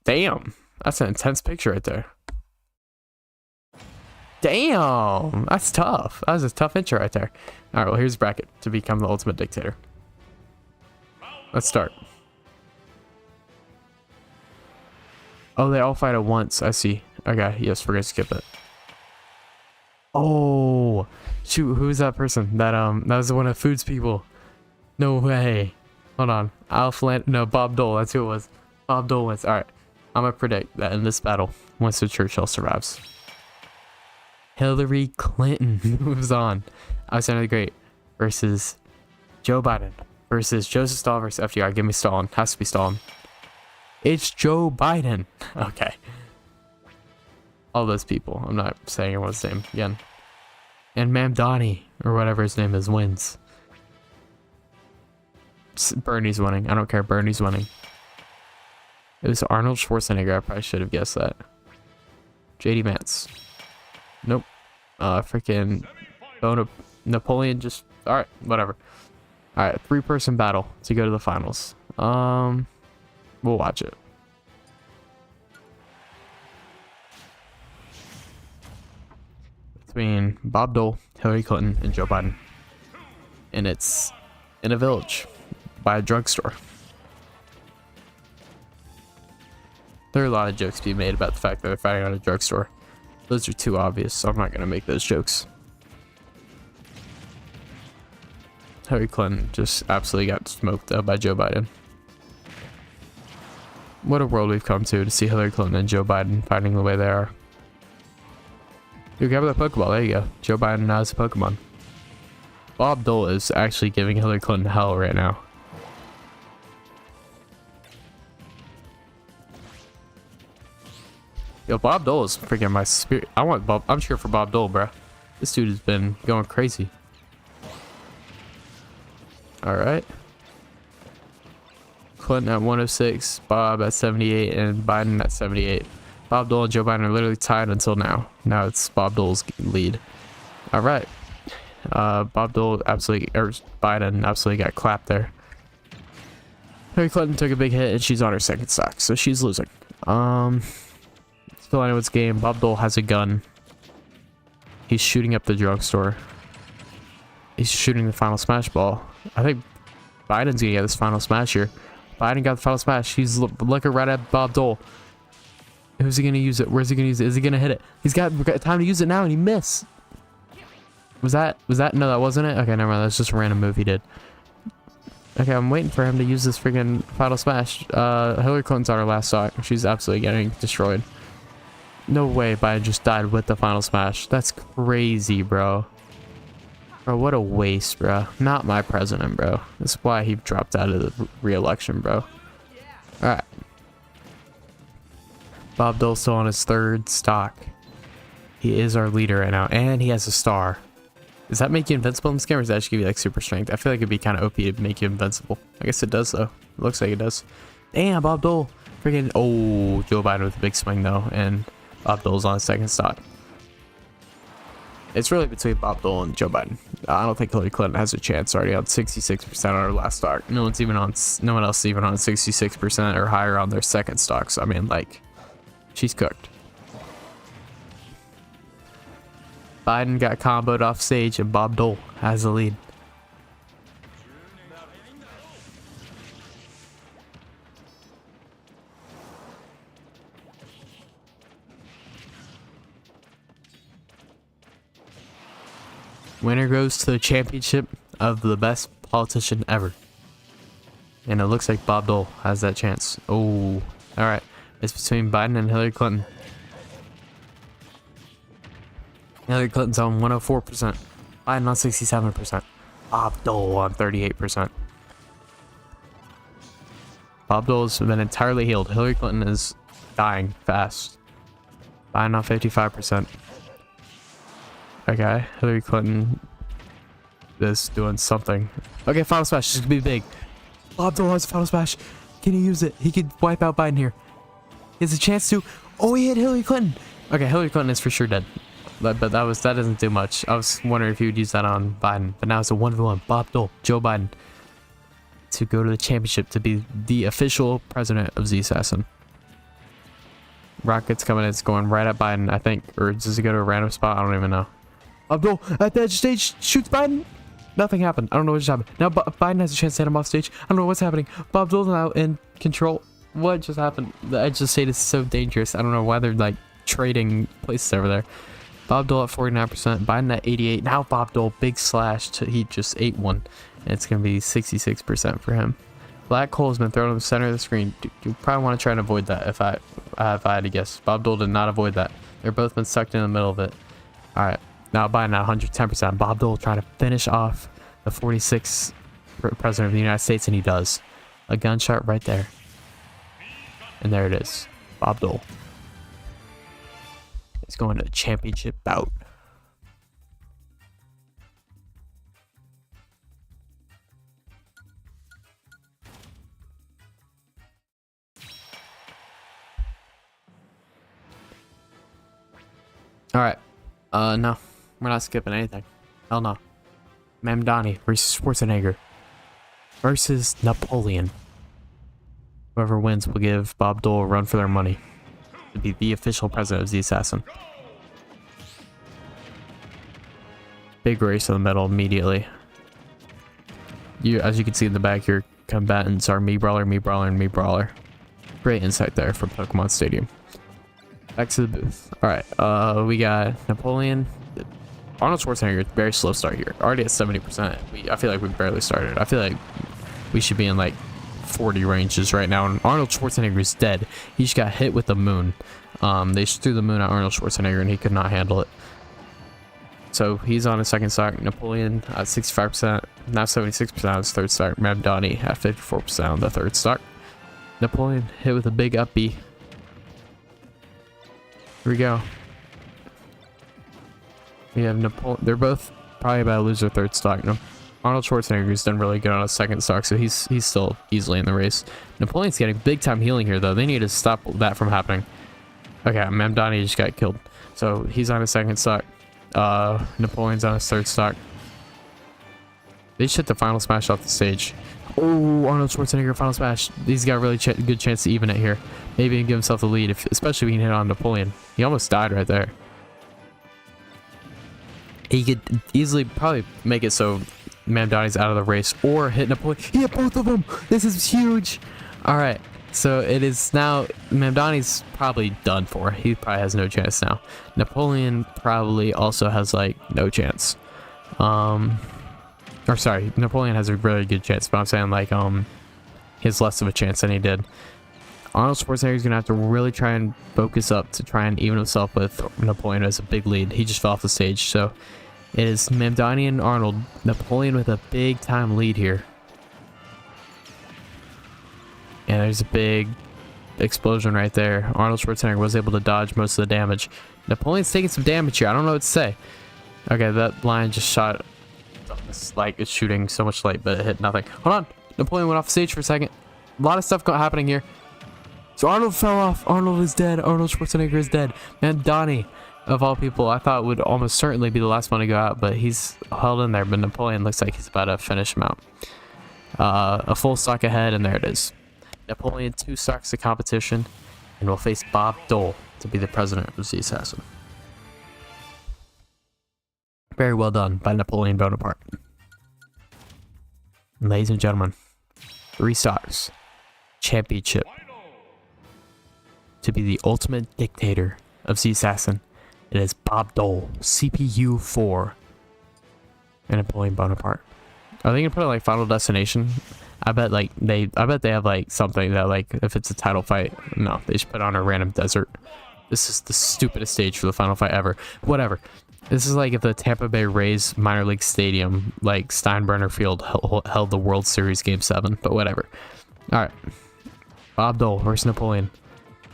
Speaker 1: Damn, that's an intense picture right there. Damn, that's tough. That was a tough intro right there. All right, well, here's bracket to become the ultimate dictator. Let's start. Oh, they all fight at once. I see. Okay, yes, we're gonna skip it. Oh, shoot, who's that person? That was one of Food's people. No way. Hold on. No, Bob Dole. That's who it was. Bob Dole wins. All right, I'm gonna predict that in this battle, Winston Churchill survives. Hillary Clinton moves on. Alexander the Great versus Joe Biden versus Joseph Stalin versus FDR. Give me Stalin. Has to be Stalin. It's Joe Biden. Okay. All those people. I'm not saying everyone's name again. And Mamdani, or whatever his name is, wins. Bernie's winning. I don't care. Bernie's winning. It was Arnold Schwarzenegger. I probably should have guessed that. JD Vance. Nope. Freaking Napoleon just... Alright, whatever. Alright, 3-person battle to go to the finals. We'll watch it. Between Bob Dole, Hillary Clinton, and Joe Biden. And it's in a village by a drugstore. There are a lot of jokes being made about the fact that they're fighting at a drugstore. Those are too obvious, so I'm not going to make those jokes. Hillary Clinton just absolutely got smoked though by Joe Biden. What a world we've come to see Hillary Clinton and Joe Biden fighting the way they are. You grab that Pokeball, there you go. Joe Biden now has a Pokemon. Bob Dole is actually giving Hillary Clinton hell right now. Yo, Bob Dole is freaking my spirit. I'm cheering for Bob Dole, bro. This dude has been going crazy. Alright. Clinton at 106, Bob at 78, and Biden at 78. Bob Dole and Joe Biden are literally tied until now. Now it's Bob Dole's lead. Alright. Bob Dole absolutely, or Biden absolutely got clapped there. Hillary Clinton took a big hit and she's on her second stock, so she's losing. Still anyone's game. Bob Dole has a gun. He's shooting up the drugstore. He's shooting the final smash ball. I think Biden's gonna get this final smash here. Biden got the final smash. He's looking right at Bob Dole. Who's he gonna use it? Where's he gonna use it? Is he gonna hit it? He's got time to use it now, and he missed. Was that? No, that wasn't it. Okay, never mind. That's just a random move he did. Okay, I'm waiting for him to use this freaking final smash. Hillary Clinton's on her last stock. She's absolutely getting destroyed. No way Biden just died with the final smash. That's crazy, bro. Bro, what a waste, bro. Not my president, bro. That's why he dropped out of the re-election, bro. Alright. Bob Dole's still on his third stock. He is our leader right now, and he has a star. Does that make you invincible in this game, or does that just give you like super strength? I feel like it'd be kind of OP to make you invincible. I guess it does, though. It looks like it does. Damn, Bob Dole. Freaking, oh, Joe Biden with a big swing, though, and Bob Dole's on his second stock. It's really between Bob Dole and Joe Biden. I don't think Hillary Clinton has a chance. Already on 66% on her last stock. No one else is even on 66% or higher on their second stocks. I mean, like, she's cooked. Biden got comboed off stage and Bob Dole has the lead. Winner goes to the championship of the best politician ever. And it looks like Bob Dole has that chance. Oh, alright. It's between Biden and Hillary Clinton. Hillary Clinton's on 104%. Biden on 67%. Bob Dole on 38%. Bob Dole's been entirely healed. Hillary Clinton is dying fast. Biden on 55%. Okay, Hillary Clinton is doing something. Okay, final smash. This is gonna be big. Bob Dole has a final smash. Can he use it? He could wipe out Biden here. He has a chance to. Oh, he hit Hillary Clinton. Okay, Hillary Clinton is for sure dead. But that doesn't do much. I was wondering if he would use that on Biden. But now it's a 1v1. Bob Dole, Joe Biden, to go to the championship to be the official president of Z Assassin. Rocket's coming. It's going right at Biden, I think. Or does it go to a random spot? I don't even know. Bob Dole at the edge of stage shoots Biden. Nothing happened. I don't know what just happened. Now Biden has a chance to hit him off stage. I don't know what's happening. Bob Dole's now in control. What just happened? The edge of stage is so dangerous. I don't know why they're like trading places over there. Bob Dole at 49%. Biden at 88%. Now Bob Dole, big slash. He just ate one. And it's going to be 66% for him. Black hole has been thrown in the center of the screen. You probably want to try and avoid that if I had to guess. Bob Dole did not avoid that. They're both been sucked in the middle of it. Alright. Now Biden at 110%. Bob Dole trying to finish off the 46th president of the United States, and he does. A gunshot right there. And there it is. Bob Dole. He's going to the championship bout. Alright. No. We're not skipping anything. Hell no. Mamdani versus Schwarzenegger versus Napoleon. Whoever wins will give Bob Dole a run for their money to be the official president of the Assassin. Big race in the middle immediately. As you can see in the back, your combatants are me brawler, me brawler, and me brawler. Great insight there from Pokemon Stadium. Back to the booth. Alright, we got Napoleon. Arnold Schwarzenegger, very slow start here. Already at 70%. I feel like we barely started. I feel like we should be in like 40 ranges right now. And Arnold Schwarzenegger is dead. He just got hit with the moon. They just threw the moon at Arnold Schwarzenegger and he could not handle it. So he's on his second start. Napoleon at 65%. Now 76% on his third start. Mamdani at 54% on the third start. Napoleon hit with a big up B. Here we go. We have Napoleon. They're both probably about to lose their third stock. No, Arnold Schwarzenegger's done really good on his second stock, so he's still easily in the race. Napoleon's getting big time healing here, though. They need to stop that from happening. Okay, Mamdani just got killed, so he's on his second stock. Napoleon's on his third stock. They just hit the final smash off the stage. Oh, Arnold Schwarzenegger final smash. He's got a really good chance to even it here. Maybe he can give himself the lead, especially if he can hit on Napoleon. He almost died right there. He could easily probably make it so Mamdani's out of the race or hit Napoleon. He hit both of them. This is huge. All right. So it is now Mamdani's probably done for. He probably has no chance now. Napoleon probably also has like no chance. Or sorry, Napoleon has a really good chance, but I'm saying like he has less of a chance than he did. Arnold Schwarzenegger's gonna have to really try and focus up to try and even himself with Napoleon as a big lead. He just fell off the stage, so it is Mamdani and Arnold. Napoleon with a big time lead here. And there's a big explosion right there. Arnold Schwarzenegger was able to dodge most of the damage. Napoleon's taking some damage here. I don't know what to say. Okay, that line just shot. It's like it's shooting so much light, but it hit nothing. Hold on. Napoleon went off the stage for a second. A lot of stuff happening here. So Arnold fell off. Arnold is dead. Arnold Schwarzenegger is dead. Mamdani of all people, I thought would almost certainly be the last one to go out, but he's held in there. But Napoleon looks like he's about to finish him out. A full stock ahead, and there it is. Napoleon 2 stocks of competition, and will face Bob Dole to be the president of the Assassin. Very well done by Napoleon Bonaparte. And ladies and gentlemen, 3 stocks. Championship. To be the ultimate dictator of the Assassin, it is Bob Dole, CPU 4, and Napoleon Bonaparte. Are they gonna put it like Final Destination? I bet they have like something that like if it's a title fight. No, they should put on a random desert. This is the stupidest stage for the final fight ever. Whatever. This is like if the Tampa Bay Rays minor league stadium, like Steinbrenner Field, held the World Series Game 7. But whatever. All right. Bob Dole versus Napoleon.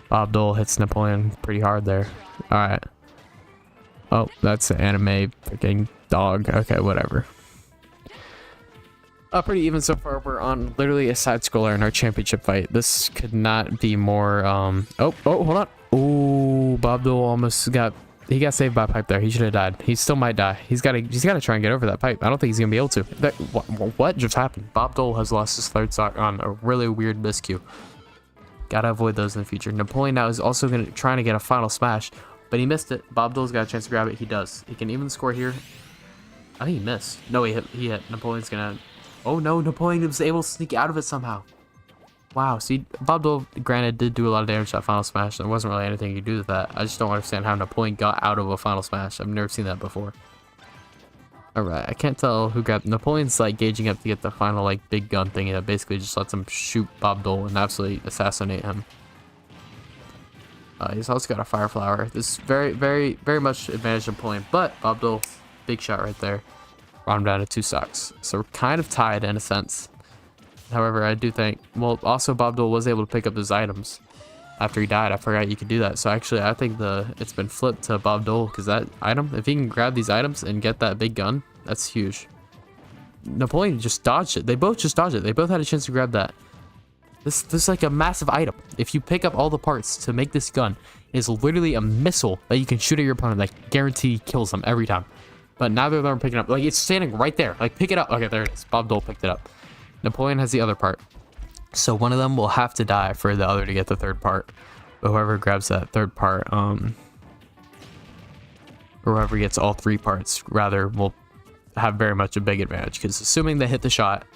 Speaker 1: Bob Dole hits Napoleon pretty hard there. All right. Oh, that's an anime freaking dog. Okay, whatever. Pretty even so far. We're on literally a side scroller in our championship fight. This could not be more. Oh, hold on. Oh, Bob Dole almost got. He got saved by a pipe there. He should have died. He still might die. He's got to try and get over that pipe. I don't think he's gonna be able to. What just happened? Bob Dole has lost his 3rd stock on a really weird miscue. Gotta avoid those in the future. Napoleon now is also trying to get a final smash, but he missed it. Bob Dole's got a chance to grab it. He does. He can even score here. I think he missed. No, he hit. Napoleon's gonna. Oh no, Napoleon was able to sneak out of it somehow. Wow, see, Bob Dole, granted, did do a lot of damage to that final smash. There wasn't really anything you could do with that. I just don't understand how Napoleon got out of a final smash. I've never seen that before. Alright, I can't tell who grabbed. Napoleon's like gauging up to get the final like big gun thingy that basically just lets him shoot Bob Dole and absolutely assassinate him. He's also got a fire flower. This is very, very, very much advantage Napoleon, but Bob Dole, big shot right there. Brought him down to 2 stocks. So we're kind of tied in a sense. However, I do think, well, also Bob Dole was able to pick up those items after he died. I forgot you could do that. So actually, I think it's been flipped to Bob Dole because that item, if he can grab these items and get that big gun, that's huge. Napoleon just dodged it. They both just dodged it. They both had a chance to grab that. This is like a massive item. If you pick up all the parts to make this gun, it is literally a missile that you can shoot at your opponent that guarantee kills them every time. But neither of them are picking up. Like, it's standing right there. Like, pick it up. Okay, there it is. Bob Dole picked it up. Napoleon has the other part. So one of them will have to die for the other to get the 3rd part. But whoever grabs that 3rd part, or whoever gets all 3 parts, rather, will have very much a big advantage. Because assuming they hit the shot,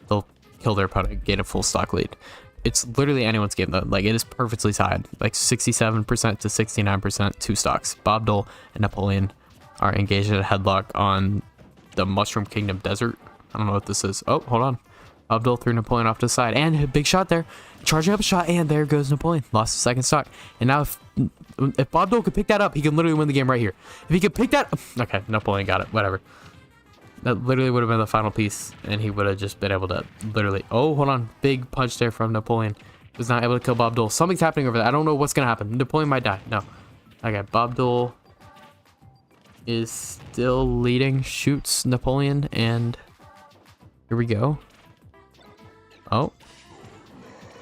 Speaker 1: they'll kill their opponent, gain a full stock lead. It's literally anyone's game, though. Like, it is perfectly tied. Like, 67% to 69%, 2 stocks. Bob Dole and Napoleon are engaged in a headlock on the Mushroom Kingdom Desert. I don't know what this is. Oh, hold on. Bob Dole threw Napoleon off to the side. And a big shot there. Charging up a shot. And there goes Napoleon. Lost his 2nd stock. And now if Bob Dole could pick that up, he can literally win the game right here. If he could pick that... Okay, Napoleon got it. Whatever. That literally would have been the final piece. And he would have just been able to literally... Oh, hold on. Big punch there from Napoleon. Was not able to kill Bob Dole. Something's happening over there. I don't know what's going to happen. Napoleon might die. No. Okay, Bob Dole is still leading. Shoots Napoleon. And here we go. Oh.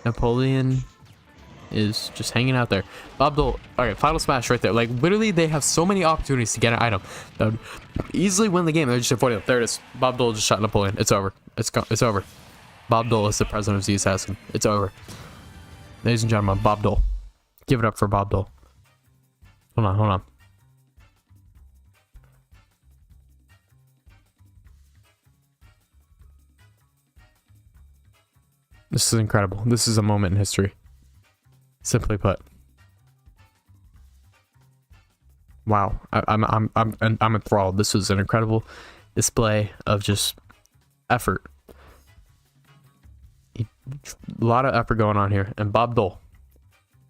Speaker 1: Napoleon is just hanging out there. Bob Dole. Okay, final smash right there. Like, literally, they have so many opportunities to get an item that would easily win the game. They're just avoiding it. There it is. Bob Dole just shot Napoleon. It's over. It's over. Bob Dole is the president of the Assassin. It's over. Ladies and gentlemen, Bob Dole. Give it up for Bob Dole. Hold on. This is incredible. This is a moment in history. Simply put. Wow. I'm enthralled. This was an incredible display of just effort. A lot of effort going on here. And Bob Dole.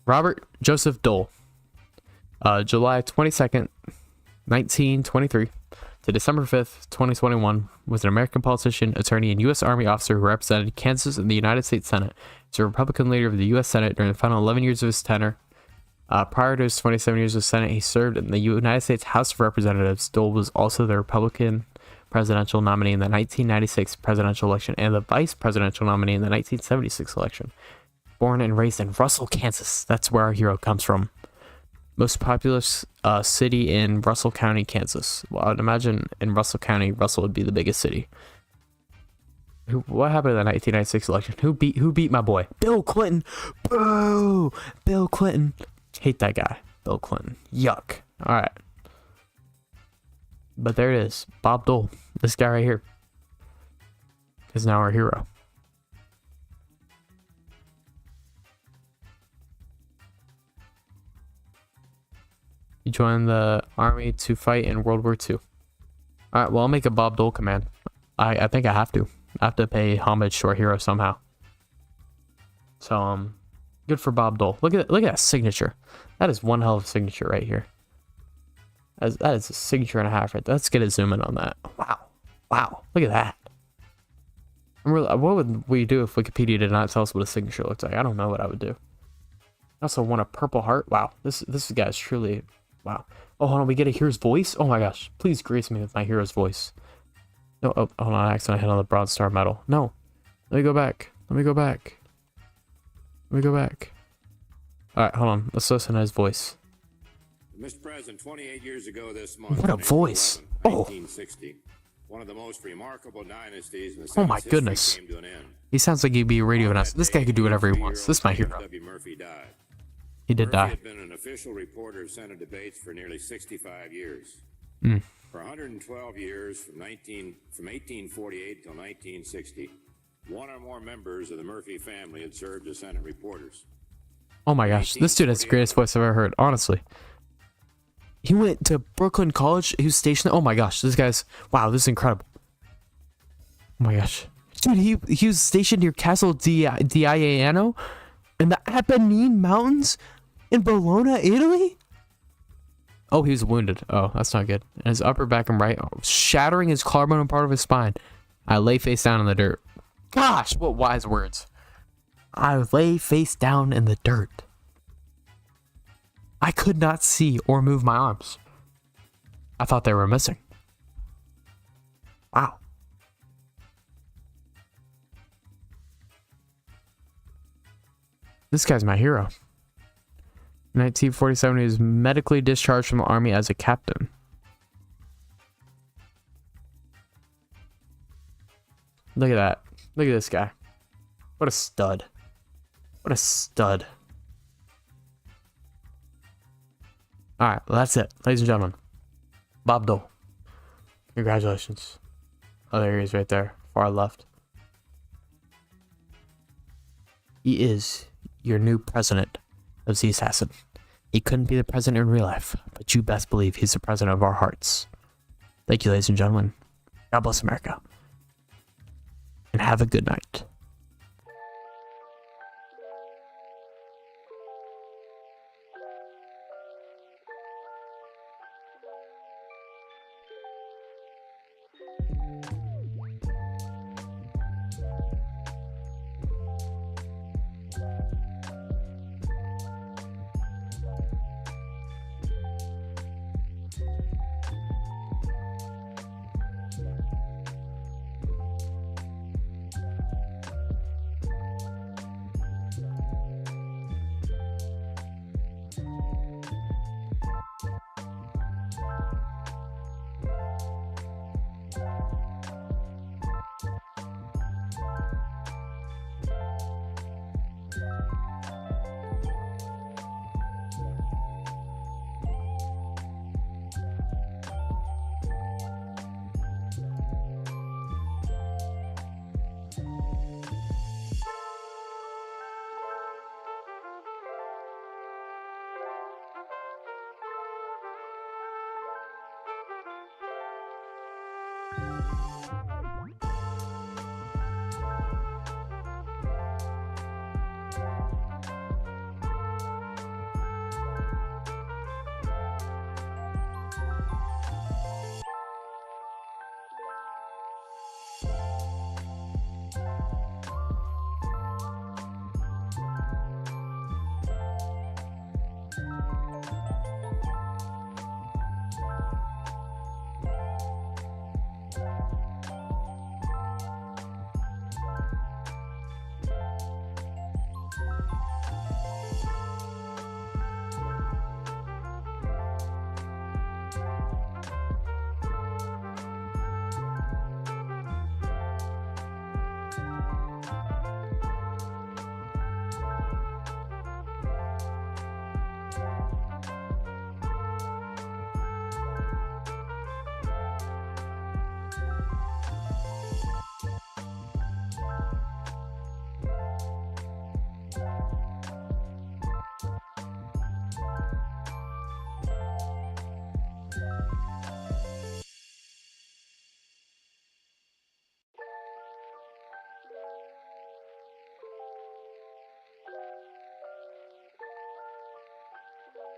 Speaker 1: Robert Joseph Dole. July 22nd, 1923 to December 5th, 2021, was an American politician, attorney, and U.S. Army officer who represented Kansas in the United States Senate. He's a Republican leader of the U.S. Senate during the final 11 years of his tenure. Prior to his 27 years of Senate, he served in the United States House of Representatives. Dole was also the Republican presidential nominee in the 1996 presidential election and the vice presidential nominee in the 1976 election. Born and raised in Russell, Kansas. That's where our hero comes from. Most populous city in Russell County, Kansas. Well, I would imagine in Russell County, Russell would be the biggest city. What happened in the 1996 election? Who beat my boy? Bill Clinton. Boo! Bill Clinton. Hate that guy. Bill Clinton. Yuck. All right. But there it is. Bob Dole. This guy right here is now our hero. He joined the army to fight in World War II. All right, well, I'll make a Bob Dole command. I think I have to. I have to pay homage to our hero somehow. So, good for Bob Dole. Look at that signature. That is one hell of a signature right here. That is a signature and a half right there. Let's get a zoom in on that. Wow. Look at that. What would we do if Wikipedia did not tell us what a signature looks like? I don't know what I would do. I also want a purple heart. Wow, this guy is truly... Wow. Oh, hold on. We get a hero's voice? Oh my gosh. Please grace me with my hero's voice. No, oh, hold on. I accidentally hit on the Bronze Star medal. No. Let me go back. Alright, hold on. Let's listen to his voice.
Speaker 4: Mr. President, 28 years ago this month,
Speaker 1: What a voice.
Speaker 4: 1960, one of the most remarkable dynasties in the
Speaker 1: Oh my
Speaker 4: Senate's
Speaker 1: goodness.
Speaker 4: history came to an end.
Speaker 1: He sounds like he'd be a radio
Speaker 4: On that
Speaker 1: announcer. This guy
Speaker 4: day,
Speaker 1: could do whatever he wants. This is my
Speaker 4: 83-year-old
Speaker 1: hero.
Speaker 4: W. Murphy died.
Speaker 1: He did
Speaker 4: Murphy
Speaker 1: die.
Speaker 4: had been an official reporter of Senate debates for nearly 65 years. For 112 years, from 1848 till 1960, one or more members of the Murphy family had served as Senate reporters.
Speaker 1: Oh my gosh. This dude has the greatest voice I've ever heard. Honestly. He went to Brooklyn College. He was stationed. Oh my gosh. This guy's... Wow, this is incredible. Oh my gosh. Dude, he was stationed near Castle Diaiano in the Apennine Mountains in Bologna, Italy? Oh, he was wounded. Oh, that's not good. And his upper back and right, shattering his collarbone part of his spine. I lay face down in the dirt. Gosh, what wise words. I lay face down in the dirt. I could not see or move my arms. I thought they were missing. Wow. This guy's my hero. In 1947, he was medically discharged from the army as a captain. Look at that. Look at this guy. What a stud. What a stud. Alright, well, that's it. Ladies and gentlemen. Bob Dole. Congratulations. Oh, there he is right there. Far left. He is your new president of Z Assassin. He couldn't be the president in real life, but you best believe he's the president of our hearts. Thank you, ladies and gentlemen. God bless America. And have a good night.